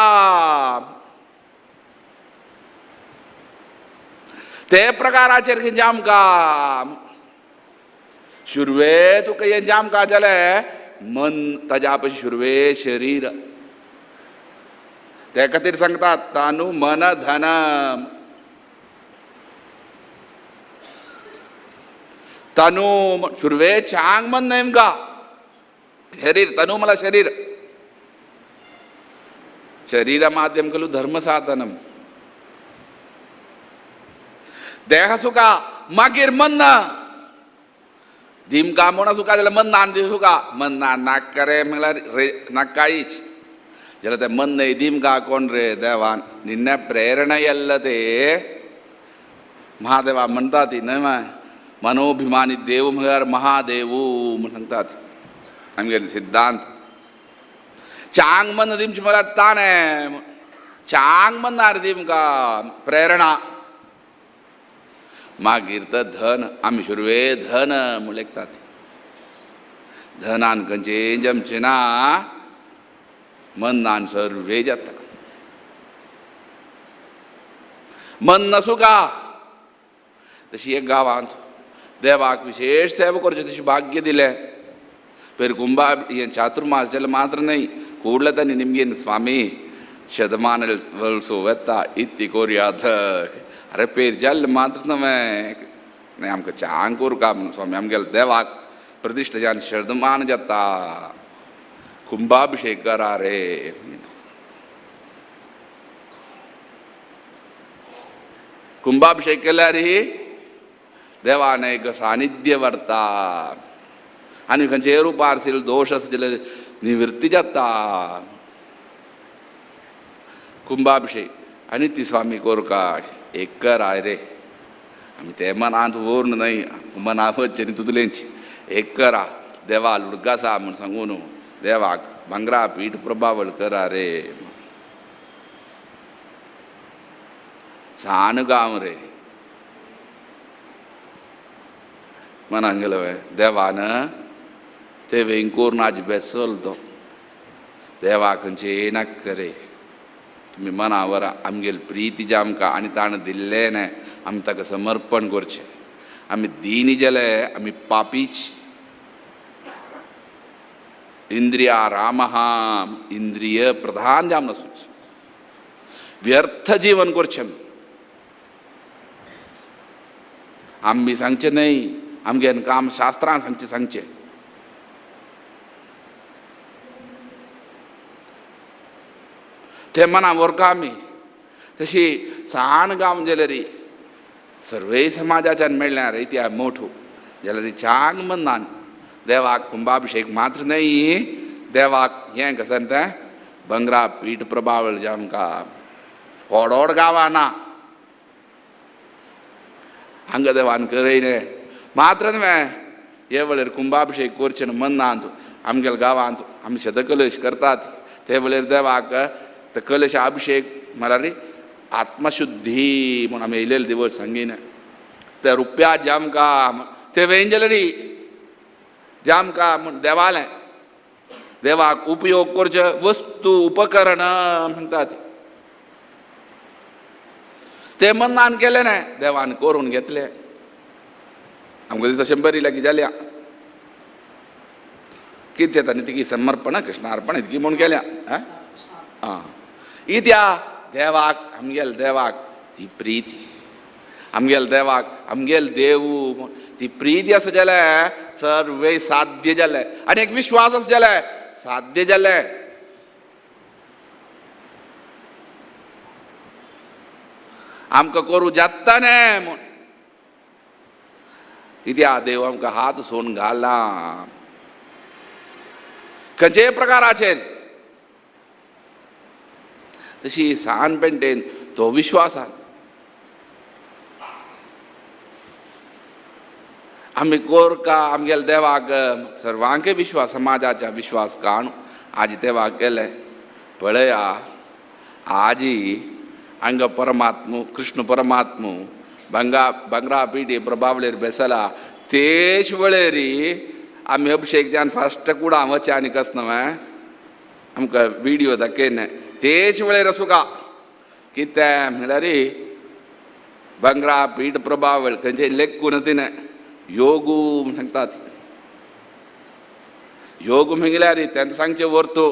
ते प्रकाराचेर खंयचे आमकां शुरवे तुका हें आमकां जाल्यार मन ताज्या पयलीं शुरवे शरीर ते खातीर सांगतात तानू मन धन तनु शुरवे चांग मन नेमका शरीर तनु मला शरीर शरीर माध्यम खलु धर्म साधनम देह सुका मागीर मन दिमका म्हणा सुका जाल्यार मन नान दी सुका मन नाक करे म्हळ्यार नाकाळीच जाल्यार ते मन न्हय दिमका कोण रे देवान निन्ने प्रेरणा येल्ल ते महादेवा म्हणटा ती न्हय मनोभिमानी देव म्हळ्यार महादेव म्हण सांगतात आमगेले सिद्धांत चांग मन दिमचे म्हळ्यार ताणें चांग मनार दिमका प्रेरणा मागीर तर धन आमी शुरवे धन म्हूण लेखतात धनान खंयचें जमचें ना मनान सर्वे जाता मन नसुका तशी एक गांवांत देवाक विशेष सेवा करची तशी भाग्य दिलें पयर कुंभा हें चातुर्मास जाल्यार मात्र न्हय ಕೂಡಲೇ ತಾನೆ ನಿಮಗೇನು ಸ್ವಾಮಿ ಶತಮಾನ ವರ್ಷ ವೆತ್ತ ಇತ್ತಿ ಕೋರಿಯಾದ ಅರೆ ಪೇರ್ ಜಲ್ ಮಾತ್ರ ನವೆ नाही आमकां चांग कोर का म्हूण स्वामी आमगेल्या देवाक प्रतिश्ठा जावन शर्दमान जाता कुंभाभिषेक करा रे. कुंभाभिषेक केल्यार देवान एक सानिध्य व्हरता आनी खंयचेय रुपार आशिल्लो दोश आसा जाल्यार निवृत्ती जाता. कुंभाभिषेक आनी ती स्वामी कोरका एक कराय रे. आमी ते मनांत व्हरून न्हय मनां वच्चे न्ही तुजलेंची एक करा देवा लुडगासा म्हूण सांगून देवाक भांगरा पीठ प्रभावळ करा रे. साणगांव रे मनांक गेलो देवान ते वेंकोर नाच बेसोल तो देवा खंयचे नाक रे. तुमी मना व्हरा आमगेली प्रिती जी आमकां आनी ताणें दिल्लें न्हय आमी ताका समर्पण करचें. आमी दिनी जाले आमी पापीच. इंद्रिया रामः इंद्रिय प्रधान जावन आसूच व्यर्थ जीवन करचें. आमी सांगचें न्हय आमगेन काम शास्त्रान सांगचें. ते मना व्हरका आमी तशी साणगांव जाल्यार सर्वे समाजाच्यान मेळ्ळ्यार इतिहा मोठो जाल्यार चांग मनान देवाक कुंभाभिषेक मात्र न्हय देवाक हें कसन तें भांगरा पीठ प्रभावळ जें आमकां व्हड गांवां ना हांगा देवान करयलें मात्र न्हय. हे वेळार कुंभाभिषेक करचें मनांत आमगेल्या गांवांत आमी शतकलश करतात ते वेळार देवाक ते कलश अभिषेक म्हळ्यार आत्मशुद्धी म्हूण आमी येयलेले दिवस सांगीन. ते रुप्या जें आमकां ते वेंजलरी जें आमकां देवालें देवाक उपयोग करचे वस्तू उपकरण म्हणटात ते मनान केलें न्हय देवान करून घेतलें. आमकां दिसता 100 लागी जाल्या कितें तें आनी तिकी समर्पण कृष्णार्पण इतकी म्हूण केल्या. आं इत्या देवाक आमगेल्या देवाक ती प्रिती आमगेल्या देवाक आमगेल देव ती प्रिती आसा जाल्यार सर्वे साध्य जालें. आनी एक विश्वास आसा जाल्यार साध्य जालें. आमकां करूं जाता न्हय म्हूण कित्या देव आमकां हात सोन घालना खंयचेय प्रकाराचेर. तशी सानपेंटेन तो विश्वास आमी कोरका आमगेल्या देवाक सर्वांके विश्वास समाजाच्या विश्वास काण आज देवाक केलें पळया. आज हांगा परमात्मू कृष्ण परमात्मू भांगरा पिठी प्रभावळेर बेसला तेच वेळेर आमी अभिषेक जावन फस्ट कुडा वचे आनी कस न्हय आमकां विडियो दाखयन तेच वेळेर आसूं का कितें म्हळ्यार भांगरा पीठ प्रभावळ खंयचे लेखून तिणें योगू म्हूण सांगतात. योग म्हळ्यार तें सांगचें वर्तू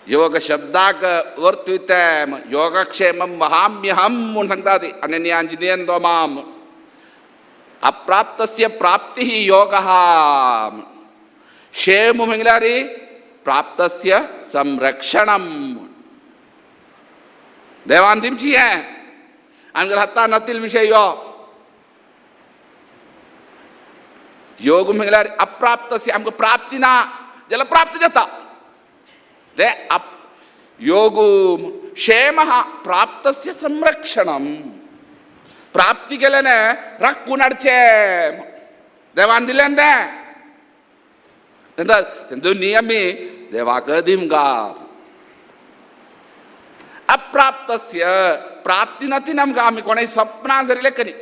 योग शब्दाक वर्तू तें योगक्षेमं वहाम्यहम म्हूण सांगतात. अनन्याञ्जनेयो माम अप्राप्तस्य प्राप्तिः योगः. क्षेम म्हळ्यार प्राप्तस्य संरक्षणम. देवान दिवची हें आमगेल्या हातान नातील विशय योग म्हळ्यार अप्राप्तस्य आमकां प्राप्ती ना जाल्यार प्राप्त जाता ते योग. क्षेम प्राप्तस्य संरक्षणम. प्राप्ती केलें न्हय राखून हाडचें देवान दिलें तें दोनी आमी देवाक दिमगा. अप्राप्तस्य प्राप्ती ना ती आमकां आमी कोणें सपनां जरी लेखनी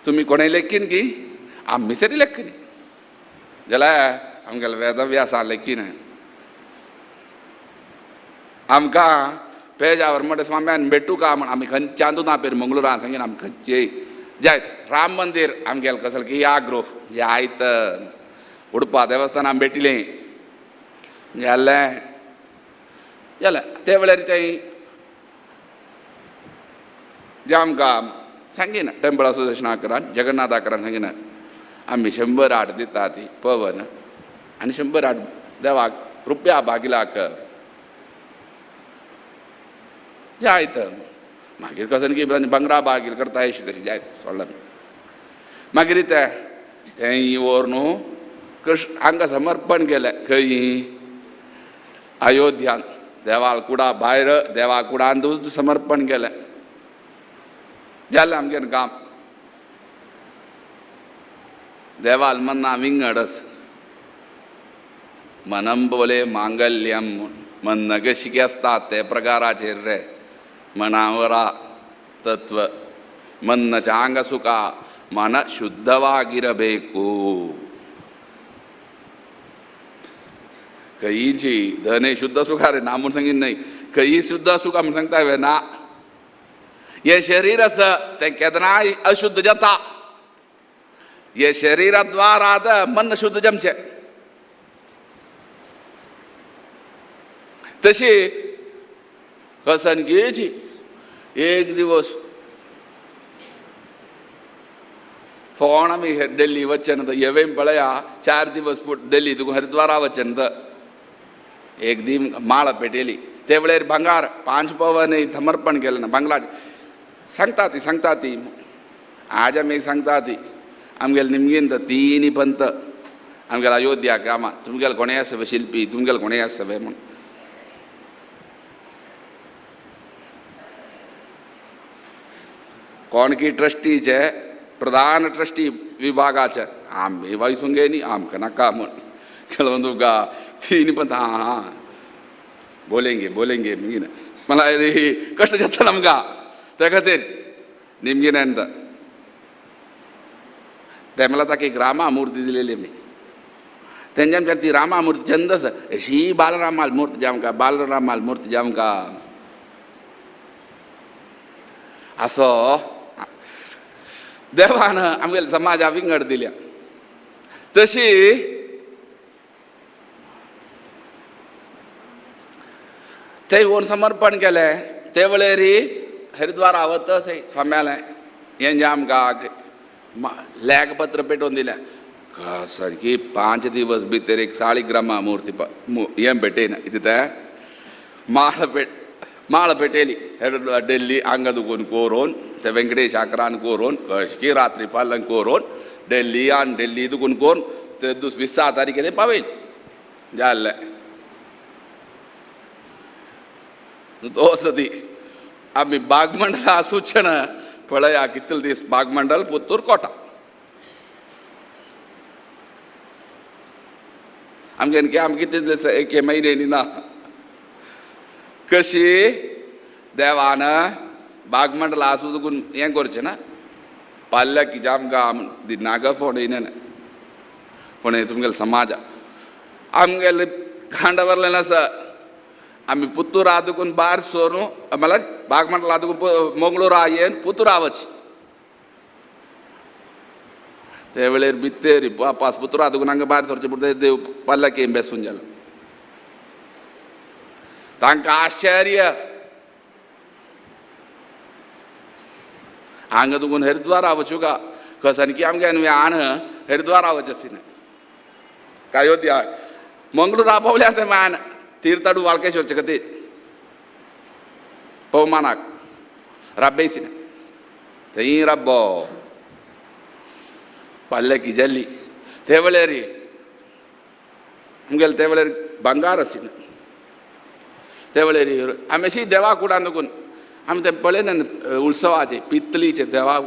तुमी कोणें लेखीन की आमी सरी लेखनी जाल्यार आमगेल्या वेदव्यासान लेखीन आमकां पेजावर म्हणटा स्वाम्यान भेटू का म्हण आमी चांदुना पेर मंगळुरान सांगीन आमी खंयचेय जायत राम मंदिर आमगेलें कसलें की याग्रो जायत उडपा देवस्थान आमी भेटिलें जालें जालें ते वेळार थंय जे आमकां सांगिना टेंपल असोसिएशनाकरान जगन्नाथाकरान सांगिना आमी 108 दिता ती पवन आनी 108 देवाक रुपया भागिलाक जायत मागीर कसन की बंगरा भागील करता अशी तशी जायत सोडला मागीर तें व्हरून कृष्ण हांकां समर्पण केलें खंय अयोध्यान देवाळ कुडा भायर देवा कुडान समर्पण केलें जालें आमगेलें गांव देवाल मन्ना विंगडस मनं बोले मांगल्यम मन नगशिके असतात ते प्रकाराचेर रे मनावरा तत्व मन्न चांग सुख मन ಶುದ್ಧವಾಗಿರಬೇಕು कईची धने शुद्ध सुखा रे ना म्हणून सांगितलं नाही कई शुद्ध सुखा म्हणून सांगता हवे ना हे शरीर असं ते केदनाय अशुद्ध जाता हे शरीराद्वारा मन शुद्ध जमचे तशी कसनगीची एक दिवस फोन आम्ही दिल्ली वचन येवें पळया 4 दिवस दिल्ली तुका हरिद्वारा वचन एक दी माळ पेटेली ते वेळेर भांगार 5 पवन समर्पण केलें ना बांगला सांगता ती आज आमी सांगता ती आमगेले निमगेन 3 पंत आमगेले अयोध्या कामा तुमगेले कोणें आसवे शिल्पी तुमगेले कोणें आसवे म्हण कोणकी ट्रस्टीचे प्रधान ट्रस्टी विभागाचे आमी वयसून गे न्ही आमकां नाका म्हण केलो तुका 3 पंत हाँ बोलेंगे मुगीन मला रे कष्ट जाता आमकां त्या खातीर निमगेन ते मला ताका एक रामा मुर्ती दिलेली आमी तेंच्या आमच्या ती रामा मुर्ती छंदस अशी बालरामाल मुर्ती जी आमकां असो देवान आमगेल्या समाजा विंगड दिल्या तशी ते येवन समर्पण केलें ते वेळेर हरिद्वारा वता स्वाम्यालें हें जें आमकां लेखपत्र पेटोवन दिलें सारकी 5 दिवस भितर एक 40 ग्रामा मूर्ती हें भेटयना कितें तें माळ पेटयली दिल्ली हांगा दुखून कोरून ते वेंकटेश आकरान कोरून कशकी रात्री पालन कोरून दिल्ली दुखून कोरून ते 20 तारीख पावयली जाल्लें तोच ती आमी बागमंडला सूचन पळया कितले दीस बागमंडल पुत्तूर कोटा आमगेन कितले दीस एक म्हयने ना कशी देवान बागमंडला आसूं देखून हें करचें ना पाल्ल्या की आमकां नागा फोण येना पूण तुमगेले समाज आमगेले खांडावरल्यान आसा आमी पुत्तूरा देखून भायर सोरून म्हळ्यार बागमंडला देखून मंगळूरा येवन पुत्तूरा वच ते वेळेर भितर वापस पुत्तूरा देखून हांगा भायर सरचें पडटा देव पाल्ल्या की बेसून जाला तांकां आश्चर्य हांगा देखून हरिद्वारा वचूं का कसन की आमगे आन हरिद्वारा वचसी ना अयोध्या मंगळूरा पावल्या ते मान तीर्थाडू वाळकेश्वरचे खातीर पवमानाक राबयसिना थंय राब्बो पाल्ले की जाल्ली ते वेळेर आमगेले ते वेळेर भांगार आसिना ते वेळेर आमी अशी देवा कुडान देखून आमी ते पळयना उत्सवाचे पित्तलीचे देवा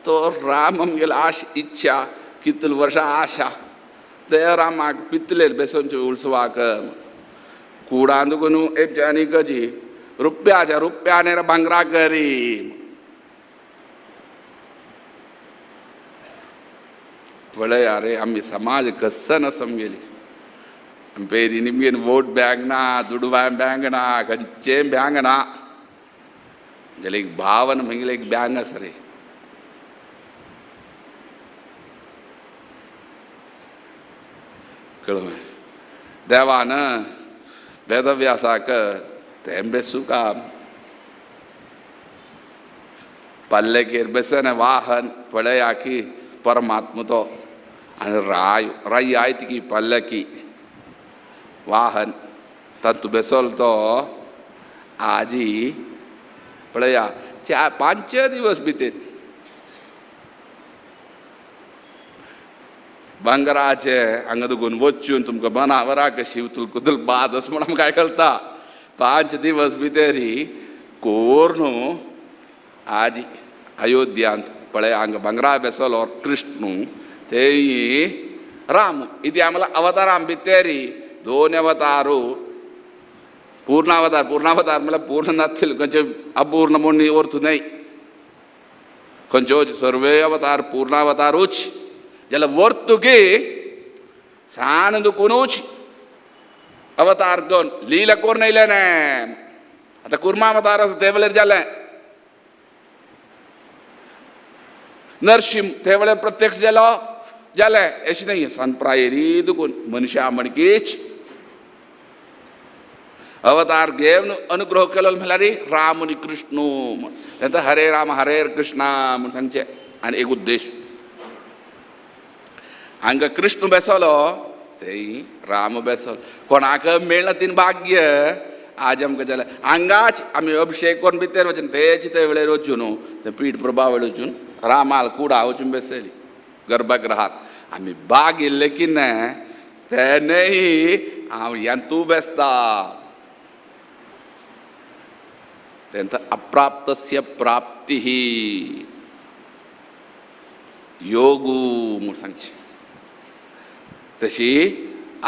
तो राम आमगेले इच्छा कितले वर्सां आशा ते रामाक पित्तलेर बेसोनचे उत्सवाक कुडान देखून एक कशी रुपयाने भांगरा करी पळया रे आमी समाज कसं न समजेली पेरी निमगेन वोट बँक ना दुडवाय बँक ना खंयचे बँक ना जाल्यार एक भावन म्हगेले एक बँक आसा रे कळ्ळें देवान वेदव्यासाक तें बेसूं काम पल्लेकेर बेसन वाहन पळया की परमात्मा तो आणि राई आयत की पल्लकी वाहन तंतु बेसल तो आजी पळया 4-5 दिवस बीते बंगराचे हांगा दुगून वचून तुमकां बनावरा कशी उतल कुतल बाद अस म्हणून काय कळटा 5 दिवस भितरी कोर न्हू आज अयोध्यांत पळय हांगा बंगरा बेसलो कृष्ण थंय राम इथे आम्हाला अवतारां भितरी 2 अवतारू पूर्णावतार म्हळ्यार पूर्ण नासतील खंयचे अपूर्ण म्हणून अर्थ न्हय खंयच्यो सर्वे अवतार पूर्णावतारूच जाल्यार वर्तुगे सान दुखूनच अवतार घेवन लीला करून येयले न्हय आतां कुर्मा अवतार आसा ते वेळार जालें नरसिंह ते वेळार प्रत्यक्ष जालें अशें न्हय सन प्रायेरी दुखून मनशां म्हणकीच अवतार घेवन अनुग्रह केलो म्हळ्यार राम आनी कृष्ण म्हण तेंचा हरे राम हरे कृष्णा म्हण सांगचें आनी एक उद्देश हांगा कृष्ण बेसलो थंय राम बेसलो कोणाक मेळना तीन भाग्य आज आमकां जालें हांगाच आमी अभिषेक करून भितर वचून तेचे ते वेळेर वचून ते पीठ प्रभावळ वचून रामाल कुडा वचून बसयली गर्भगृहात आमी बाग येयल्ले की न्हय ते न्हय हांव ह्यान तूं बेसता तेंचा अप्राप्तस्य प्राप्तिः योगू म्हूण सांगचें तशी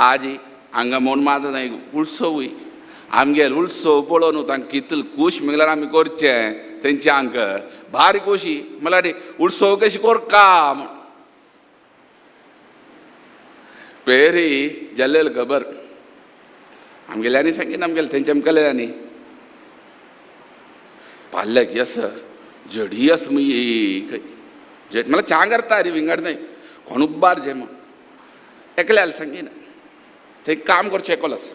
आज हांगा म्हूण माझा न्हय उत्सवूय आमगेर उत्सव पळोवन तांकां कितले खूश म्हळ्यार आमी करचें तेंची हांकां भारी खोशी म्हळ्यार उत्सव कशी करका पेरी जाल्लेलो खबर आमगेल्यांनी सांगीन आमगेले तेंच्या केल्यांनी पाल्ले की असं जडी आस खंय जेट म्हळ्यार च्या करता रे विंगड न्हय कोण उब्बार जे म्हण एकल्याला सांगीन थंय काम करचें एकलोच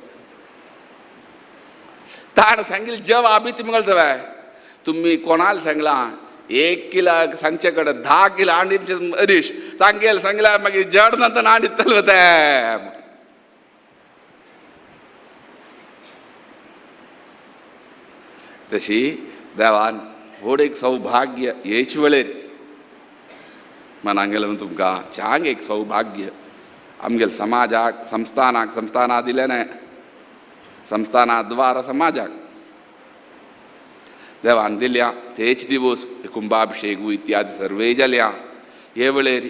ताण सांगिल्लें जवाब तुमकां जाय तुमी कोणाला सांगलां 1 किलो सांगचे कडेन 10 किलो आंडीचे हरीश तांगेल सांगल्यार मागीर जड नंतर आंडितलो ते तशी देवान व्हड एक सौभाग्य हेच वेळेर मनाक गेलो तुमकां चांग एक सौभाग्य आमगेल समाजाक संस्थानां दिलें न्हय संस्थानाद्वारा समाजाक देवान दिल्या तेच दिवस कुंभाभिषेक इत्यादी सर्वे जाल्या हे वेळेर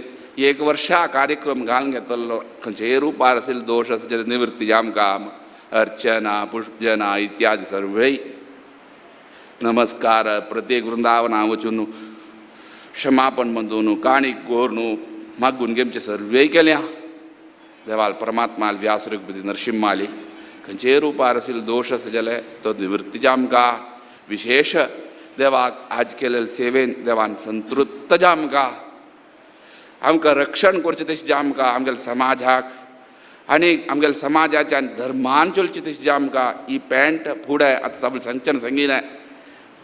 1 वर्षा कार्यक्रम घालून घेतलो खंयचेय रुपार आशिल्ले दोश आसा निवृत्ती आमकां अर्चना पुष्पजना इत्यादी सर्वे नमस्कार प्रत्येक वृंदावना वचून क्षमापण म्हणून काणीक कोरून मागून घेवचे सर्वे केल्या देवाल परमात्मा व्यास रघुपती नरसिंहाली खंयचेय रुपार आशिल्ले दोश आसा जाल्यार तो निवृत्ती आमकां विशेष देवाक आज केलेले सेवेन देवान संतृप्त आमकां रक्षण करचें तशें आमकां आमगेल्या समाजाक आनी आमगेल्या समाजाच्या धर्मान चलचें तशें आमकां ही पॅन्ट फुडें आतां सगळें सांगचें सांगिना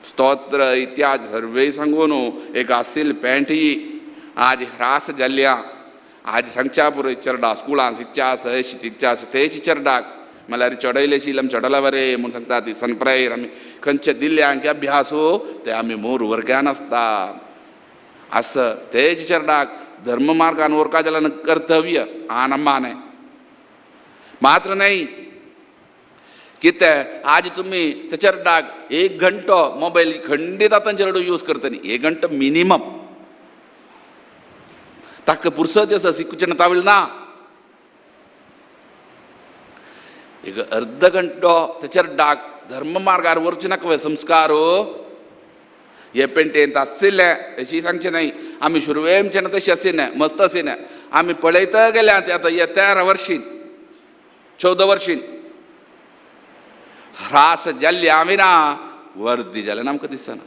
स्तोत्र इत्यादी सर्वे सांगून एक आशिल्ली पॅन्ट ही आज ह्रास जाल्ल्या आज सांगच्या पुरो चरडा स्कुलान शिकच्या आसा शिकच्या आसा तेच चरडाक म्हळ्यार चडयले शिलम चडला बरे म्हूण सांगता ती सनप्रायर आमी खंयचे दिल्ल्यांक अभ्यासू ते आमी मोर वर्गान आसता आसा तेच चरडाक धर्म मार्गान उरका जाल्यार कर्तव्य आनमाने मात्र नाही कितें आज तुमी ते चरडाक 1 घंटो मोबायल खंडीत आतां चेडूं यूज करता न्ही 1 घंटो मिनिमम ताका पुरसत आसा शिकूचें तावळ ना एक अर्ध घंटो तेचेर डाक धर्म मार्गार वरचे नाका संस्कार हे पेंटेंत आशिल्ले अशी सांगचें न्हय आमी शुरवेमच्यान तशें आशिल्लें मस्त आशिल्लें आमी पळयता गेल्या ते आतां 13 वर्षीं 14 वर्षीं ह्रास जाल्ल्या विना वर्दी जाल्यार आमकां दिसना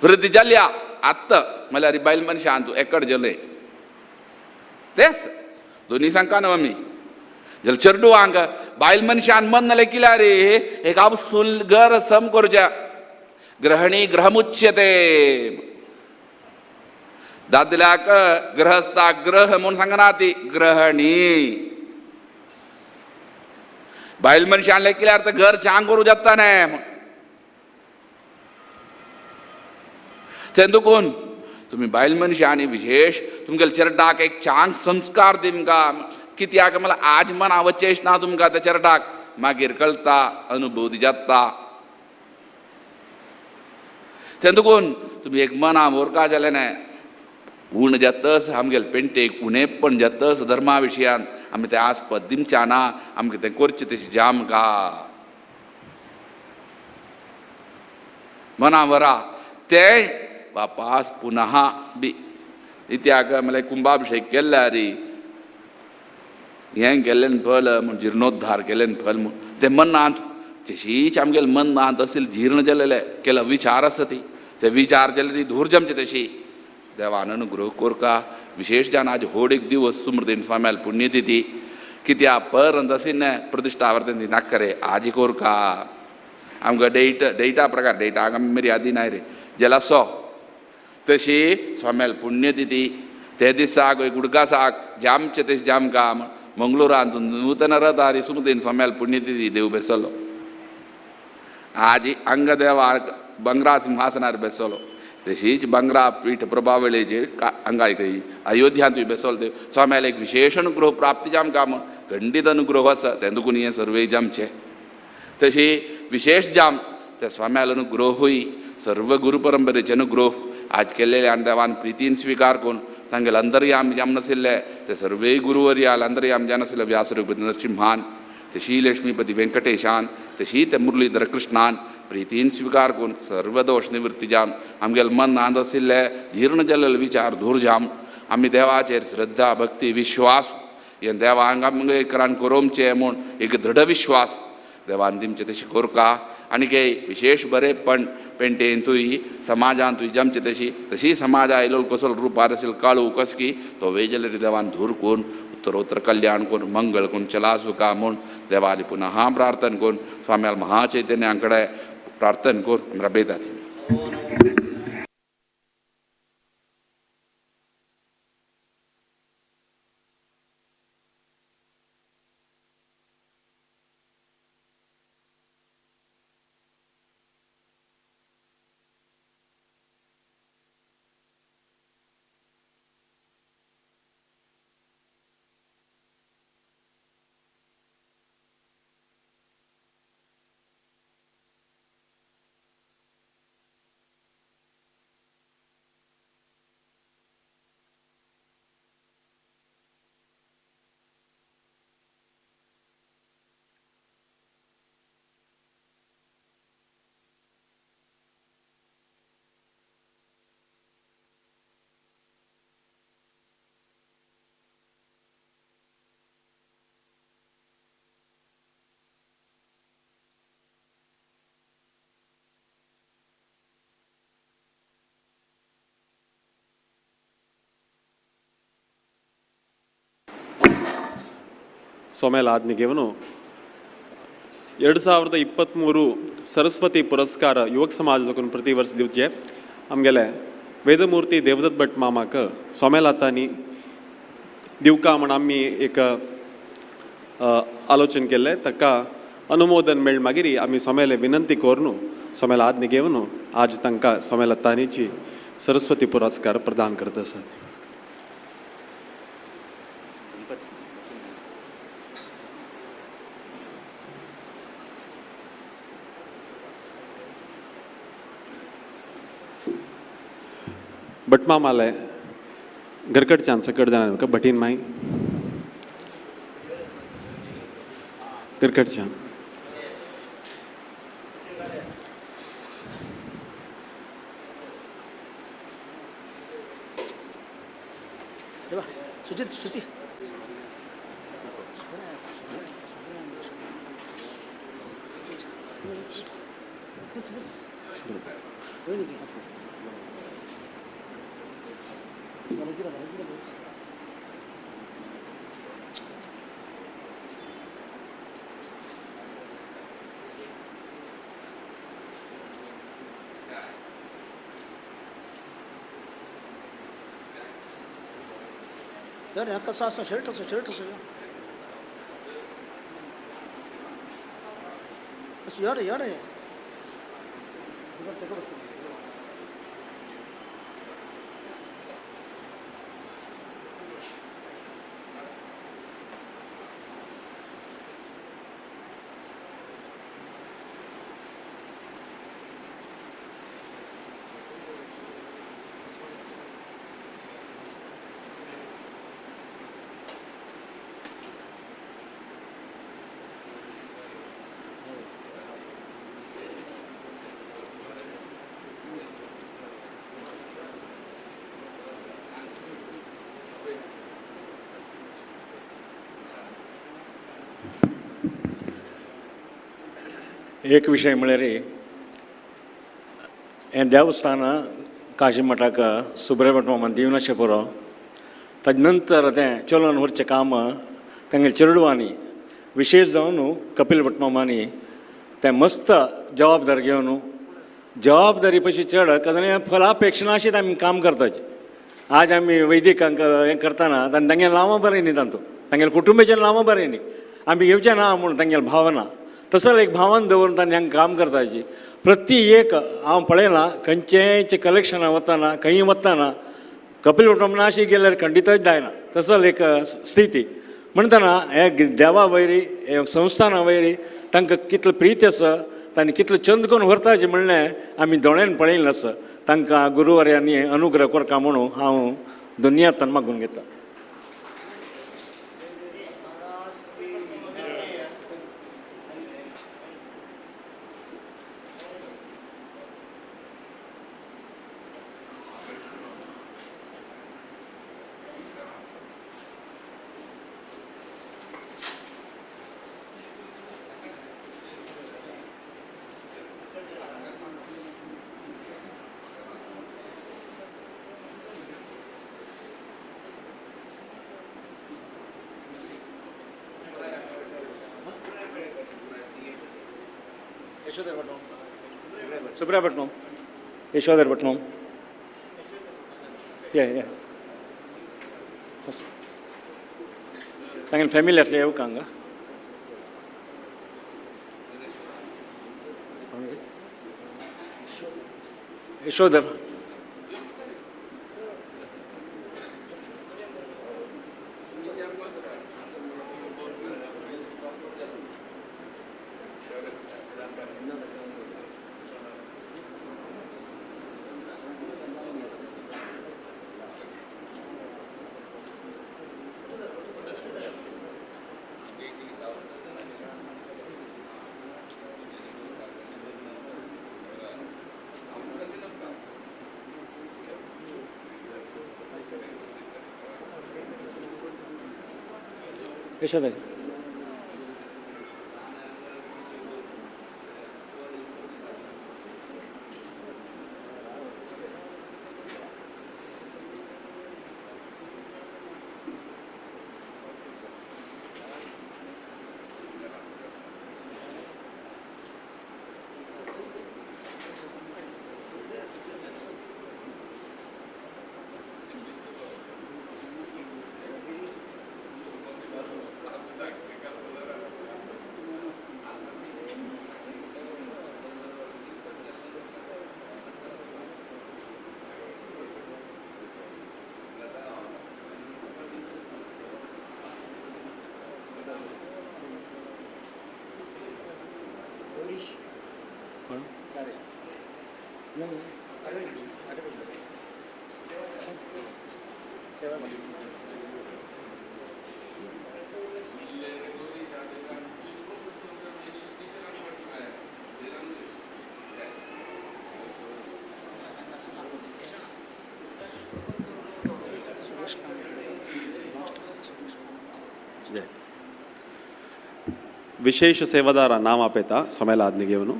वृद्धी जाल्ल्या आत्तां म्हळ्यार बायल मनशां तूं एकड जेलें तेच दोनी सांगता न्हू आमी जाल्यार चेडूं हांगा बायल मनशान मन नाल्यार कित्याक रे एक आपसून घर सम करचें ग्रहणी ग्रहमुच्यते दादल्याक ग्रहस्था ग्रह म्हणून सांगना ती ग्रहणी बायल मनशां लेखल्यार तर घर चांग करूं जाता न्ही ते देखून तुम्ही बायल मनशां आनी विशेष तुमगेल्या चेरटाक एक चांग संस्कार दिमकां कित्याक मला आज मन आवचेश ना तुमकां त्या चेरटाक मागीर कळटा अनुभूती जाता ते देखून तुम्ही एक मना ओरका जालें न्ही उण जातस आमगेले पेंटेक उणेपण जातस धर्मा विशयान आमी तें आस्पद दिमच्या ना आमकां तें करचें तशें जाम का मना वरा तें वापस पुनः बी इत्याक म्हळ्यार कुंभाभिशेक केल्ल्या रे हें केल्लें फल म्हण जिर्णोद्धार केल्लें फल म्हूण तें मनांत तशीच आमगेलें मनांत असेल जीर्ण जालेले केला विचार आसा ती ते विचार जाले ती धूर जमचे तशी देवान अनुग्रह कोरका विशेष जावन आज होड एक दिवस सुमृतीन स्वाम्याल पुण्यतिथी कित्या परंत असीन प्रतिष्ठा वर्तन नाकरे आज कोरका आमकां डेटा प्रकार डेटाक आमी मर्यादी नाय रे जेला सो तशी स्वाम्याल पुण्यतिथी ते दिसाक गुडगासाक जामचे तशें जामकां मंगळुरांत नूतन रथारी सुमृतीन स्वाम्याल पुण्यतिथी देव बेसलो आज अंगदेवाक बंगरा सिंहासनार बेसलो तशीच बंगरा पीठ प्रभावळेचेर हांगा खंय अयोध्यांतूय बेसलो देव स्वाम्याल एक विशेष अनुग्रह प्राप्ती जामकां खंडीत अनुग्रह आसा तें देखून हें सर्वे जामचें तशी विशेष जाम त्या स्वाम्याल अनुग्रहूय सर्व गुरू परंपरेचे अनुग्रह आज केल्लेले आनी देवान प्रितीन स्विकार करून तांगेले अंतर्याम जाम नाशिल्ले ते सर्वे गुरुवर्याल अंतर्याम जाय नाशिल्ले व्यासरूपती नरसिंहान तशी लक्ष्मीपती वेंकटेशान तशी ते मुरलीधर कृष्णान प्रितीन स्विकार करून सर्व दोष निवृत्ती जावन आमगेले मन नांद आशिल्ले जीर्ण जाल्ले विचार दूर जावन आमी देवाचेर श्रद्धा भक्ती विश्वास हे देवाक आमगे करान करोमचें म्हूण एक दृढ विश्वास देवान दिमचें तशें कोरका आनीक विशेश बरेपण पेंटेंतूय समाजांतूय जमचे तशी समाज आयलो कसो रुपार आशिल्लो काळू कसकी तो वेजलेर देवान धूर करून उत्तरोत्तर कल्याण करून मंगळ करून चला सुका म्हूण देवाली पुनः प्रार्थना करून स्वाम्याल महाचैतन्या कडेन प्रार्थना करून रबयतात ಸೋಮೇಲ ಆಜ್ಞೆಗೆವನು 2023 ಸರಸ್ವತಿ ಪುರಸ್ಕಾರ ಯುವಕ ಸಮಾಜದಕ್ಕೂ ಪ್ರತಿ ವರ್ಷ ದಿವಚೆ आमगेले वेदमूर्ती देवदत्त भट मामाक सोमेल आतांनी दिवका म्हण आमी एक आलोचन केल्लें ताका अनुमोदन मेळ मागीर आमी सोमेले विनंती करून सोमेल आज्ञे घेवन आज तांकां सोमेल आतांनीची सरस्वती पुरस्कार प्रदान करत आसात. भटमामाले घरकडच्यान सकट जाणां का भटीन माई घरकडच्यान सुचित श्रुती यार कसं असं शर्ट असं यार एक विषय म्हळ्यार हें देवस्थान काशी मठाक सुब्रय भट मामान दिवन अशें पुरो ताजे नंतर तें चलोन व्हरचें काम तांगे चेडवांनी विशेश जावन कपिल भट मामानी तें मस्त जबाबदारी घेवन जबाबदारी पयशी चड कारण फलापेक्षा नाशीत आमी काम करताचे आज आमी वैदीक हें करतना तांगें नांवां बरें न्ही तांतू तांगें कुटुंबाचें नांवां बरें न्ही आमी घेवचें ना म्हूण तांगें भावना तसो एक भावन दवरून तांणी हांगा काम करताची प्रती एक हांव पळयलां खंयचेंय कलेक्शनां वतना खंय वतना कपिल भट मामा अशी गेल्यार खंडितच जायना तसो एक स्थिती म्हणटना हे देवा वयरी हे संस्थाना वयरी तांकां कितलो प्रीत आसा तांणी कितलो चंद करून व्हरताचें म्हणलें आमी दोळ्यान पळयलें आसा तांकां गुरुवर्यांनी अनुग्रह करता म्हणून हांव दुनियांत मागून घेता. सुब्रय भट यशोधर भट या तांगे फॅमिली आसले येवंक हांगा यशोधर यशोधर विशेष सेवादार नाव आपेता सोमेला आदने घेवन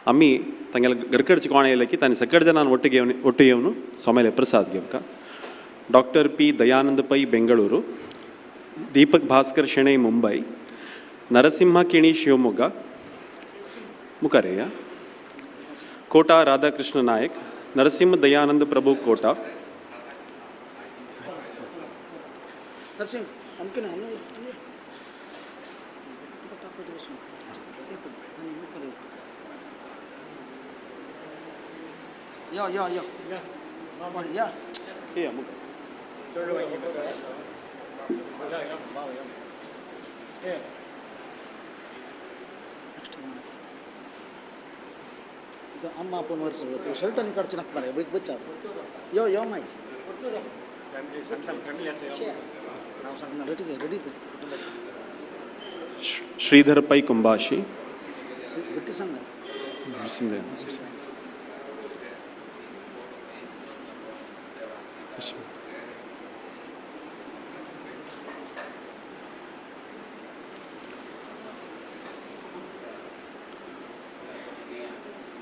आम्ही तांगेले घरकडचे कोण येयले की तांणी सकट जणांन ಒಟ್ಟು येवन सोमेले प्रसाद घेवका डॉक्टर पी दयानंद पै बेंगळूरू दीपक भास्कर शेणै मुंबई नरसिंह किणी शिवमोग्गा मुकरेय कोटा राधाकृष्ण नायक नरसिंह दयानंद प्रभु कोटा नरसिंह हमके ना या या या या Iya, mungkin. ಈಗ ಅಮ್ಮ ಅಪ್ಪನ ವರ್ಷ ಶರ್ಟನ್ನು ಕಡ್ಚು ನಕ್ ಮಾರೆ ಬಿಗ್ ಬಚ್ಚ ಯೋ ಯೋ ಮೈ ರೆಡಿ Sridhar Pai Kumbashi. ಗಟ್ಟಿ ಸಂಘ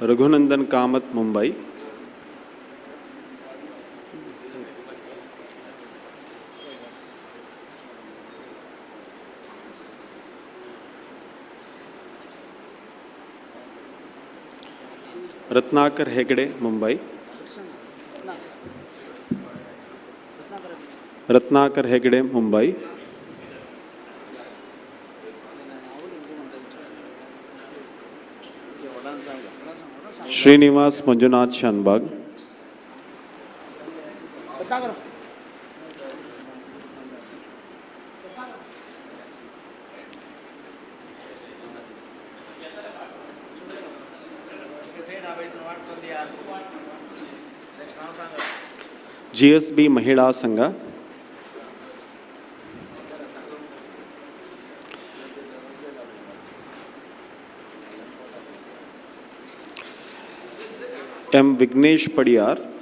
Raghunandan Kamath, Mumbai. Ratnakar Hegde, Mumbai. Ratnakar Hegde, Mumbai. Srinivas Manjunath Shanbag. GSB Mahila Sangha. M. Vignesh Padiyar.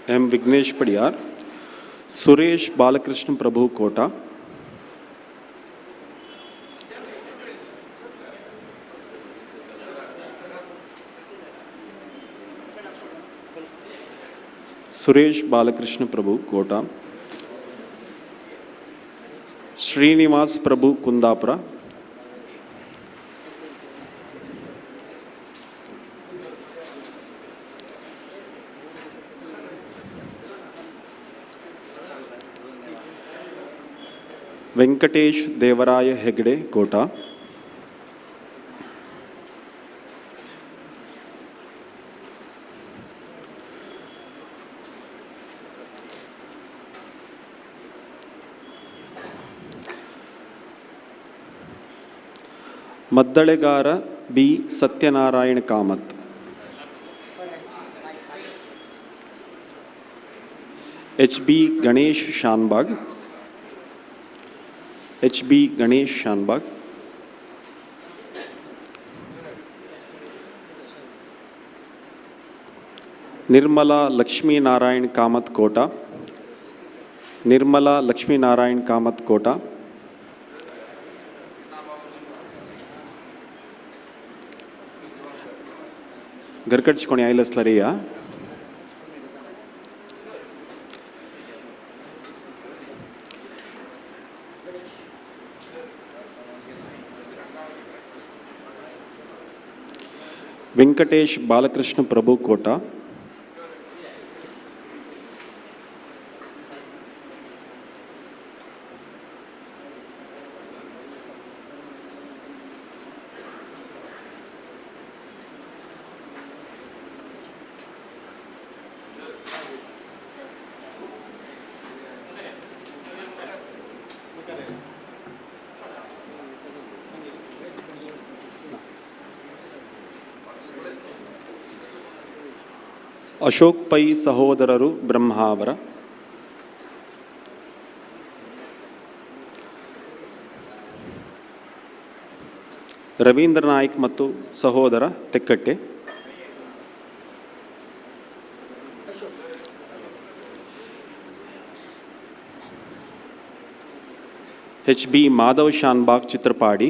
M. Vignesh Padiyar. Suresh Balakrishna Prabhu Kota. Suresh Balakrishna Prabhu Kota. Srinivas Prabhu Kundapura. Venkatesh Devaraya Hegde, Kota. Maddalegara B. Satyanarayan Kamath. HB Ganesh Shanbag. HB Ganesh Shanbag. Nirmala Lakshmi Narayan Kamath Kota. Nirmala Lakshmi Narayan Kamath Kota. Garkadchikoni Ailaslariya. Venkatesh Balakrishna Prabhu Kota. Ashok Pai ಸಹೋದರರು ಬ್ರಹ್ಮಾವರ. ರವೀಂದ್ರ ನಾಯ್ಕ್ ಮತ್ತು ಸಹೋದರ ತೆಕ್ಕಟ್ಟೆ, ಎಚ್ ಬಿ ಮಾಧವ್ ಶಾನ್ಬಾಗ್ ಚಿತ್ರಪಾಡಿ,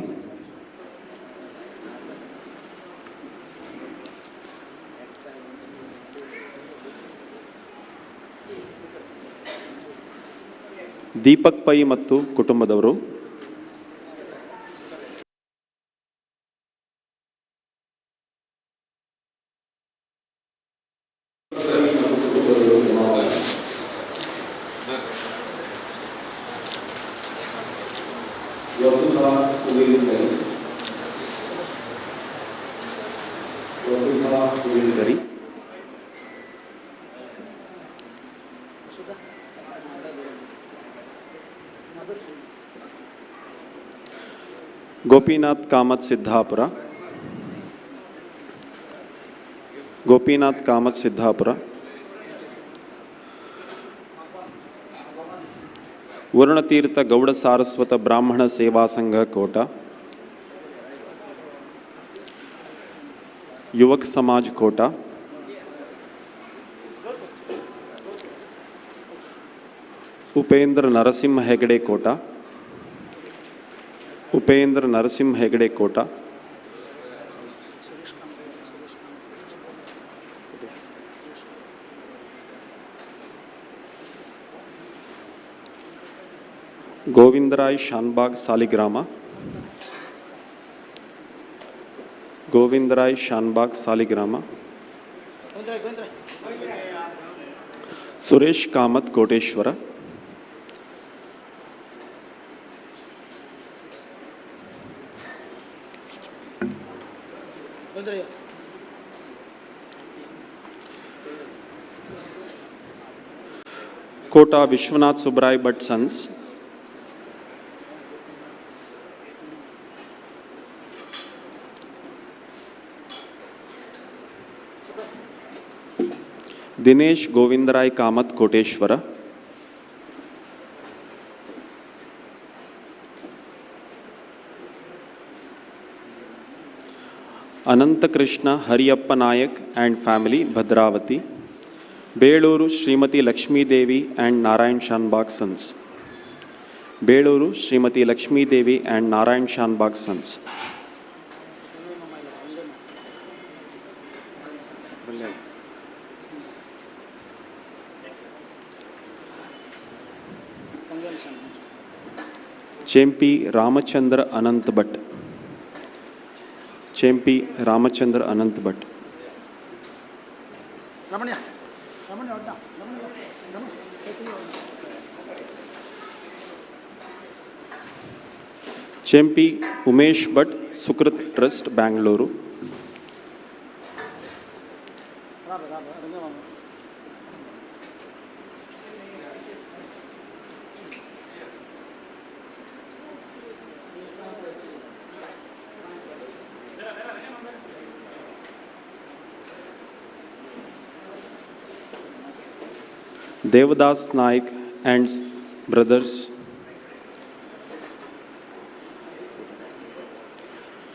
ದೀಪಕ್ ಪೈ ಮತ್ತು ಕುಟುಂಬದವರು, ಗರಿ, ಗೋಪಿನಾಥ್ ಕಾಮತ್ ಸಿದ್ದಾಪುರ, ಗೋಪಿನಾಥ್ ಕಾಮತ್ ಸಿದ್ದಾಪುರ, ವರುಣತೀರ್ಥ ಗೌಡ ಸಾರಸ್ವತ Brahmin Seva Sangha Kota, Yuvak Samaj Kota, Upendra Narasimha Hegde Kota, Upendra Narasimha Hegde Kota, Govindrai Shanbhag Saligrama, Govindrai Shanbhag Saligrama, Suresh Kamath Koteshwar, Kota Vishwanath Subrai Bhat sons, Dinesh Govindrai Kamath Koteshwar, Anantakrishna Hariyappa Nayak and family Bhadravati, Belur Shrimati Lakshmidevi and Narayan Shanbhag sons, Belur Shrimati Lakshmidevi and Narayan Shanbhag sons, Chempi Ramachandra Anant Bhat, Chempi Ramachandra Anant Bhat, Chempi Umesh Bhat Sukrut trust Bangalore, Devdas Naik and brothers,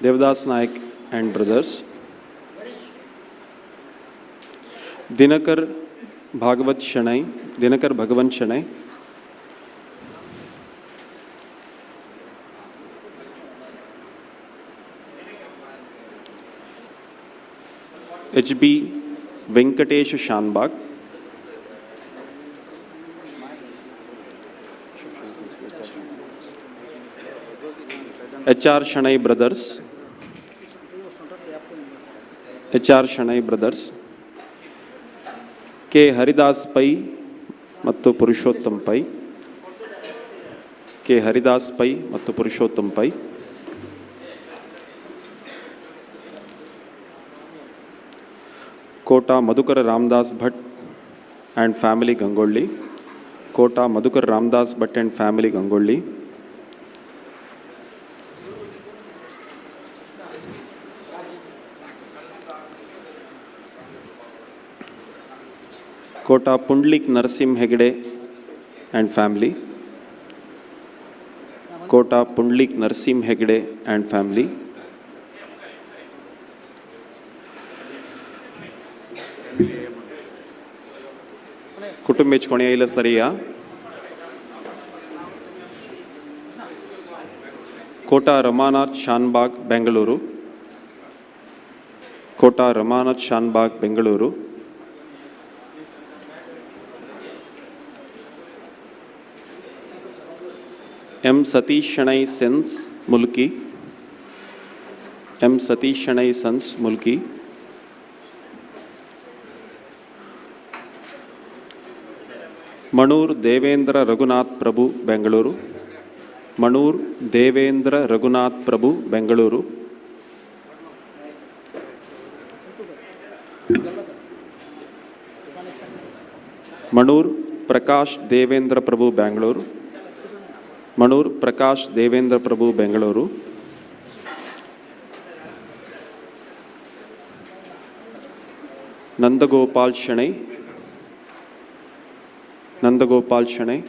Devdas Naik and brothers, Dinakar Bhagwat Shenoy, Dinakar Bhagwant Shenoy, H B Venkatesh Shanbhag, H R Shenoy brothers, H R Shenoy brothers, K Haridas Pai ಮತ್ತು ಪುರುಷೋತ್ತಮ್ ಪೈ, ಕೆ ಹರಿದಾಸ್ ಪೈ ಮತ್ತು Purushottam Pai, Kota Madhukar Ramdas Bhat and family Gangolli, Kota Madhukar Ramdas Bhat and family Gangolli, Kota Pundlik Narasimha Hegde and family, Kota Pundlik Narasimha Hegde and family, कुटुंबेच कोणी येयलच तरी या Kota Ramanath Shanbhag Bengaluru Kota Ramanath Shanbhag Bengaluru M Satish Shenoy sons Mulki M Satish Shenoy sons Mulki Manur Devendra Raghunath Prabhu Bengaluru Manur Devendra Raghunath Prabhu Bengaluru Manur Prakash Devendra Prabhu Bengaluru Manur Prakash Devendra Prabhu Bengaluru Nandagopal Shenoy Nandagopal Shenoy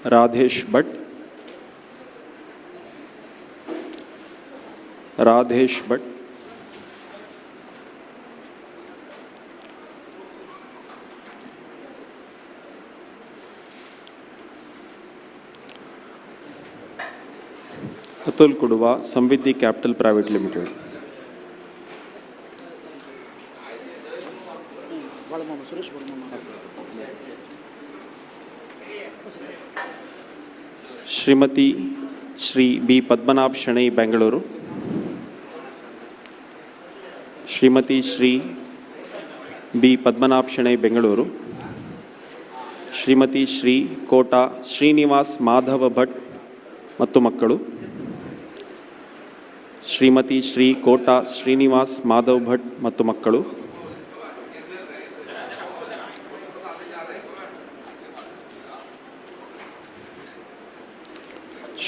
Radhesh Bhatt Radhesh Bhatt Atul Kudva Samriddhi capital private limited Shrimati Shri B Padmanabh Shenoy Bengaluru Shrimati Shri B Padmanabh Shenoy Bengaluru Shrimati Shri Kota Srinivas Madhav Bhatt ಮತ್ತು ಮಕ್ಕಳು ಶ್ರೀಮತಿ ಶ್ರೀ ಕೋಟಾ ಶ್ರೀನಿವಾಸ್ ಮಾಧವ್ ಭಟ್ ಮತ್ತು ಮಕ್ಕಳು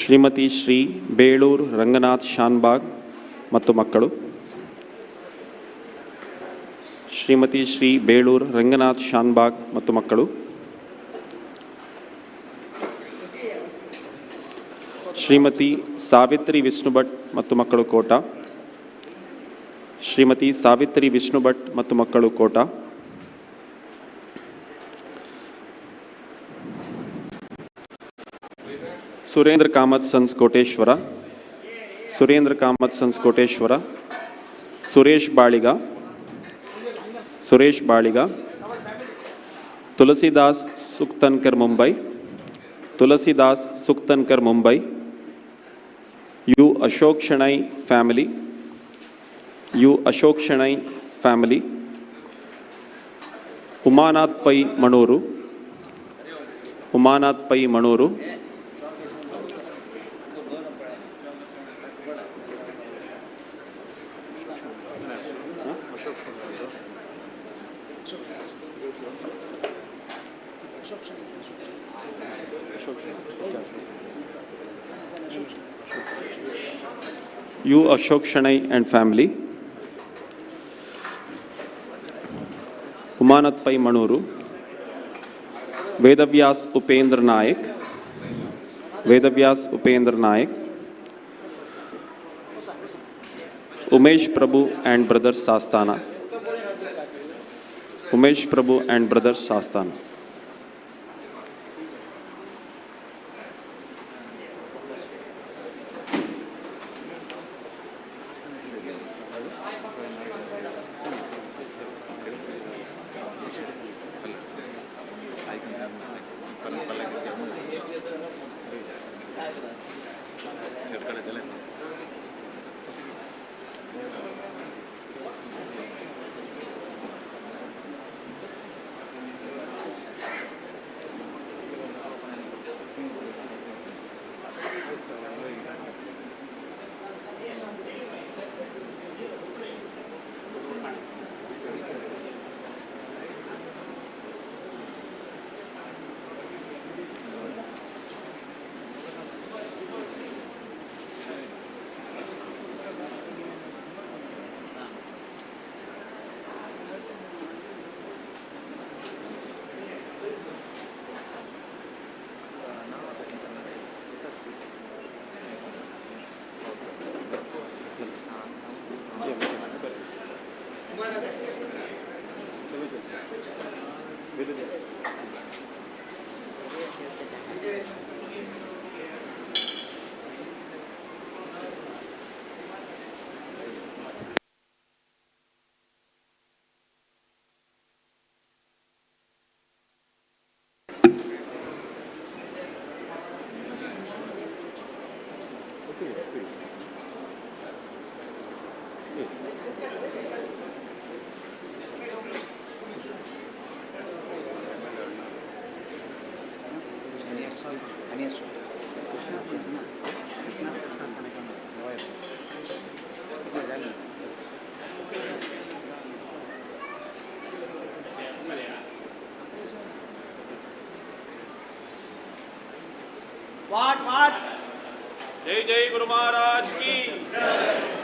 ಶ್ರೀಮತಿ ಶ್ರೀ ಬೇಳೂರು ರಂಗನಾಥ್ ಶಾನ್ಬಾಗ್ ಮತ್ತು ಮಕ್ಕಳು ಶ್ರೀಮತಿ ಶ್ರೀ ಬೇಳೂರು ರಂಗನಾಥ್ ಶಾನ್ಬಾಗ್ ಮತ್ತು ಮಕ್ಕಳು ಶ್ರೀಮತಿ ಸಾವಿತ್ರಿ ವಿಷ್ಣು ಭಟ್ ಮತ್ತು ಮಕ್ಕಳು ಕೋಟ ಶ್ರೀಮತಿ ಸಾವಿತ್ರಿ ವಿಷ್ಣು ಭಟ್ ಮತ್ತು ಮಕ್ಕಳು Kota Surendra Kamath sons Koteshwara Surendra Kamath sons Koteshwara Suresh Baliga Tulsidas Sukthankar Mumbai Tulsidas Sukthankar Mumbai U Ashok Shenoy family U Ashok Shenoy family Umanath Pai Manur Umanath Pai Manur U Ashok Shenoy and family Umanath Pai Manur Vedavyas Upendra Nayak Umesh Prabhu and brothers Sastana Umesh Prabhu and brothers Sastana वाट वाट। जय जय गुरु महाराज की जय।